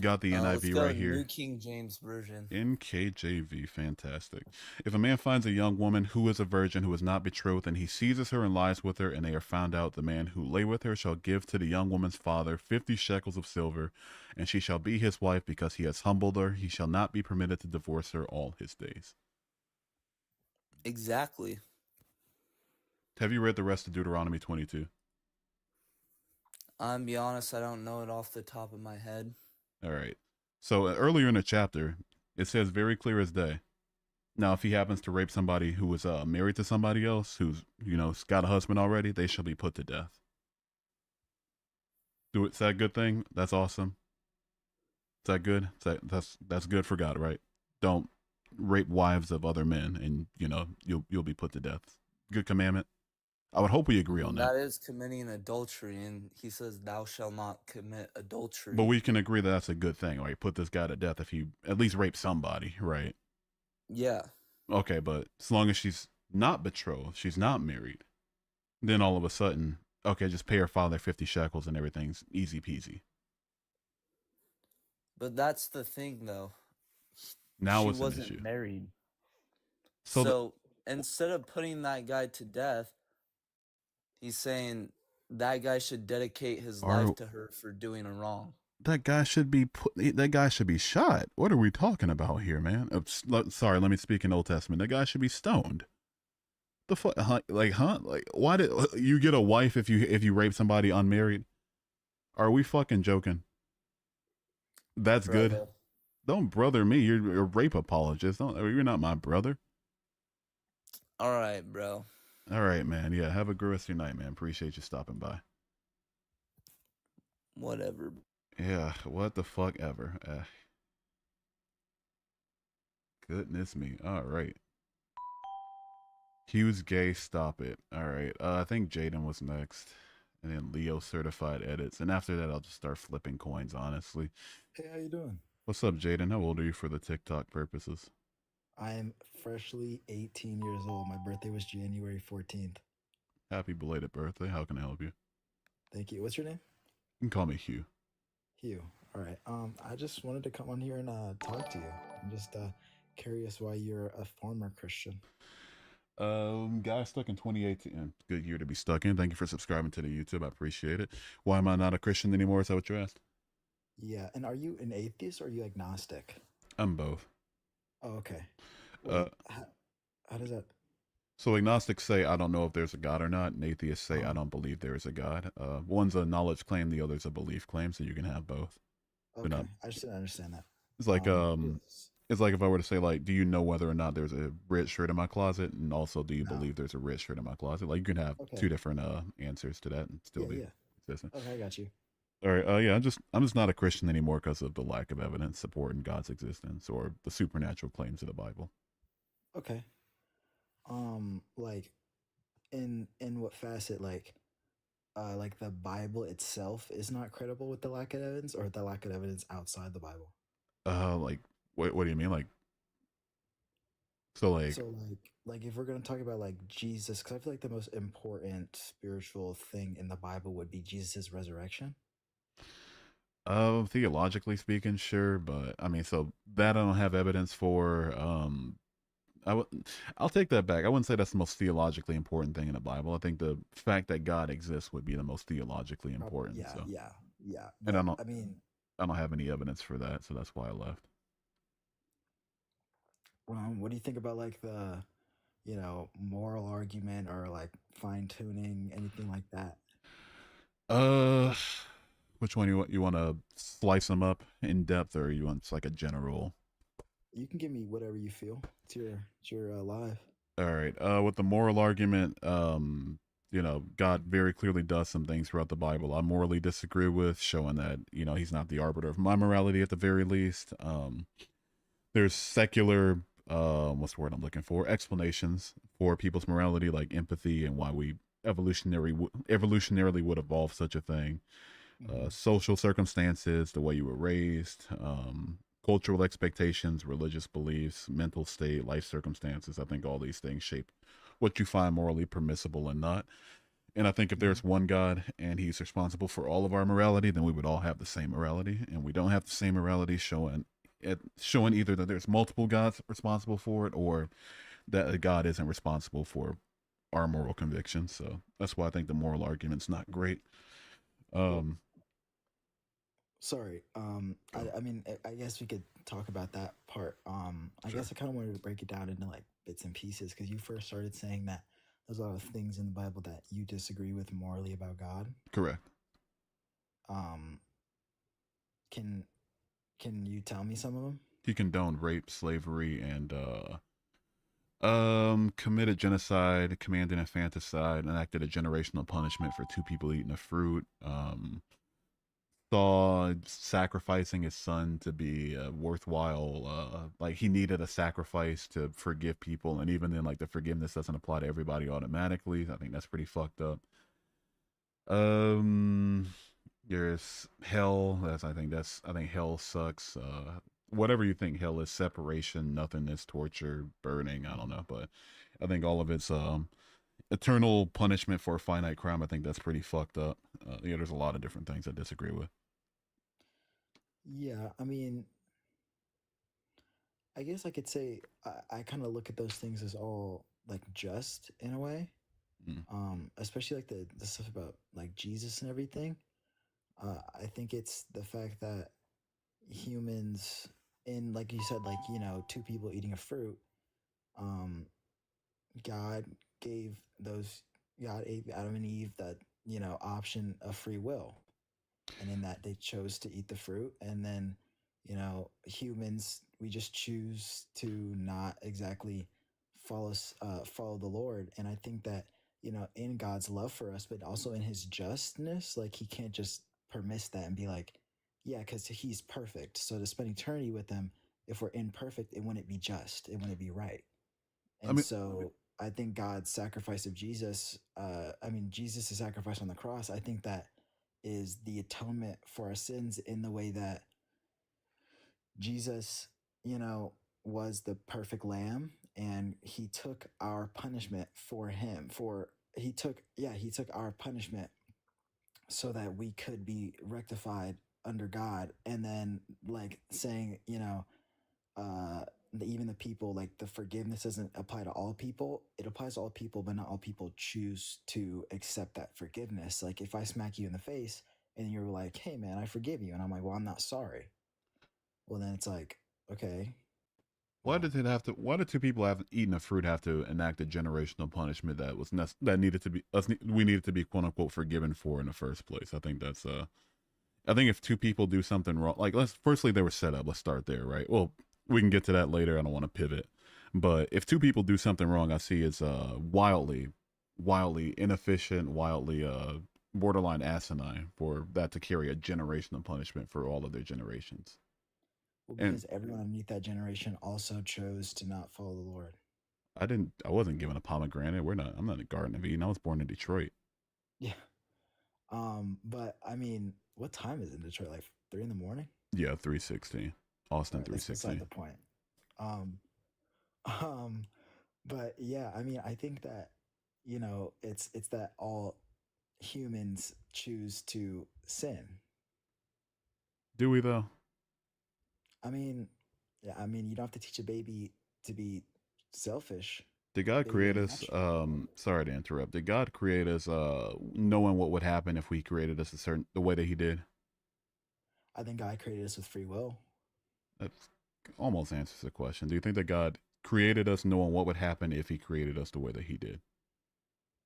Got the Let's NIV go right here. New King James Version. NKJV, fantastic. If a man finds a young woman who is a virgin, who is not betrothed, and he seizes her and lies with her, and they are found out, the man who lay with her shall give to the young woman's father 50 shekels of silver, and she shall be his wife, because he has humbled her. He shall not be permitted to divorce her all his days. Exactly. Have you read the rest of Deuteronomy 22? I'm be honest, I don't know it off the top of my head. All right. So earlier in the chapter, it says very clear as day. Now, if he happens to rape somebody who was married to somebody else, who's got a husband already, they shall be put to death. Is that a good thing? That's awesome. Is that good? That's good for God, right? Don't rape wives of other men, and you'll be put to death. Good commandment. I would hope we agree on that. That is committing adultery, and he says, thou shalt not commit adultery. But we can agree that that's a good thing, right? Put this guy to death if he at least raped somebody, right? Yeah. Okay, but as long as she's not betrothed, she's not married, then all of a sudden, okay, just pay her father 50 shekels and everything's easy peasy. But that's the thing, though. Now she it's an wasn't issue. married. So So instead of putting that guy to death, he's saying that guy should dedicate his life to her for doing a wrong. That guy should be shot. What are we talking about here, man? Sorry, let me speak in Old Testament. That guy should be stoned. The fuck, like, why did you get a wife if you rape somebody unmarried? Are we fucking joking? That's Brother. good. Don't brother me. You're a rape apologist. You're not my brother. All right, bro. All right, man. Yeah, have a good rest of your night, man. Appreciate you stopping by. Whatever. Yeah, what the fuck ever. Goodness me. All right. Hughes Gay, stop it. All right. I think Jaden was next. And then Leo certified edits. And after that, I'll just start flipping coins, honestly. Hey, how you doing? What's up, Jaden? How old are you for the TikTok purposes? I'm freshly 18 years old. My birthday was January 14th. Happy belated birthday. How can I help you? Thank you. What's your name? You can call me Hugh. Hugh. All right. I just wanted to come on here and talk to you. I'm just curious why you're a former Christian. Guy stuck in 2018. Good year to be stuck in. Thank you for subscribing to the YouTube. I appreciate it. Why am I not a Christian anymore? Is that what you asked? Yeah. And are you an atheist or are you agnostic? I'm both. Oh, okay. Uh, Wait, how does that? So agnostics say I don't know if there's a God or not, and atheists say I Um, don't believe there is a God. One's a knowledge claim, the other's a belief claim, so you can have both. They're okay. not. I just didn't understand that. It's like Yes. it's like if I were to say like, do you know whether or not there's a red shirt in my closet, and also do you No. believe there's a red shirt in my closet? Like you can have Okay. two different answers to that and still Yeah, be yeah. consistent. Okay, I got you. All right. Yeah. I'm just not a Christian anymore because of the lack of evidence supporting God's existence or the supernatural claims of the Bible. Okay. Like in what facet, like the Bible itself is not credible with the lack of evidence, or the lack of evidence outside the Bible? Like what do you mean? Like so like So like if we're gonna talk about like Jesus, because I feel like the most important spiritual thing in the Bible would be Jesus' resurrection. theologically speaking, sure, but I mean, so that I don't have evidence for. I would, I'll take that back. I wouldn't say that's the most theologically important thing in the Bible. I think the fact that God exists would be the most theologically important. Yeah, So, yeah. and But I mean, I don't have any evidence for that, so that's why I left. what do you think about like the, moral argument or like fine tuning, anything like that? Uh, which one you want to slice them up in depth, or you want like a general? You can give me whatever you feel. It's your live. All right. With the moral argument, God very clearly does some things throughout the Bible I morally disagree with, showing that, he's not the arbiter of my morality at the very least. There's secular, what's the word I'm looking for? Explanations for people's morality, like empathy and why we evolutionarily would evolve such a thing. Social circumstances, the way you were raised, cultural expectations, religious beliefs, mental state, life circumstances. I think all these things shape what you find morally permissible and not. And I think if there's one God and he's responsible for all of our morality, then we would all have the same morality. And we don't have the same morality showing either that there's multiple gods responsible for it or that a God isn't responsible for our moral convictions. So that's why I think the moral argument's not great. Sorry. I mean, I guess we could talk about that part. I Sure. guess I kind of wanted to break it down into like bits and pieces, because you first started saying that there's a lot of things in the Bible that you disagree with morally about God. Correct. Um, can you tell me some of them? He condoned rape, slavery, and committed genocide, commanded infanticide, enacted a generational punishment for two people eating a fruit. Saw sacrificing his son to be worthwhile. Like he needed a sacrifice to forgive people, and even then, like the forgiveness doesn't apply to everybody automatically. I think that's pretty fucked up. There's hell. I think hell sucks. Whatever you think hell is, separation, nothingness, torture, burning. I don't know, but I think all of it's eternal punishment for a finite crime. I think that's pretty fucked up. There's a lot of different things I disagree with. Yeah, I mean, I guess I could say I kind of look at those things as all like just in a way. Especially like the stuff about like Jesus and everything. I think it's the fact that humans, in like you said, like two people eating a fruit, um, God gave God gave Adam and Eve that option of free will, and in that they chose to eat the fruit, and then humans, we just choose to not exactly follow the Lord. And I think that in God's love for us, but also in his justness, like he can't just permit that and be like, yeah, because he's perfect, so to spend eternity with him, if we're imperfect, it wouldn't be just, it wouldn't be right. I And mean, so I think God's sacrifice of Jesus, Jesus' sacrifice on the cross, I think that is the atonement for our sins, in the way that Jesus, was the perfect lamb, and he took our punishment for him. He took our punishment so that we could be rectified under God. And then like saying, even the people, like the forgiveness doesn't apply to all people. It applies to all people, but not all people choose to accept that forgiveness. Like if I smack you in the face and you're like, hey man, I forgive you, and I'm like, well, I'm not sorry. Well, then it's like, okay. Why did it have to? Why did two people have eaten a fruit have to enact a generational punishment that was that needed to be we needed to be quote unquote forgiven for in the first place? I think that's I think if two people do something wrong, like firstly they were set up. Let's start there, right? Well, we can get to that later. I don't want to pivot, but if two people do something wrong, I see it's wildly inefficient, wildly borderline asinine for that to carry a generational punishment for all of their generations. Well, because everyone underneath that generation also chose to not follow the Lord. I wasn't given a pomegranate. I'm not in the Garden of Eden. I was born in Detroit. Yeah. But I mean, what time is it in Detroit? Like 3 a.m? Yeah, 3:16. Austin, 3:16. That's beside the point. But yeah, I mean, I think that, it's that all humans choose to sin. Do we though? I mean, yeah, I mean, you don't have to teach a baby to be selfish. Did God create us? Sorry to interrupt. Did God create us knowing what would happen if we created us the way that He did? I think God created us with free will. That almost answers the question. Do you think that God created us knowing what would happen if He created us the way that He did?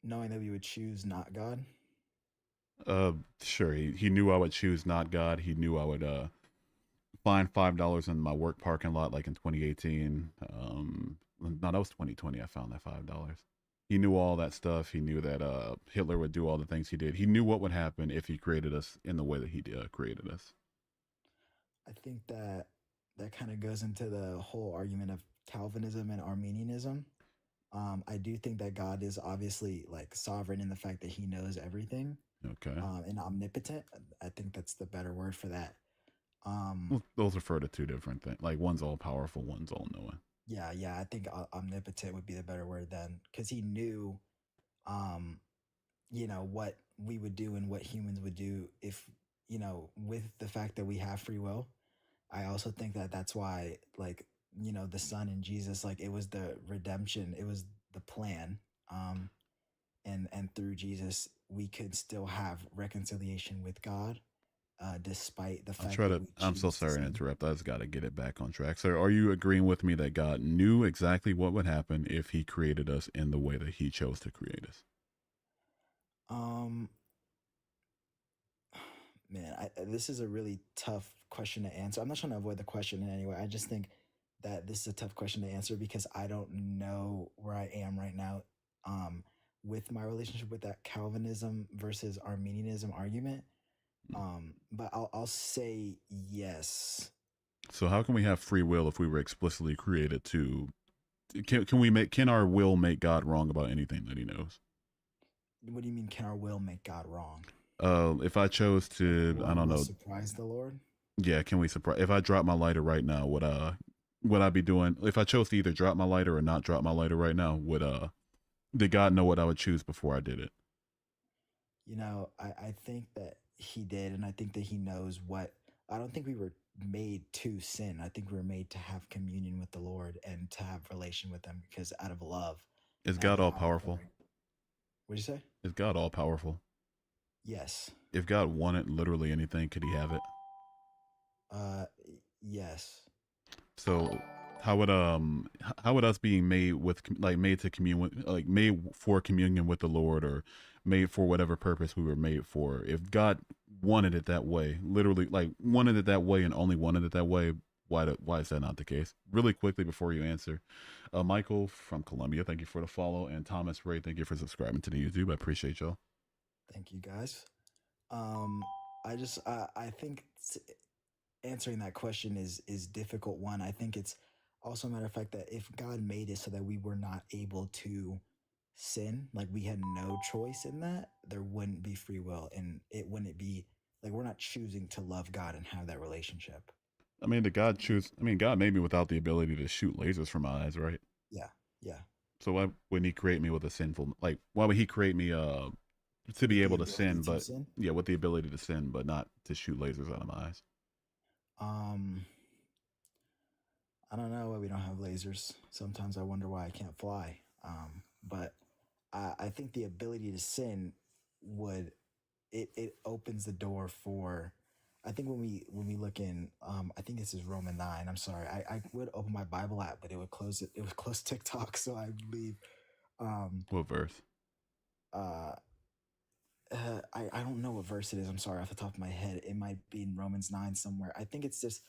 Knowing that we would choose not God? Sure. He knew I would choose not God. He knew I would find $5 in my work parking lot, like in 2018. No, that was 2020. I found that $5. He knew all that stuff. He knew that Hitler would do all the things he did. He knew what would happen if he created us in the way that he created us. I think that kind of goes into the whole argument of Calvinism and Arminianism. I do think that God is obviously like sovereign in the fact that He knows everything. Okay. And omnipotent. I think that's the better word for that. Well, those refer to two different things. Like one's all powerful, one's all knowing. Yeah, I think omnipotent would be the better word then, because He knew, what we would do and what humans would do if, with the fact that we have free will. I also think that that's why, like, the Son and Jesus, like, it was the redemption, it was the plan, and through Jesus we could still have reconciliation with God. Despite the fact I'm so sorry to interrupt. I just got to get it back on track. So are you agreeing with me that God knew exactly what would happen if He created us in the way that He chose to create us? Man, this is a really tough question to answer. I'm not trying to avoid the question in any way. I just think that this is a tough question to answer because I don't know where I am right now with my relationship with that Calvinism versus Arminianism argument. But I'll say yes. So how can we have free will if we were explicitly created to? Can our will make God wrong about anything that He knows? What do you mean? Can our will make God wrong? If I chose to, I don't know, surprise the Lord. Yeah, can we surprise? If I drop my lighter right now, would I be doing? If I chose to either drop my lighter or not drop my lighter right now, did God know what I would choose before I did it? I think that He did, and I think that He knows what. I don't think we were made to sin. I think we were made to have communion with the Lord and to have relation with Him because out of love. Is God all powerful? What'd you say? Is God all powerful? Yes. If God wanted literally anything, could He have it? Yes. So how would us being made to commune with, like made for communion with the Lord or made for whatever purpose we were made for, if God wanted it that way, literally like wanted it that way and only wanted it that way, why is that not the case? Really quickly before you answer, Michael from Colombia, thank you for the follow, and Thomas Ray, thank you for subscribing to the YouTube. I appreciate y'all. Thank you guys. I think answering that question is difficult one. I think it's also a matter of fact that if God made it so that we were not able to sin, like we had no choice in that, there wouldn't be free will, and it wouldn't be like we're not choosing to love God and have that relationship. I mean, God made me without the ability to shoot lasers from my eyes, right? Yeah, yeah. So why wouldn't he create me with a sinful, like, why would he create me to be With the able to ability sin, to but sin. yeah, with the ability to sin, but not to shoot lasers out of my eyes? Um, I don't know why we don't have lasers. Sometimes I wonder why I can't fly. But I think the ability to sin would it opens the door for. I think when we look in, I think this is Roman 9. I'm sorry, I would open my Bible app, but it would close it. It would close TikTok, so I leave. Um, What verse? uh, I don't know what verse it is. I'm sorry, off the top of my head, it might be in Romans 9 somewhere. I think it's just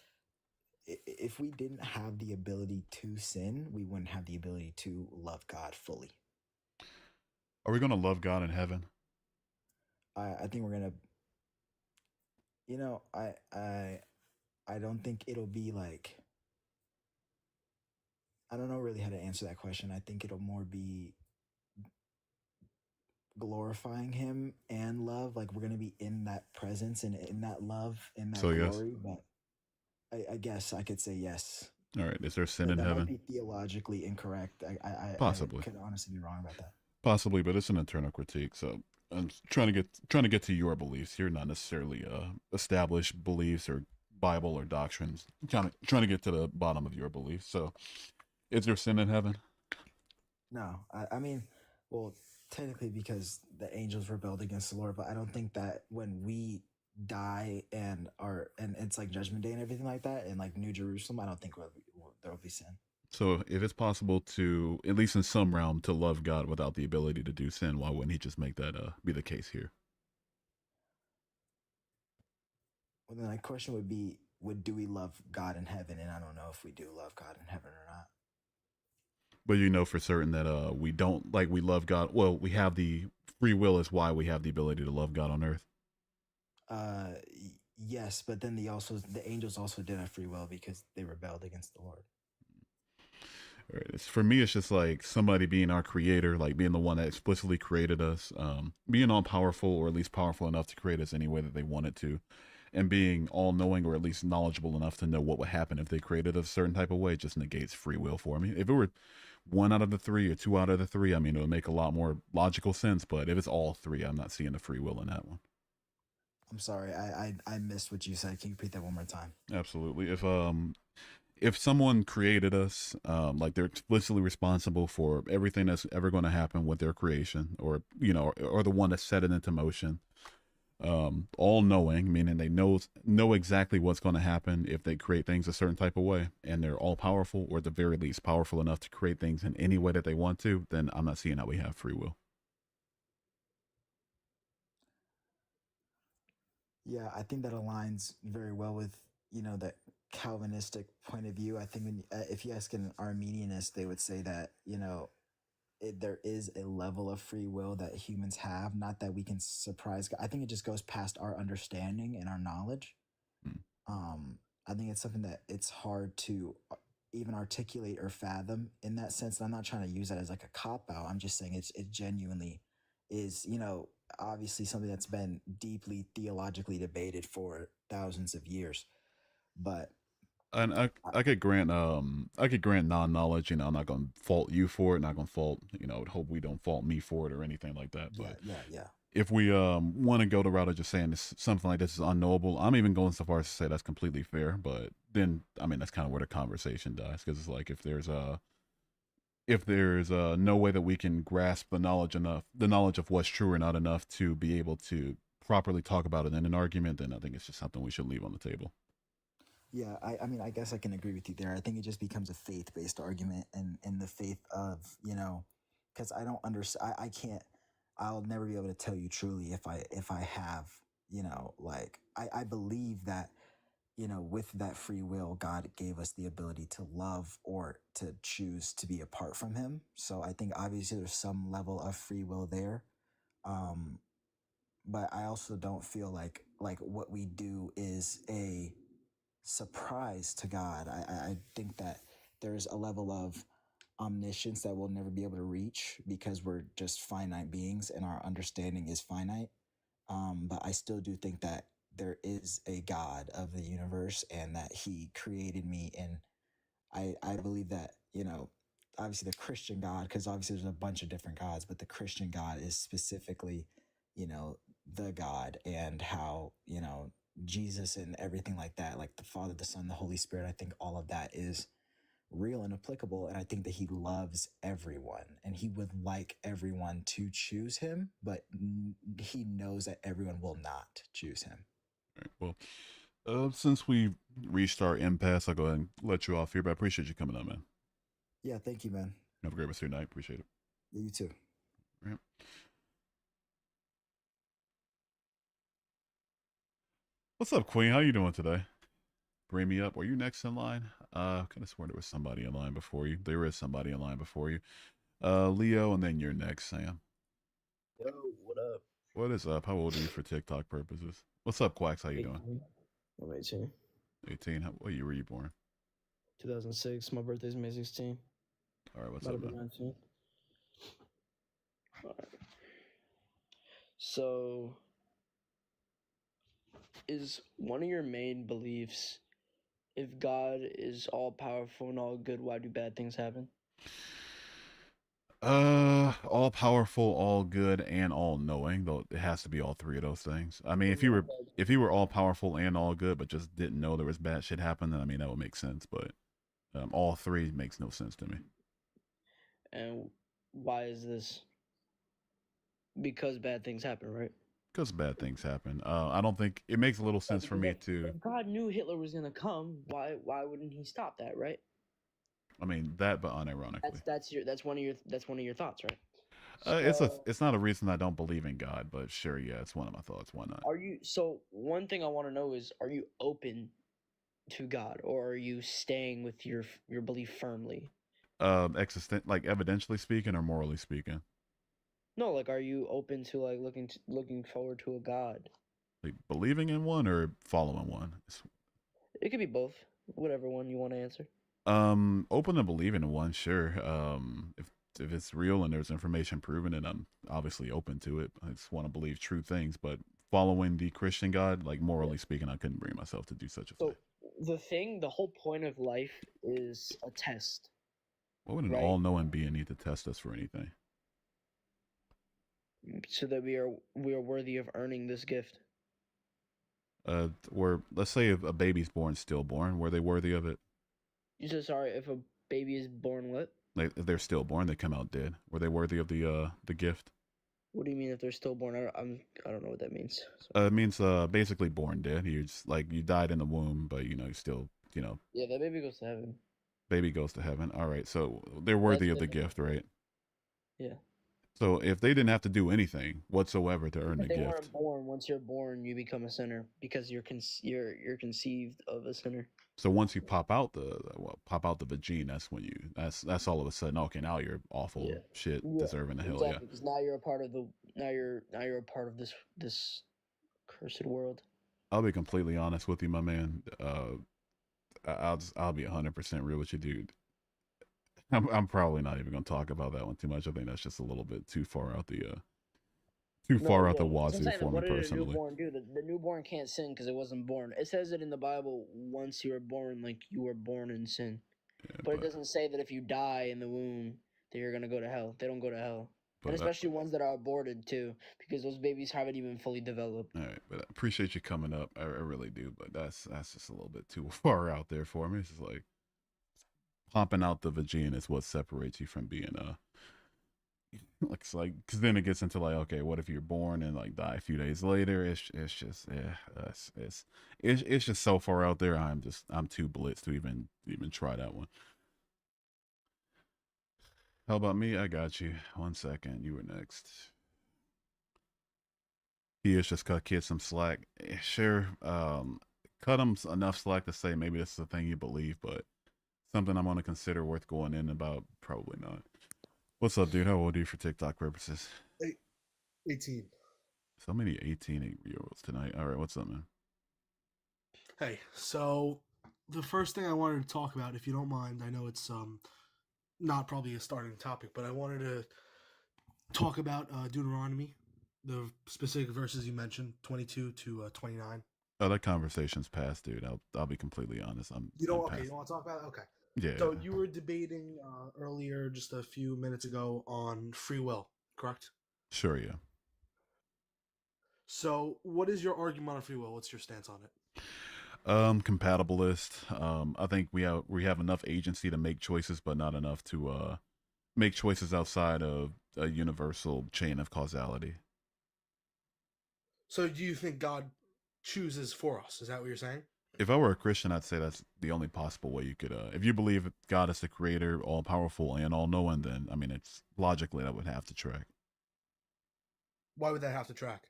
if we didn't have the ability to sin, we wouldn't have the ability to love God fully. Are we gonna love God in heaven? I think we're gonna, you know, I don't think it'll be like, I don't know really how to answer that question. I think it'll more be glorifying Him and love. Like we're gonna be in that presence and in that love, in that So yes. glory. But I guess I could say yes. All right. Is there sin in That might heaven? be theologically incorrect. I Possibly. could honestly be wrong about that. Possibly, but it's an internal critique. So I'm trying to get to your beliefs here, not necessarily established beliefs or Bible or doctrines. Trying to get to the bottom of your beliefs. So, is there sin in heaven? No, I mean, well, technically because the angels rebelled against the Lord, but I don't think that when we die and it's like Judgment Day and everything like that, and like New Jerusalem, I don't think there will be sin. So, if it's possible to, at least in some realm, to love God without the ability to do sin, why wouldn't He just make that be the case here? Well, then my question would be, do we love God in heaven? And I don't know if we do love God in heaven or not. But you know for certain that we don't, like, we love God. Well, we have the free will is why we have the ability to love God on earth. Yes, but then the angels also did have free will because they rebelled against the Lord. All right. For me, it's just like somebody being our creator, like being the one that explicitly created us, being all powerful or at least powerful enough to create us any way that they wanted to, and being all knowing or at least knowledgeable enough to know what would happen if they created a certain type of way just negates free will for me. If it were one out of the three or two out of the three, I mean, it would make a lot more logical sense. But if it's all three, I'm not seeing the free will in that one. I'm sorry, I missed what you said. Can you repeat that one more time? Absolutely. If someone created us, like they're explicitly responsible for everything that's ever going to happen with their creation, or or the one that set it into motion, all knowing, meaning they know exactly what's going to happen if they create things a certain type of way, and they're all powerful, or at the very least powerful enough to create things in any way that they want to, then I'm not seeing how we have free will. Yeah, I think that aligns very well with that Calvinistic point of view. I think if you ask an Arminianist, they would say that there is a level of free will that humans have, not that we can surprise God. I think it just goes past our understanding and our knowledge. I think it's something that it's hard to even articulate or fathom in that sense. And I'm not trying to use that as like a cop out. I'm just saying it genuinely is, obviously something that's been deeply theologically debated for thousands of years. But And I could grant non-knowledge. I'm not going to fault you for it. Not going to fault, I would hope we don't fault me for it or anything like that. But yeah. If we want to go the route of just saying something like this is unknowable, I'm even going so far as to say that's completely fair. But then, I mean, that's kind of where the conversation dies, because it's like if there's no way that we can grasp the knowledge of what's true or not enough to be able to properly talk about it in an argument, then I think it's just something we should leave on the table. Yeah, I mean, I guess I can agree with you there. I think it just becomes a faith-based argument, and in the faith of, because I don't understand. I'll never be able to tell you truly if I have, like I believe that, with that free will, God gave us the ability to love or to choose to be apart from Him. So I think obviously there's some level of free will there. But I also don't feel like what we do is a surprise to God. I think that there's a level of omniscience that we'll never be able to reach because we're just finite beings and our understanding is finite. But I still do think that there is a God of the universe and that he created me. And I believe that, obviously the Christian God, because obviously there's a bunch of different gods, but the Christian God is specifically, the God, and how, Jesus and everything like that, like the Father, the Son, the Holy Spirit, I think all of that is real and applicable. And I think that he loves everyone and he would like everyone to choose him, but he knows that everyone will not choose him. All right, well, since we reached our impasse, I'll go ahead and let you off here, but I appreciate you coming on, man. Yeah, thank you, man. Have a great rest of your night. Appreciate it. Yeah, you too. All right. What's up, Queen? How you doing today? Bring me up. Were you next in line? Kind of sworn there was somebody in line before you. There is somebody in line before you. Leo, and then you're next, Sam. Yo, what up? What is up? How old are you for TikTok purposes? What's up, Quacks? How you doing? 18. I'm 18. 18. What year were you born? 2006. My birthday's May 16. All right, what's About up, to be man? 19. All right. So, is one of your main beliefs, if God is all powerful and all good, why do bad things happen? All powerful, all good, and all knowing. Though it has to be all three of those things. I mean, if you were all powerful and all good, but just didn't know there was bad shit happening, then I mean that would make sense. But all three makes no sense to me. And why is this? Because bad things happen, right? Because bad things happen. I don't think it makes a little sense for me to. If God knew Hitler was gonna come, why wouldn't he stop that, right? I mean that, but unironically. That's one of your thoughts, right? It's not a reason I don't believe in God, but sure, yeah, it's one of my thoughts. Why not? So one thing I want to know is, are you open to God, or are you staying with your belief firmly? Like evidentially speaking or morally speaking? No, like, are you open to like looking forward to a God? Like believing in one or following one? It could be both. Whatever one you want to answer. Open to believing in one, sure. If it's real and there's information proven it, I'm obviously open to it. I just want to believe true things, but following the Christian God, like morally speaking, I couldn't bring myself to do such a thing. The whole point of life is a test. What would an all-knowing being need to test us for anything? So that we are worthy of earning this gift. Let's say if a baby's born stillborn, were they worthy of it? You said sorry. If a baby is born what? Like if they're stillborn, they come out dead. Were they worthy of the gift? What do you mean if they're stillborn? I don't know what that means. It means basically born dead. You just like you died in the womb, but you still Yeah, that baby goes to heaven. Baby goes to heaven. All right, so they're worthy of the gift, right? Yeah. So if they didn't have to do anything whatsoever to earn the gift, weren't born. Once you're born, you become a sinner because you're conceived of a sinner. So once you pop out the vagina, that's when that's all of a sudden, okay, now you're awful shit, deserving the hell, exactly, because now you're a part of this cursed world. I'll be completely honest with you, my man. I'll be 100% real with you, dude. I'm probably not even gonna talk about that one too much. I think that's just a little bit too far out the wazoo for me personally. The newborn do? The newborn can't sin because it wasn't born. It says it in the Bible. Once you are born, like you were born in sin, but it doesn't say that if you die in the womb that you're gonna go to hell. They don't go to hell, and especially ones that are aborted too, because those babies haven't even fully developed. All right, but I appreciate you coming up. I really do, but that's just a little bit too far out there for me. It's just like popping out the vagina is what separates you from being like because then it gets into like, okay, what if you're born and like die a few days later? It's just it's just so far out there. I'm too blitzed to even try that one. How about me? I got you. 1 second. You were next. He is just cut kids some slack. Sure. Cut them enough slack to say maybe this is the thing you believe, but something I'm going to consider worth going in about? Probably not. What's up, dude? How old are you for TikTok purposes? 18. So many 18-year-olds tonight. All right, what's up, man? Hey, so the first thing I wanted to talk about, if you don't mind, I know it's not probably a starting topic, but I wanted to talk about Deuteronomy, the specific verses you mentioned, 22 to 29. Oh, that conversation's past, dude. I'll be completely honest. I'm Okay, past. you want to talk about it? Okay. Yeah. So you were debating earlier, just a few minutes ago, on free will, correct? Sure, yeah. So what is your argument on free will? What's your stance on it? Compatibilist. I think we have enough agency to make choices, but not enough to make choices outside of a universal chain of causality. So do you think God chooses for us? Is that what you're saying? If I were a Christian, I'd say that's the only possible way you could. If you believe God is the creator, all powerful, and all knowing, then I mean, it's logically that would have to track. Why would that have to track?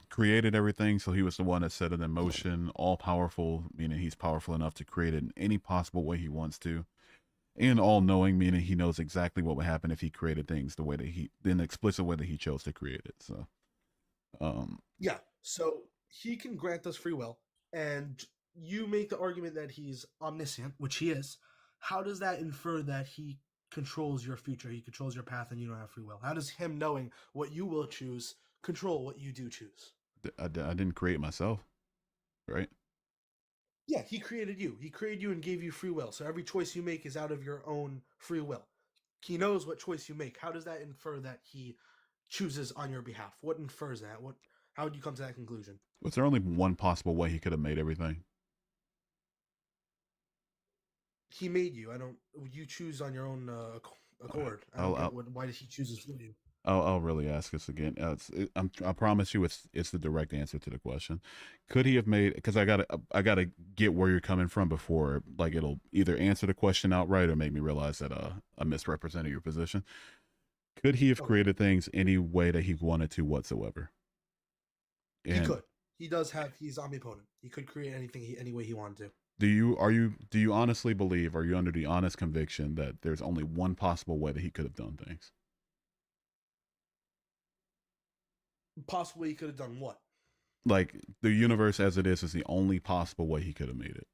Created everything, so he was the one that set it in motion. All powerful, meaning he's powerful enough to create it in any possible way he wants to. And all knowing, meaning he knows exactly what would happen if he created things the way that in the explicit way that he chose to create it. So, yeah. So he can grant us free will, and you make the argument that he's omniscient, which he is. How does that infer that he controls your future? He controls your path, and you don't have free will. How does him knowing what you will choose control what you do choose? I didn't create myself, right? Yeah, he created you. He created you and gave you free will. So every choice you make is out of your own free will. He knows what choice you make. How does that infer that he chooses on your behalf? What infers that? How would you come to that conclusion? Was there only one possible way he could have made everything? He made you. You choose on your own accord. Why did he choose for you? I'll really ask this again. I promise you, it's the direct answer to the question. Could he have made? Because I gotta get where you're coming from before, like, it'll either answer the question outright or make me realize that I misrepresented your position. Could he have created things any way that he wanted to whatsoever? He could. He's omnipotent. He could create anything any way he wanted to. Do you honestly believe? Are you under the honest conviction that there's only one possible way that he could have done things? Possibly he could have done what? Like, the universe as it is the only possible way he could have made it.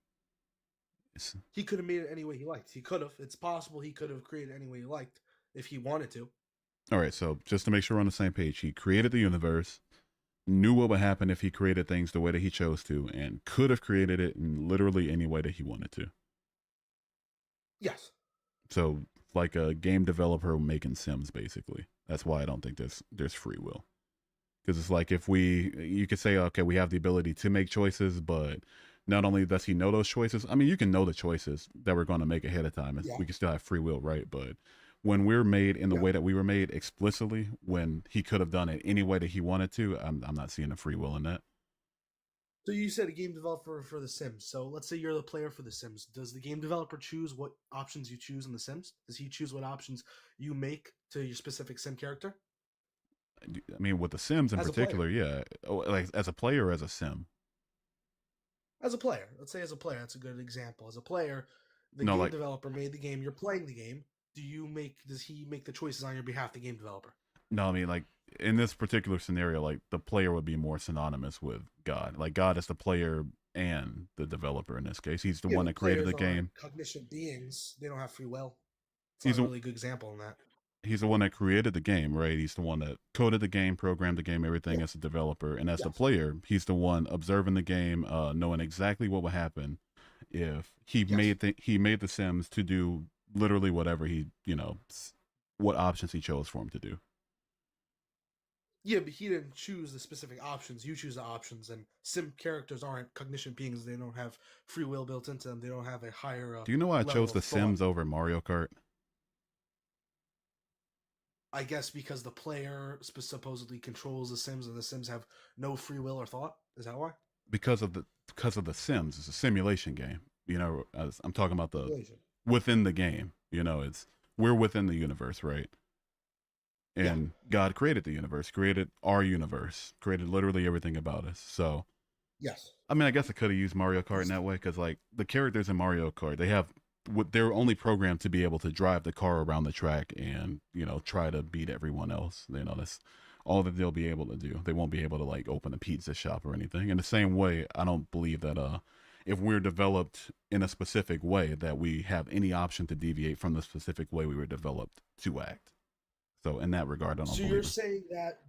He could have made it any way he liked. He could have. It's possible he could have created any way he liked if he wanted to. All right, so just to make sure we're on the same page, he created the universe, knew what would happen if he created things the way that he chose to, and could have created it in literally any way that he wanted to. Yes. So, like a game developer making Sims, basically. That's why I don't think there's free will. Because it's like, you could say, okay, we have the ability to make choices, but not only does he know those choices, I mean, you can know the choices that we're going to make ahead of time, and we can still have free will, right? But when we're made in the way that we were made explicitly, when he could have done it any way that he wanted to, I'm not seeing a free will in that. So you said a game developer for The Sims. So let's say you're the player for The Sims. Does the game developer choose what options you choose in The Sims? Does he choose what options you make to your specific Sim character? I mean, with The Sims in particular, yeah. Like, as a player or as a Sim? As a player. Let's say as a player. That's a good example. As a player, the game developer made the game. You're playing the game. Does he make the choices on your behalf, the game developer? No, I mean, like, in this particular scenario, like, the player would be more synonymous with God. Like, God is the player and the developer in this case. He's the one that created the game. Cognition beings, they don't have free will. It's a really good example in that. He's the one that created the game, right? He's the one that coded the game, programmed the game, everything as a developer. And as the player, he's the one observing the game, knowing exactly what would happen if he made the Sims to do literally whatever what options he chose for him to do. Yeah, but he didn't choose the specific options. You choose the options, and Sim characters aren't cognition beings. They don't have free will built into them. They don't have a higher. Do you know why I chose the Sims over Mario Kart? I guess because the player supposedly controls the Sims, and the Sims have no free will or thought. Is that why? Because of the Sims. It's a simulation game. You know, I'm talking about within the game. You know, we're within the universe, right? And God created the universe, created our universe, created literally everything about us. So, yes. I mean, I guess I could have used Mario Kart in that way, because, like, the characters in Mario Kart, they're only programmed to be able to drive the car around the track and, try to beat everyone else. That's all that they'll be able to do. They won't be able to, like, open a pizza shop or anything. In the same way, I don't believe that if we're developed in a specific way, that we have any option to deviate from the specific way we were developed to act. So in that regard, I don't believe. So you're saying that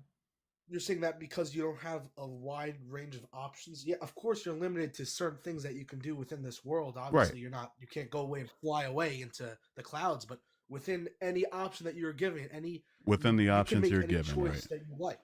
you're saying that because you don't have a wide range of options. Yeah, of course you're limited to certain things that you can do within this world. Obviously, Right. you can't go away and fly away into the clouds, but within any option that you're given, Within the you can options make you're any given, choice right? that you like.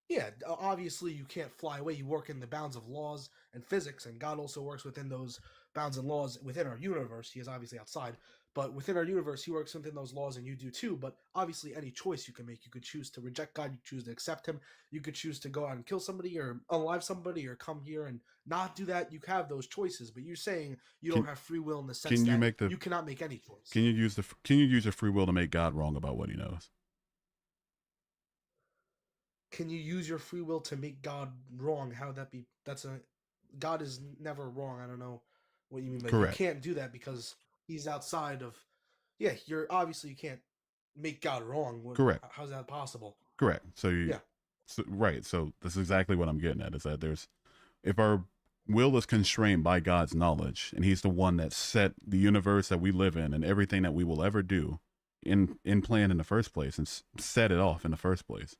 Yeah, obviously you can't fly away. You work in the bounds of laws and physics, and God also works within those bounds and laws within our universe. He is obviously outside, but within our universe, he works within those laws, and you do too. But obviously, any choice you can make, you could choose to reject God, you choose to accept him, you could choose to go out and kill somebody or unalive somebody or come here and not do that. You have those choices, but you're saying you don't have free will in the sense Can you that make the you cannot make any choice. Can you use your free will to make God wrong about what he knows? Can you use your free will to make God wrong? How would that be? God is never wrong. I don't know what you mean, but Correct. you can't do that because he's outside of. Yeah, you're obviously you can't make God wrong. Correct. How's that possible? Correct. So Yeah. Right. So that's exactly what I'm getting at, is that if our will is constrained by God's knowledge, and he's the one that set the universe that we live in and everything that we will ever do in plan in the first place and set it off in the first place,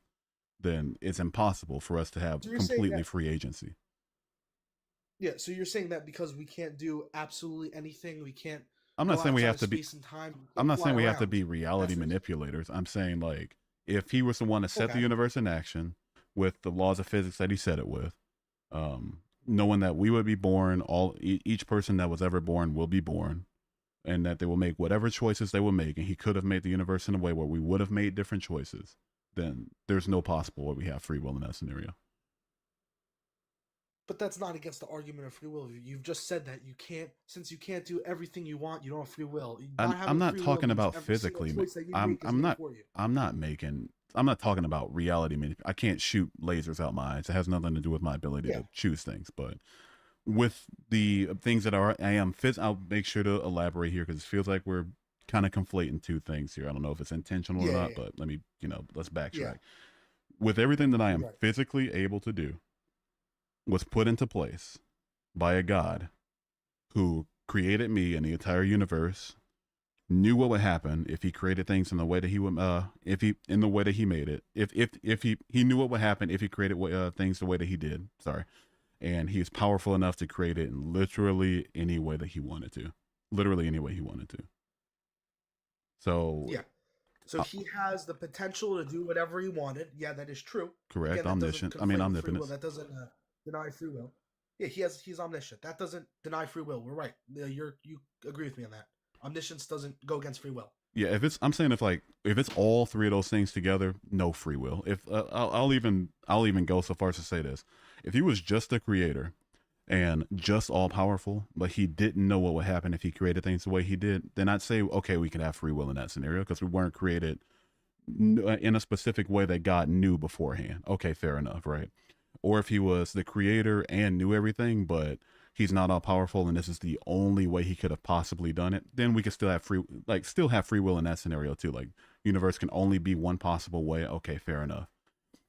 then it's impossible for us to have So you're completely free agency. Yeah, so you're saying that because we can't do absolutely anything, we can't. I'm not saying we have to be. Space and time, I'm not saying we have to around. be reality manipulators. I'm saying, like, if he was the one to set the universe in action with the laws of physics that he set it with, knowing that we would be born, each person that was ever born will be born, and that they will make whatever choices they will make, and he could have made the universe in a way where we would have made different choices, then there's no possible way we have free will in that scenario. But that's not against the argument of free will. You've just said that since you can't do everything you want, you don't have free will. I'm not talking about physically. I'm not talking about reality. I can't shoot lasers out my eyes. It has nothing to do with my ability to choose things. But with the things that I'll make sure to elaborate here, because it feels like we're kind of conflating two things here. I don't know if it's intentional or not, but let's backtrack. Yeah. With everything that I am physically able to do was put into place by a God who created me and the entire universe, knew what would happen if he created things in the way that he would, in the way that he made it. If he knew what would happen if he created things the way that he did. Sorry. And he's powerful enough to create it in literally any way that he wanted to. Literally any way he wanted to. So yeah. So he has the potential to do whatever he wanted. Yeah, that is true. Correct. Again, omniscient. Omnipotent. That doesn't deny free will. Yeah, he's omniscient. That doesn't deny free will. We're right. You agree with me on that. Omniscience doesn't go against free will. Yeah, I'm saying if it's all three of those things together, no free will. If I'll even go so far as to say this: if he was just a creator and just all powerful, but he didn't know what would happen if he created things the way he did, then I'd say, okay, we can have free will in that scenario because we weren't created in a specific way that God knew beforehand. Okay, fair enough, right? Or if he was the creator and knew everything, but he's not all powerful and this is the only way he could have possibly done it, then we could still have free will in that scenario too. Like, universe can only be one possible way. Okay, fair enough.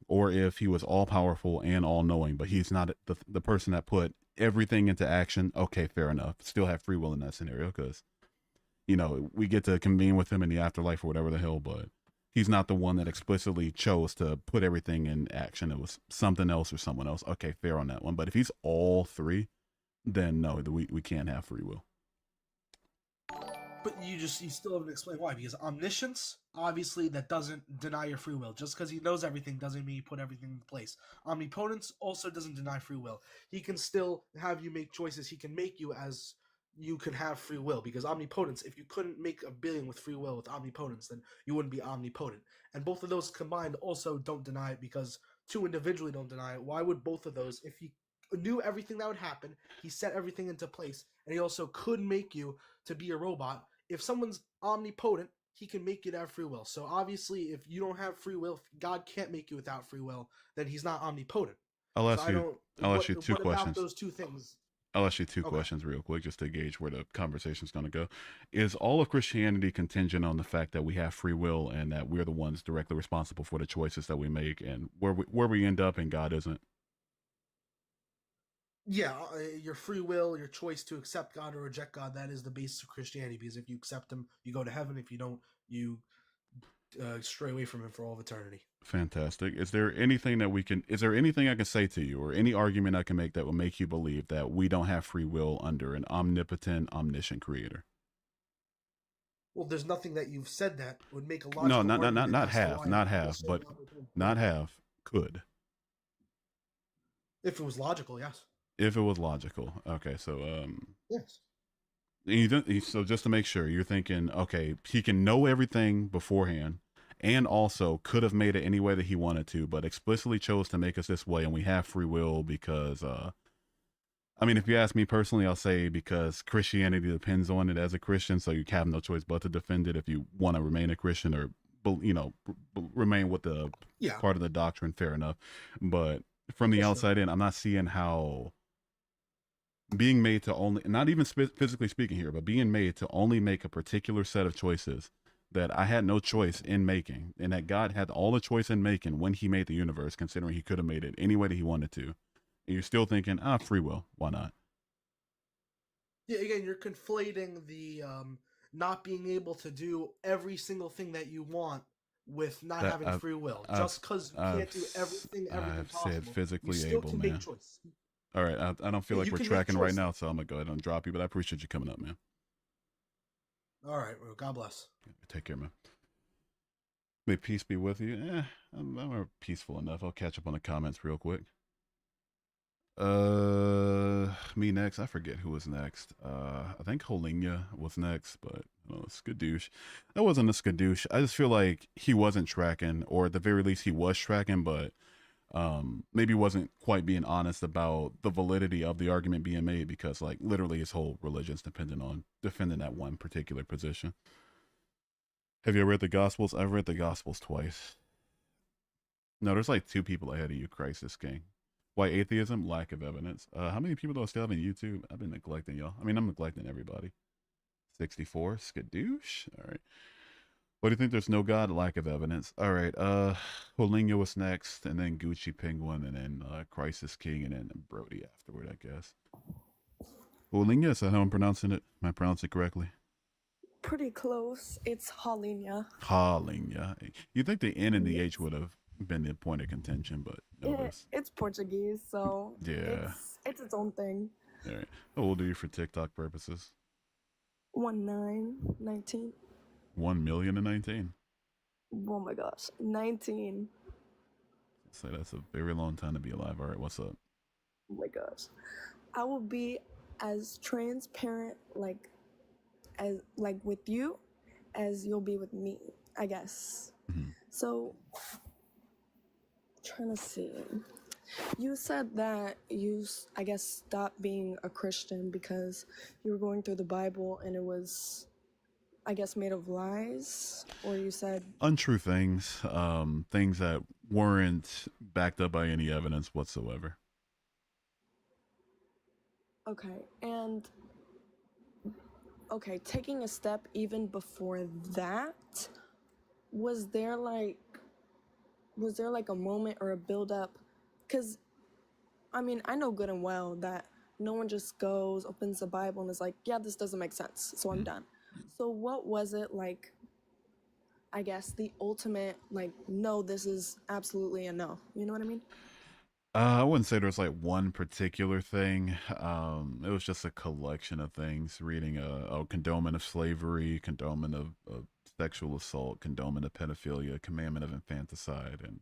Or if he was all powerful and all knowing, but he's not the person that put everything into action. Okay, fair enough. Still have free will in that scenario because, we get to convene with him in the afterlife or whatever the hell, but he's not the one that explicitly chose to put everything in action. It was something else or someone else. Okay, fair on that one. But if he's all three, then no, we can't have free will. But you still haven't explained why. Because omniscience, obviously, that doesn't deny your free will. Just because he knows everything doesn't mean he put everything in place. Omnipotence also doesn't deny free will. He can still have you make choices. He can make you as you can have free will. Because omnipotence, if you couldn't make a being with free will with omnipotence, then you wouldn't be omnipotent. And both of those combined also don't deny it, because two individually don't deny it. Why would both of those, if he knew everything that would happen, he set everything into place, and he also could make you to be a robot. If someone's omnipotent, he can make you to have free will. So obviously, if you don't have free will, if God can't make you without free will, then he's not omnipotent. I'll ask you two questions. About those two things? I'll ask you two questions real quick, just to gauge where the conversation's going to go. Is all of Christianity contingent on the fact that we have free will and that we're the ones directly responsible for the choices that we make and where we end up and God isn't? Yeah, your free will, your choice to accept God or reject God, that is the basis of Christianity. Because if you accept him, you go to heaven. If you don't, you stray away from him for all of eternity. Fantastic. Is there anything I can say to you, or any argument I can make that will make you believe that we don't have free will under an omnipotent, omniscient creator? Well, there's nothing that you've said that would make a logical No, argument not as to half, why not I'm half, saying but omnipotent. not half. Could. If it was logical, yes. If it was logical. Okay, so Yes. so just to make sure, you're thinking, okay, he can know everything beforehand, and also could have made it any way that he wanted to, but explicitly chose to make us this way, and we have free will because, I mean, if you ask me personally, I'll say because Christianity depends on it as a Christian, so you have no choice but to defend it if you want to remain a Christian or, remain with the part of the doctrine, fair enough. But from the outside in, I'm not seeing how being made to only, not even physically speaking here, but being made to only make a particular set of choices that I had no choice in making, and that God had all the choice in making when he made the universe, considering he could have made it any way that he wanted to. And you're still thinking, free will, why not? Yeah, again, you're conflating the not being able to do every single thing that you want with not having free will. Just because you can't do everything I've possible, said physically you still able, can man. make choice. All right, I don't feel like you we're can make tracking right choice. now, so I'm gonna go ahead and drop you. But I appreciate you coming up, man. All right, well, God bless. Take care, man. May peace be with you. I'm peaceful enough. I'll catch up on the comments real quick. Me next. I forget who was next. I think Holinya was next, but Skadoosh. That wasn't a Skadoosh. I just feel like he wasn't tracking, or at the very least he was tracking, but maybe wasn't quite being honest about the validity of the argument being made, because like literally his whole religion's dependent on defending that one particular position. Have you read the Gospels? I've read the Gospels twice. No, there's like 2 people ahead of you, Crisis King. Why atheism? Lack of evidence. How many people do I still have on YouTube? I've been neglecting y'all. I mean, I'm neglecting everybody. 64. Skadoosh. All right. What do you think? There's no God? Lack of evidence. All right. Holinga was next, and then Gucci Penguin, and then Crisis King, and then Brody afterward, I guess. Holinga, is that how I'm pronouncing it? Am I pronouncing it correctly? Pretty close. It's Holinya. Holinya. You think the N and the H would have been the point of contention, but no, it's Portuguese, so yeah, it's its own thing. All right. How old are you for TikTok purposes? 19. 1,000,019. Oh my gosh, 19. So that's a very long time to be alive. All right, what's up? Oh my gosh, I will be as transparent like with you as you'll be with me, I guess. Mm-hmm. So, trying to see. You said that you, I guess, stopped being a Christian because you were going through the Bible and it was, I guess, made of lies, or you said untrue things, things that weren't backed up by any evidence whatsoever. Okay, taking a step even before that, was there like a moment or a build up? Because, I mean, I know good and well that no one just goes, opens the Bible and is like, yeah, this doesn't make sense, so I'm done. So what was it like, I guess, the ultimate, like, no, this is absolutely a no. You know what I mean? I wouldn't say there was like one particular thing. It was just a collection of things. Reading a condonement of slavery, condonement of sexual assault, condonement of pedophilia, commandment of infanticide, and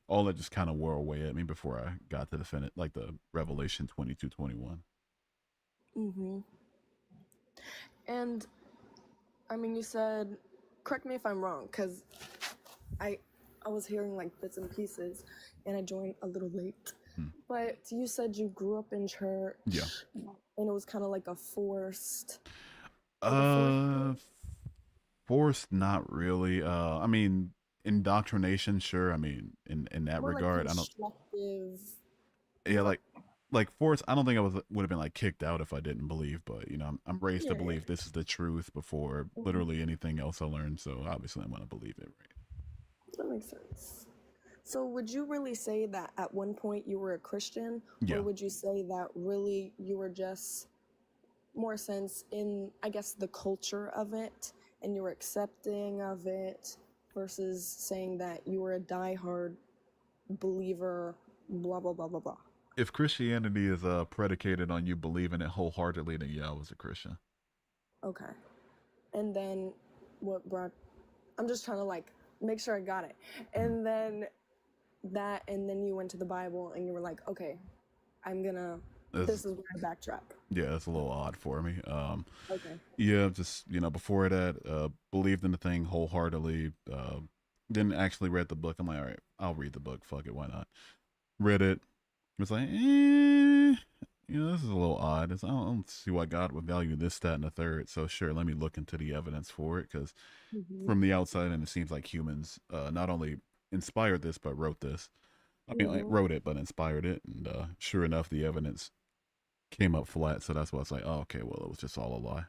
all that just kind of wore away at me before I got to defend it, like the Revelation 22:21. Mm-hmm. And, I mean, you said, correct me if I'm wrong, because I was hearing like bits and pieces, and I joined a little late. But you said you grew up in church. Yeah. And it was kind of like a forced. Forced, not really. I mean, indoctrination, sure. I mean, in that more regard, like I don't. Yeah, like forced. I don't think I would have been like kicked out if I didn't believe. But I'm raised to believe this is the truth before literally anything else I learned. So obviously, I'm gonna believe it, right? That makes sense. So would you really say that at one point you were a Christian? Yeah. Or would you say that really you were just more sense in, I guess, the culture of it, and you were accepting of it? versus saying that you were a diehard believer, blah, blah, blah, blah, blah. If Christianity is predicated on you believing it wholeheartedly, then yeah, I was a Christian. Okay. And then what brought... I'm just trying to, like, make sure I got it. And then you went to the Bible and you were like, okay, this is where I backtrack. Yeah, it's a little odd for me. Okay. Yeah, just, before that, believed in the thing wholeheartedly. Didn't actually read the book. I'm like, all right, I'll read the book. Fuck it, why not? Read it. It's like, this is a little odd. I don't see why God would value this, that, and the third. So sure, let me look into the evidence for it, because from the outside, and it seems like humans not only inspired this, but wrote this. I mean, like, wrote it, but inspired it. And sure enough, the evidence came up flat. So that's why it's like, oh, okay, well, it was just all a lie.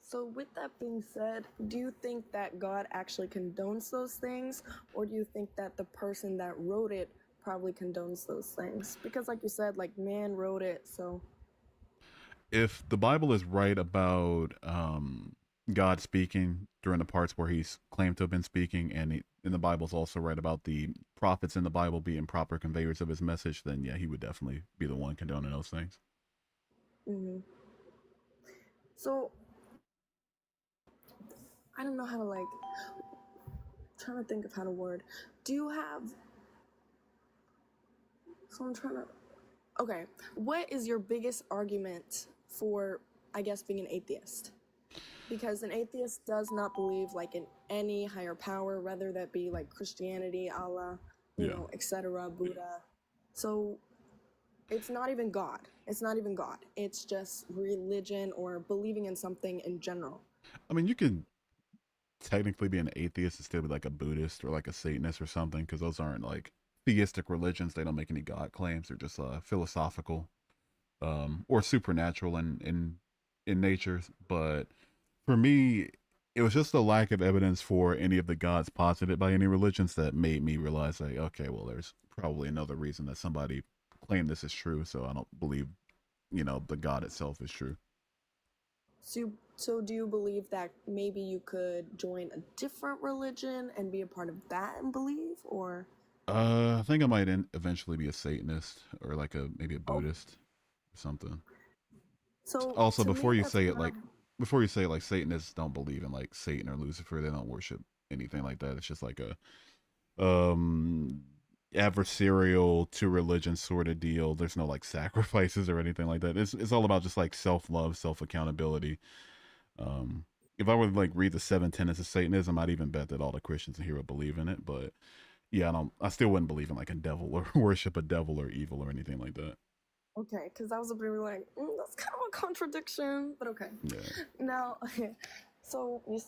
So with that being said, do you think that God actually condones those things? Or do you think that the person that wrote it probably condones those things? Because like you said, like, man wrote it, so... If the Bible is right about God speaking during the parts where he's claimed to have been speaking, and the Bible's also right about the prophets in the Bible being proper conveyors of his message, then yeah, he would definitely be the one condoning those things. So, I don't know how to, like... trying to think of how to word. Do you have... So I'm trying to... Okay, what is your biggest argument for, I guess, being an atheist? Because an atheist does not believe, like, in any higher power, whether that be, like, Christianity, Allah, you know, etc., Buddha. So, it's not even God. It's not even God. It's just religion or believing in something in general. I mean, you could technically be an atheist and still be, like, a Buddhist or, like, a Satanist or something, because those aren't, like, theistic religions. They don't make any God claims. They're just philosophical or supernatural in nature. But for me, it was just the lack of evidence for any of the gods posited by any religions that made me realize, like, okay, well, there's probably another reason that somebody claimed this is true, so I don't believe, the God itself is true. So do you believe that maybe you could join a different religion and be a part of that and believe, or... I think I might eventually be a Satanist or like maybe a Buddhist or something. So also, before you say it, like Satanists don't believe in like Satan or Lucifer. They don't worship anything like that. It's just like a adversarial to religion sort of deal. There's no like sacrifices or anything like that. It's all about just like self-love, self-accountability. If I were to like read the 7 tenets of Satanism, I'd even bet that all the Christians in here would believe in it. But yeah, I still wouldn't believe in like a devil or worship a devil or evil or anything like that. Okay, because I was a bit like, that's kind of a contradiction, but okay. Yeah. Now, okay, so you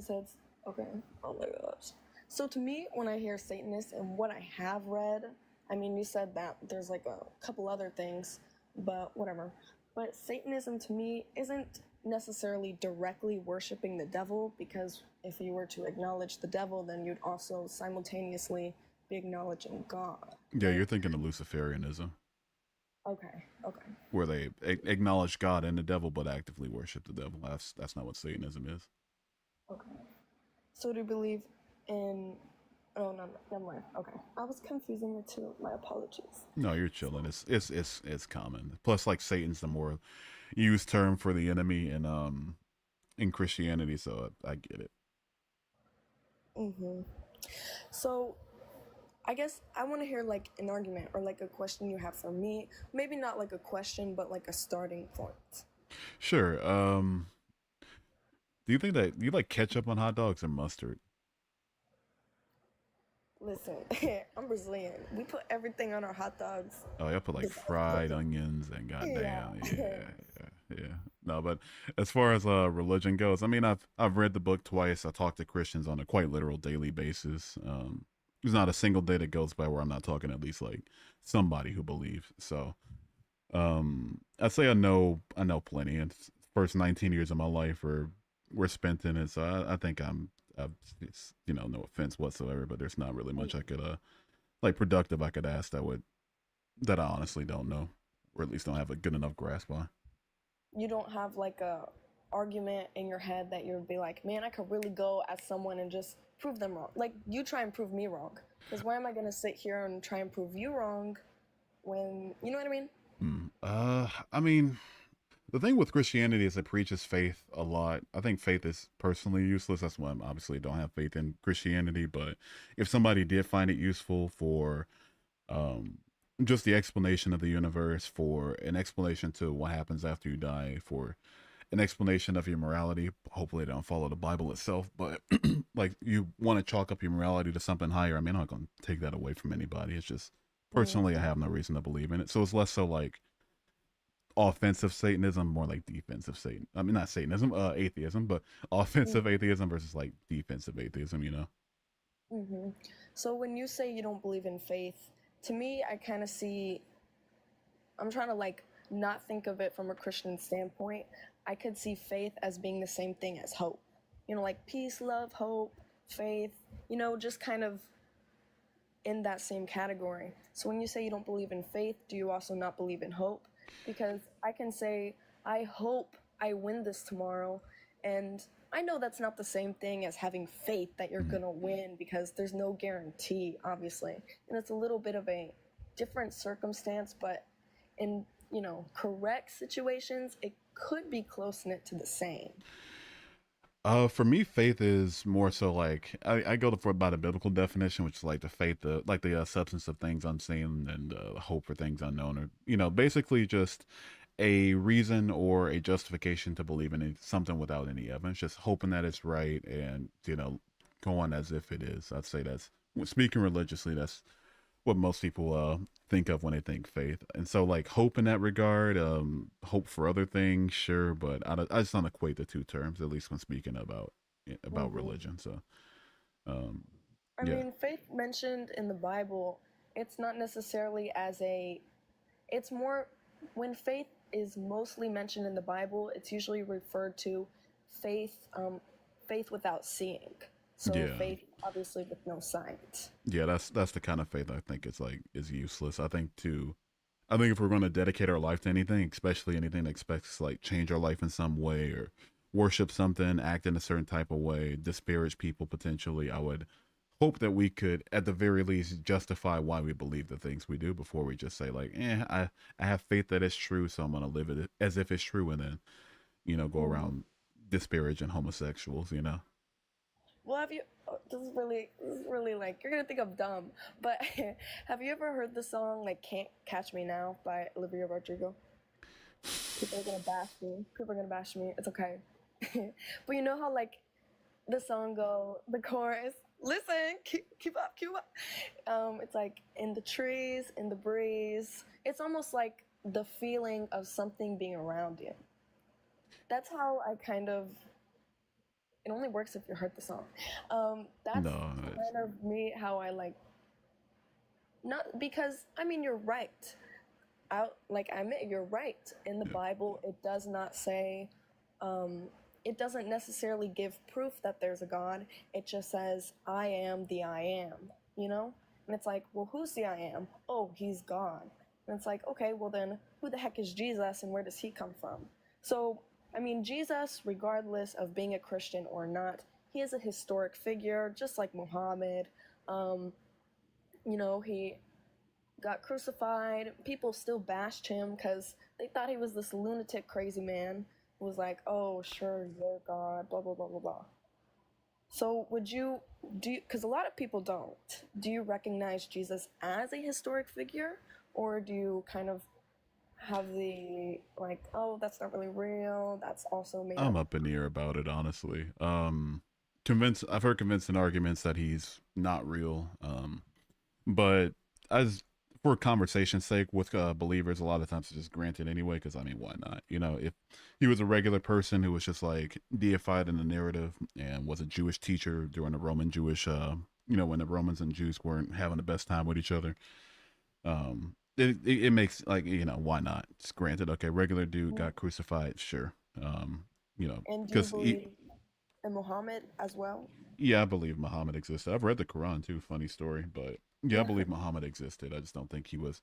said, okay, oh my gosh. So to me, when I hear Satanist and what I have read, I mean, you said that there's like a couple other things, but whatever. But Satanism to me isn't necessarily directly worshiping the devil, because if you were to acknowledge the devil, then you'd also simultaneously be acknowledging God. Yeah, you're thinking of Luciferianism. Okay. Where they acknowledge God and the devil, but actively worship the devil. That's not what Satanism is. Okay. So do you believe in... Oh, no, never mind. Okay. I was confusing the two. My apologies. No, you're chilling. It's common. Plus, like, Satan's the more used term for the enemy in Christianity, so I get it. So, I guess I want to hear, like, an argument or, like, a question you have for me. Maybe not, like, a question, but, like, a starting point. Sure. Do you think that you like ketchup on hot dogs or mustard? Listen, I'm Brazilian. We put everything on our hot dogs. Oh, I put like fried onions and goddamn, yeah. No, but as far as religion goes, I mean, I've read the book twice. I talk to Christians on a quite literal daily basis. There's not a single day that goes by where I'm not talking to at least like somebody who believes. So, I'd say I know plenty. And first 19 years of my life were spent in it, so I think it's, no offense whatsoever, but there's not really much I could like productive I could ask that I honestly don't know, or at least don't have a good enough grasp on. You don't have like a argument in your head that you would be like, man, I could really go at someone and just prove them wrong. Like, you try and prove me wrong. Because why am I going to sit here and try and prove you wrong when, you know what I mean? I mean, the thing with Christianity is it preaches faith a lot. I think faith is personally useless. That's why I obviously don't have faith in Christianity. But if somebody did find it useful for just the explanation of the universe, for an explanation to what happens after you die, for an explanation of your morality, hopefully they don't follow the Bible itself, but like you want to chalk up your morality to something higher, I mean, I'm not going to take that away from anybody. It's just, personally, I have no reason to believe in it. So it's less so like offensive Satanism, more like defensive Satan. I mean, not Satanism, atheism, but offensive atheism versus like defensive atheism, you know? Mm-hmm. So when you say you don't believe in faith, to me, I kind of see, I'm trying to like not think of it from a Christian standpoint. I could see faith as being the same thing as hope. You know, like peace, love, hope, faith, you know, just kind of in that same category. So when you say you don't believe in faith, do you also not believe in hope? Because I can say, I hope I win this tomorrow, and I know that's not the same thing as having faith that you're gonna win, because there's no guarantee, obviously. And it's a little bit of a different circumstance, but in, you know, correct situations, it could be close knit to the same. For me, faith is more so like I go for by the biblical definition, which is like the faith, the substance of things unseen, and hope for things unknown, or you know, basically just a reason or a justification to believe in something without any evidence, just hoping that it's right, and you know, going as if it is. I'd say that's, speaking religiously, that's what most people think of when they think faith. And so like hope in that regard, hope for other things, sure, but I just don't equate the two terms, at least when speaking about religion. So I mean, faith mentioned in the Bible, it's not necessarily as a, it's more, when faith is mostly mentioned in the Bible, it's usually referred to faith faith without seeing. So faith, obviously, with no signs. Yeah, that's the kind of faith I think is useless. I think if we're going to dedicate our life to anything, especially anything that expects to like change our life in some way, or worship something, act in a certain type of way, disparage people potentially, I would hope that we could, at the very least, justify why we believe the things we do before we just say like, I have faith that it's true, so I'm going to live it as if it's true, and then, you know, go around disparaging homosexuals, you know. Well, have you, this is really like, you're gonna think I'm dumb, but have you ever heard the song like Can't Catch Me Now by Olivia Rodrigo? People are gonna bash me, it's okay. But you know how like the song the chorus, listen, keep up. It's like, in the trees, in the breeze. It's almost like the feeling of something being around you. That's how I kind of, it only works if you heard the song. That's kind of me, how I like, not because, I mean, you're right. I admit you're right. In the Bible, it does not say, it doesn't necessarily give proof that there's a God. It just says, I am the I am, you know? And it's like, well, who's the I am? Oh, he's God. And it's like, okay, well then, who the heck is Jesus and where does he come from? So, I mean, Jesus, regardless of being a Christian or not, he is a historic figure, just like Muhammad. You know, he got crucified. People still bashed him because they thought he was this lunatic, crazy man who was like, oh, sure, you're God, blah, blah, blah, blah, blah. So because a lot of people don't, do you recognize Jesus as a historic figure, or do you kind of have the like, oh, that's not really real, that's also made I'm up in the air about it, honestly. I've heard convincing arguments that he's not real, but as for conversation's sake with believers, a lot of times it's just granted anyway, because I mean, why not? You know, if he was a regular person who was just like deified in the narrative and was a Jewish teacher during the Roman Jewish you know, when the Romans and Jews weren't having the best time with each other, it makes, like, you know, why not? It's granted, okay, regular dude got crucified, sure. You know, and do you believe in Muhammad as well? Yeah, I believe Muhammad existed. I've read the Quran too, funny story, but yeah, I believe Muhammad existed. I just don't think he was,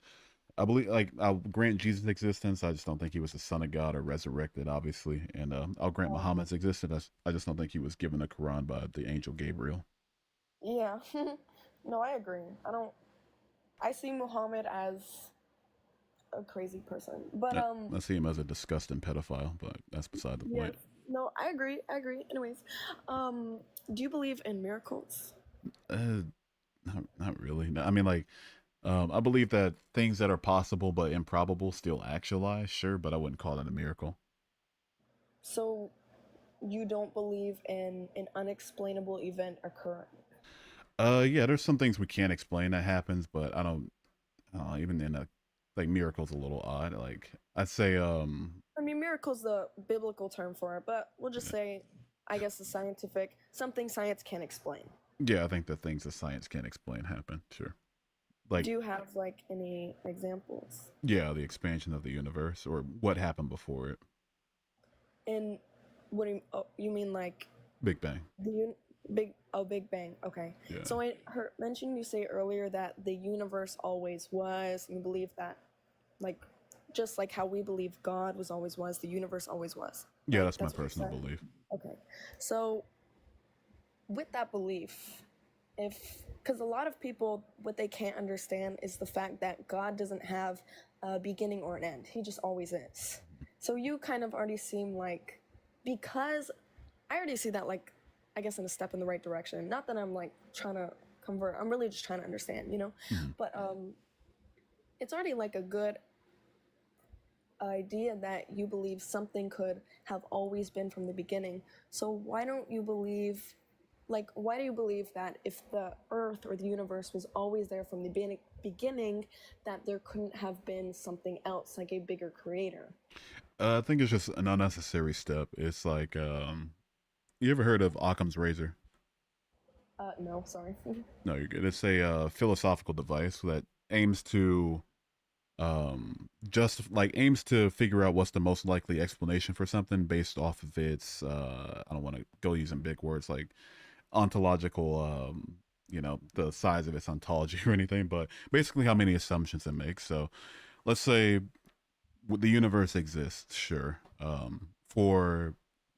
I believe, like, I'll grant Jesus' existence, I just don't think he was the son of God or resurrected, obviously, and I'll grant Muhammad's existence, I just don't think he was given the Quran by the angel Gabriel. Yeah. No, I agree. I see Muhammad as a crazy person. But I see him as a disgusting pedophile, but that's beside the yes. point. No, I agree. I agree. Anyways, do you believe in miracles? Uh, not really. No, I mean, like, I believe that things that are possible but improbable still actualize, sure, but I wouldn't call it a miracle. So you don't believe in an unexplainable event occurring? Yeah, there's some things we can't explain that happens, but I don't. Even in a like miracles a little odd. Like I'd say, I mean, miracle's the biblical term for it, but we'll just say, I guess, the scientific something science can't explain. yeah, I think the things that science can't explain happen. Sure. Like, Do you have like any examples? yeah, the expansion of the universe or what happened before it. And what do you mean like Big Bang. Big Bang? Okay. Yeah. So I mentioned you say earlier that the universe always was. And you believe that, like, just like how we believe God always was, the universe always was. Yeah, Right? that's my what you personal said? belief. Okay. So with that belief, because a lot of people, what they can't understand is the fact that God doesn't have a beginning or an end. He just always is. So you kind of already seem like, because I already see that, like, I guess in a step in the right direction. Not that I'm like trying to convert. I'm really just trying to understand, you know? Mhm. But it's already like a good idea that you believe something could have always been from the beginning. So why don't you believe, like, why do you believe that if the earth or the universe was always there from the beginning, that there couldn't have been something else, like a bigger creator? I think it's just an unnecessary step. It's like, you ever heard of Occam's razor? No, sorry. No, you're good. It's a philosophical device that aims to just like aims to figure out what's the most likely explanation for something based off of its I don't want to go using big words like ontological the size of its ontology or anything, but basically how many assumptions it makes. So let's say the universe exists, sure. For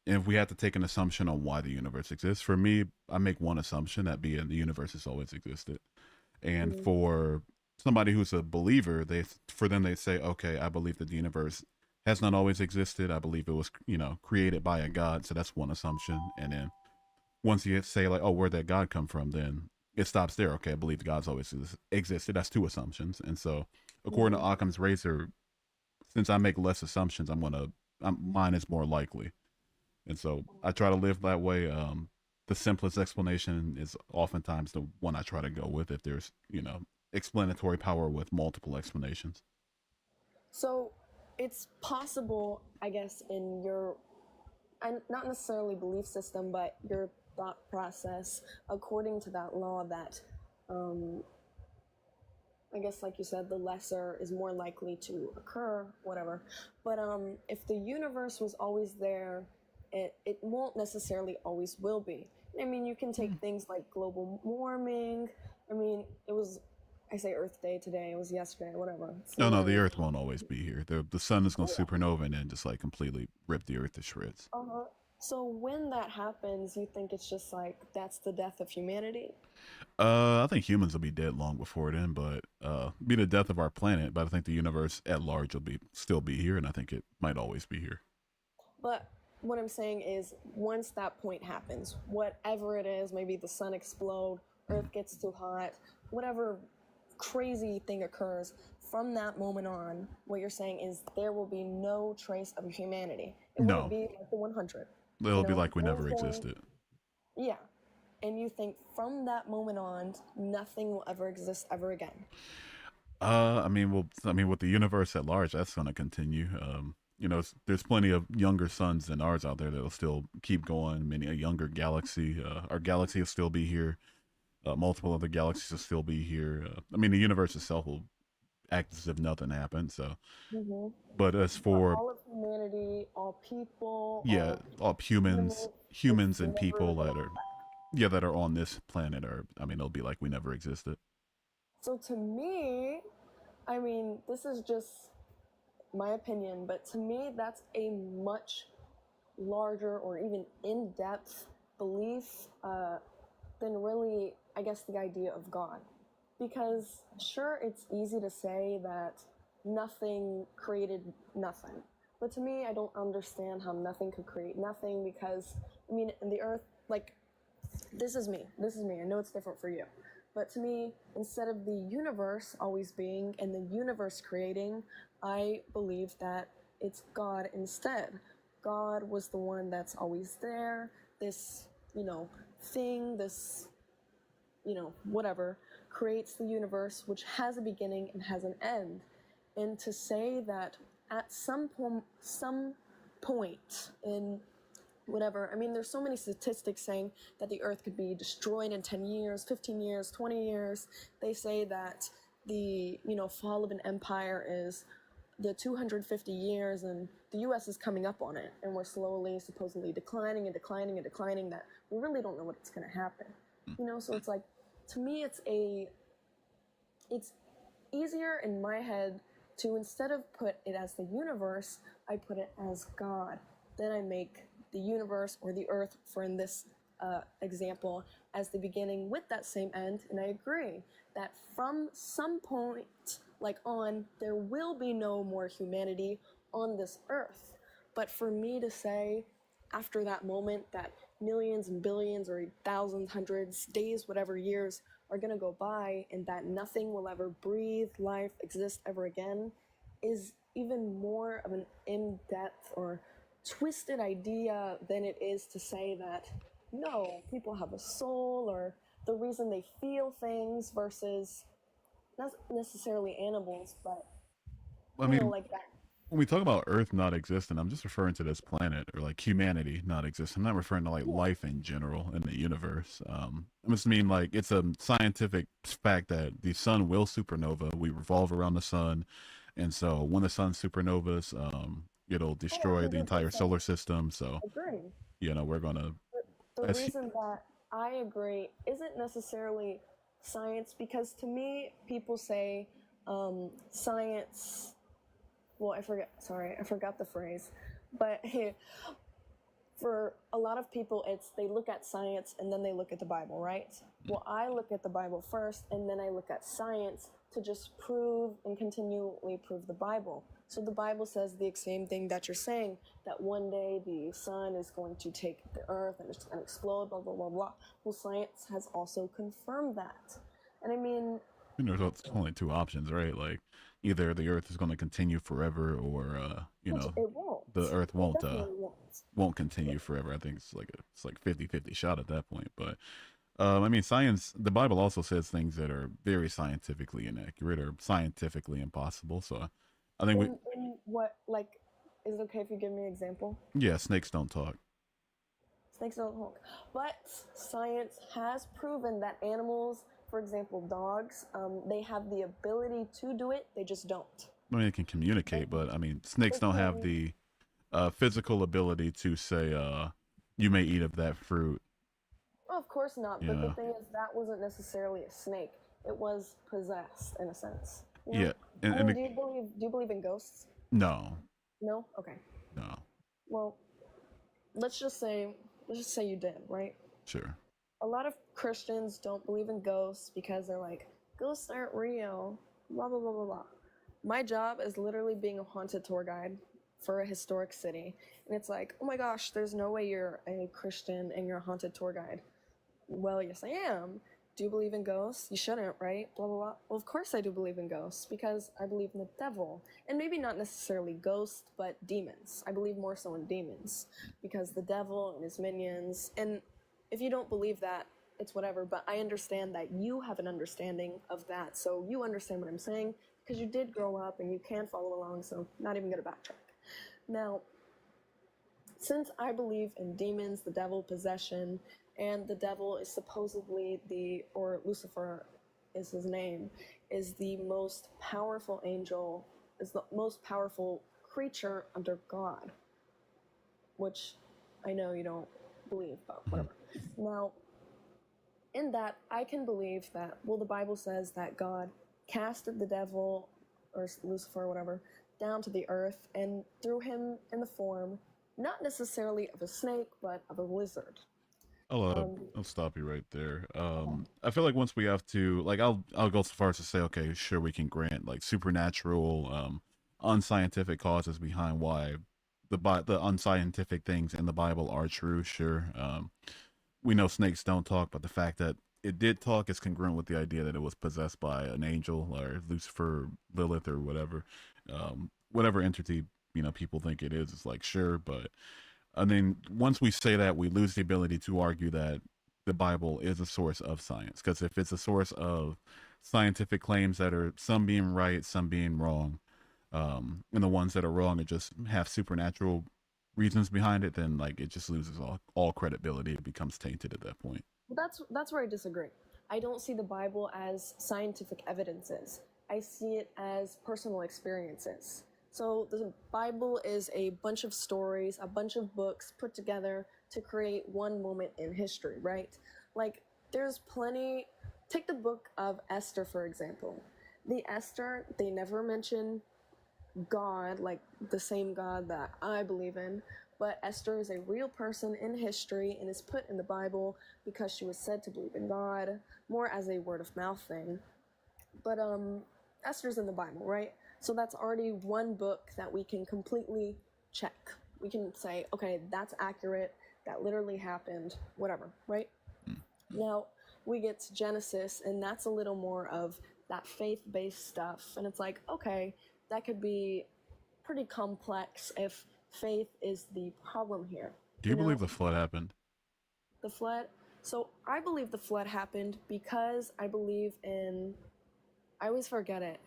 if we have to take an assumption on why the universe exists, for me, I make one assumption, that being the universe has always existed. And for somebody who's a believer, for them they say, okay, I believe that the universe has not always existed. I believe it was created by a god. So that's one assumption. And then once you say like, oh, where'd that god come from? Then it stops there. Okay, I believe God's always existed. That's two assumptions. And so according to Occam's razor, since I make less assumptions, mine is more likely. And so I try to live that way. The simplest explanation is oftentimes the one I try to go with if there's, explanatory power with multiple explanations. So it's possible, I guess, in your, and not necessarily belief system, but your thought process, according to that law, that I guess, like you said, the lesser is more likely to occur, whatever. But if the universe was always there, it won't necessarily always will be. I mean, you can take things like global warming. I mean, I say Earth Day today, it was yesterday, whatever. No, the Earth won't always be here. The sun is going to supernova and then just like completely rip the Earth to shreds. Uh-huh. So when that happens, you think it's just like, that's the death of humanity? I think humans will be dead long before then, but be the death of our planet. But I think the universe at large will still be here, and I think it might always be here. But what I'm saying is, once that point happens, whatever it is, maybe the sun explode, Earth gets too hot, whatever crazy thing occurs, from that moment on, what you're saying is there will be no trace of humanity. It No. won't be like the 100. It'll be like we never existed. Yeah. And you think from that moment on, nothing will ever exist ever again? I mean, with the universe at large, that's going to continue. There's plenty of younger suns than ours out there that'll still keep going. A younger galaxy. Our galaxy will still be here. Multiple other galaxies will still be here. The universe itself will act as if nothing happened. So, but as for all of humanity, all people, all humans and people that are on this planet it'll be like we never existed. So to me, this is just my opinion, but to me, that's a much larger or even in-depth belief than really I guess, the idea of God. Because, sure, it's easy to say that nothing created nothing. But to me, I don't understand how nothing could create nothing because, I mean, in the earth, like, this is me. I know it's different for you. But to me, instead of the universe always being and the universe creating, I believe that it's God instead. God was the one that's always there. This, thing, this, whatever, creates the universe, which has a beginning and has an end. And to say that at some point in whatever, I mean, there's so many statistics saying that the earth could be destroyed in 10 years, 15 years, 20 years. They say that the, fall of an empire is the 250 years, and the US is coming up on it, and we're slowly, supposedly declining and declining and declining, that we really don't know what's going to happen. So it's like, to me, it's easier in my head to, instead of put it as the universe, I put it as God. Then I make the universe or the earth, for in this example, as the beginning with that same end. And I agree that from some point, on, there will be no more humanity on this earth. But for me to say, after that moment, that millions and billions or thousands, hundreds, days, whatever years are going to go by, and that nothing will ever breathe, life, exist ever again, is even more of an in-depth or twisted idea than it is to say that, no, people have a soul, or the reason they feel things versus not necessarily animals, but I mean, like that. When we talk about Earth not existing, I'm just referring to this planet or like humanity not existing. I'm not referring to like life in general in the universe. I just mean like it's a scientific fact that the sun will supernova. We revolve around the sun, and so when the sun supernovas, it'll destroy the entire solar system. So, Agree. we're gonna. The reason that I agree isn't necessarily science, because to me, people say science. Well, I forgot the phrase. But for a lot of people, they look at science and then they look at the Bible, right? Well, I look at the Bible first and then I look at science to just prove and continually prove the Bible. So the Bible says the same thing that you're saying, that one day the sun is going to take the earth and it's going to explode, blah, blah, blah, blah. Well, science has also confirmed that. And I mean, there's only two options, right? Like either the Earth is going to continue forever, or it won't. the Earth won't continue forever. I think it's like 50-50 shot at that point. But I mean, science. The Bible also says things that are very scientifically inaccurate or scientifically impossible. So I think in what, is it okay if you give me an example? Yeah, snakes don't talk. Snakes don't talk. But science has proven that animals, for example, dogs, they have the ability to do it, they just don't. I mean, it can communicate, but I mean, snakes don't have the physical ability to say, you may eat of that fruit. Well, of course not, but the thing is, that wasn't necessarily a snake. It was possessed, in a sense. Yeah. Do you believe in ghosts? No. No? Okay. No. Well, let's just say you did, right? Sure. A lot of Christians don't believe in ghosts because they're like, ghosts aren't real, blah, blah, blah, blah, blah. My job is literally being a haunted tour guide for a historic city. And it's like, oh my gosh, there's no way you're a Christian and you're a haunted tour guide. Well, yes, I am. Do you believe in ghosts? You shouldn't, right? Blah, blah, blah. Well, of course I do believe in ghosts because I believe in the devil. And maybe not necessarily ghosts, but demons. I believe more so in demons because the devil and his minions. And if you don't believe that, it's whatever. But I understand that you have an understanding of that. So you understand what I'm saying because you did grow up and you can follow along. So not even going to backtrack. Now, since I believe in demons, the devil, possession, and the devil is supposedly or Lucifer is his name, is the most powerful angel, is the most powerful creature under God, which I know you don't believe, but whatever. Now, in that, I can believe that, well, the Bible says that God casted the devil, or Lucifer, or whatever, down to the earth and threw him in the form, not necessarily of a snake, but of a lizard. I'll stop you right there. I feel like once we have to, like, I'll go so far as to say, okay, sure, we can grant like supernatural, unscientific causes behind why the unscientific things in the Bible are true. Sure, we know snakes don't talk, but the fact that it did talk is congruent with the idea that it was possessed by an angel or Lucifer, Lilith, or whatever entity people think it is. It's like sure, but I mean, once we say that, we lose the ability to argue that the Bible is a source of science. Because if it's a source of scientific claims that are some being right, some being wrong, and the ones that are wrong are just have supernatural reasons behind it, then like it just loses all credibility. It becomes tainted at that point. That's where I disagree. I don't see the Bible as scientific evidences. I see it as personal experiences. So the Bible is a bunch of stories, a bunch of books put together to create one moment in history, right? Like, there's plenty. Take the book of Esther, for example. The Esther, they never mention God, like the same God that I believe in, but Esther is a real person in history and is put in the Bible because she was said to believe in God, more as a word of mouth thing. But Esther's in the Bible, right? So that's already one book that we can completely check. We can say, okay, that's accurate, that literally happened, whatever, right? Now, we get to Genesis, and that's a little more of that faith-based stuff, and it's like, okay, that could be pretty complex if faith is the problem here. Do you believe the flood happened? The flood? So I believe the flood happened because I believe in, I always forget it,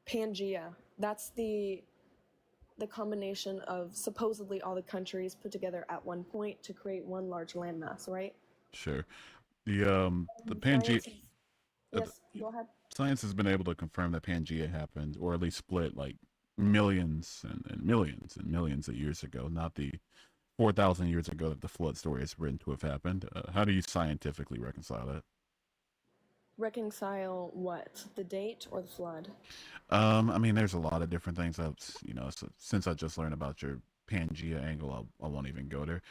Pangea. That's the combination of supposedly all the countries put together at one point to create one large landmass, right? Sure. The Pangea. Yes, go ahead. Science has been able to confirm that Pangea happened, or at least split like millions and millions and millions of years ago, not the 4,000 years ago that the flood story is written to have happened. How do you scientifically reconcile that? Reconcile what? The date or the flood? I mean, there's a lot of different things. So since I just learned about your Pangea angle, I won't even go there.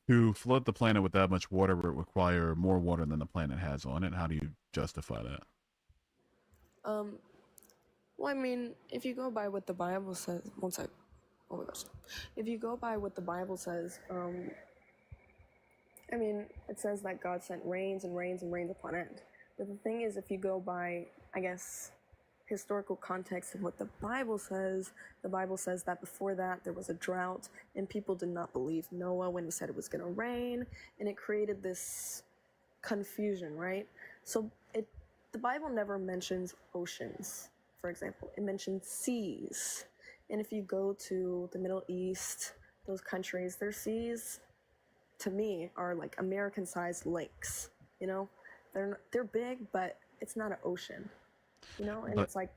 To flood the planet with that much water would require more water than the planet has on it. How do you justify that? Well, I mean, if you go by what the Bible says, one sec. Oh my gosh. If you go by what the Bible says, I mean, it says that God sent rains and rains and rains upon end. But the thing is, if you go by, I guess, historical context of what the Bible says that before that there was a drought and people did not believe Noah when he said it was going to rain, and it created this confusion, right? So the Bible never mentions oceans, for example. It mentions seas. And if you go to the Middle East, those countries, their seas, to me, are like American-sized lakes, you know? They're big, but it's not an ocean, you know? And it's like,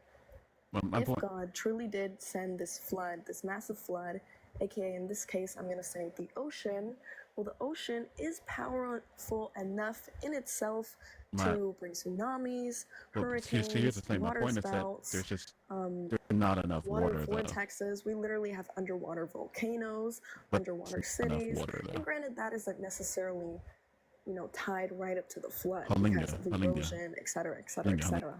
if God truly did send this flood, this massive flood, aka in this case, I'm going to say the ocean, well, the ocean is powerful enough in itself to bring tsunamis, hurricanes, here's the thing. water My point spouts, is that there's not enough water, vortexes. We literally have underwater volcanoes, underwater cities, and granted, that isn't necessarily, tied right up to the flood because of the erosion, et cetera, et cetera, et cetera.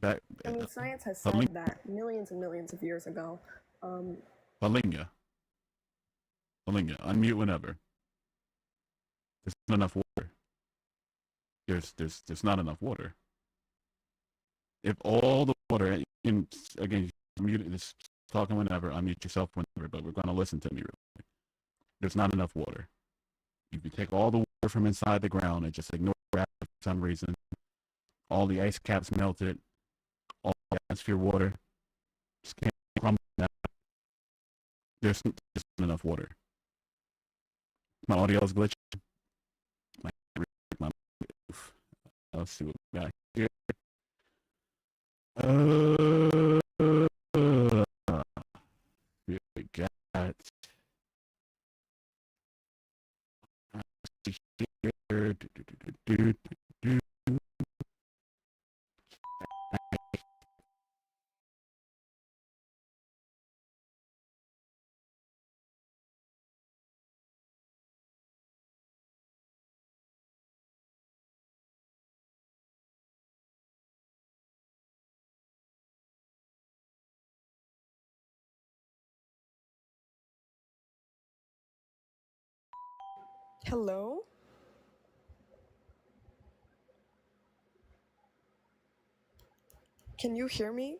But I mean, science has said that millions and millions of years ago. Palinga, unmute whenever. There's not enough water. There's not enough water. If all the water, and again, mute, just talking whenever, unmute yourself whenever, but we're going to listen to me real quick. There's not enough water. If you take all the water from inside the ground and just ignore it for some reason, all the ice caps melted, all the atmosphere water just can't crumble down. There's not enough water. My audio is glitching. Let's see what we got here. We got here. Hello? Can you hear me?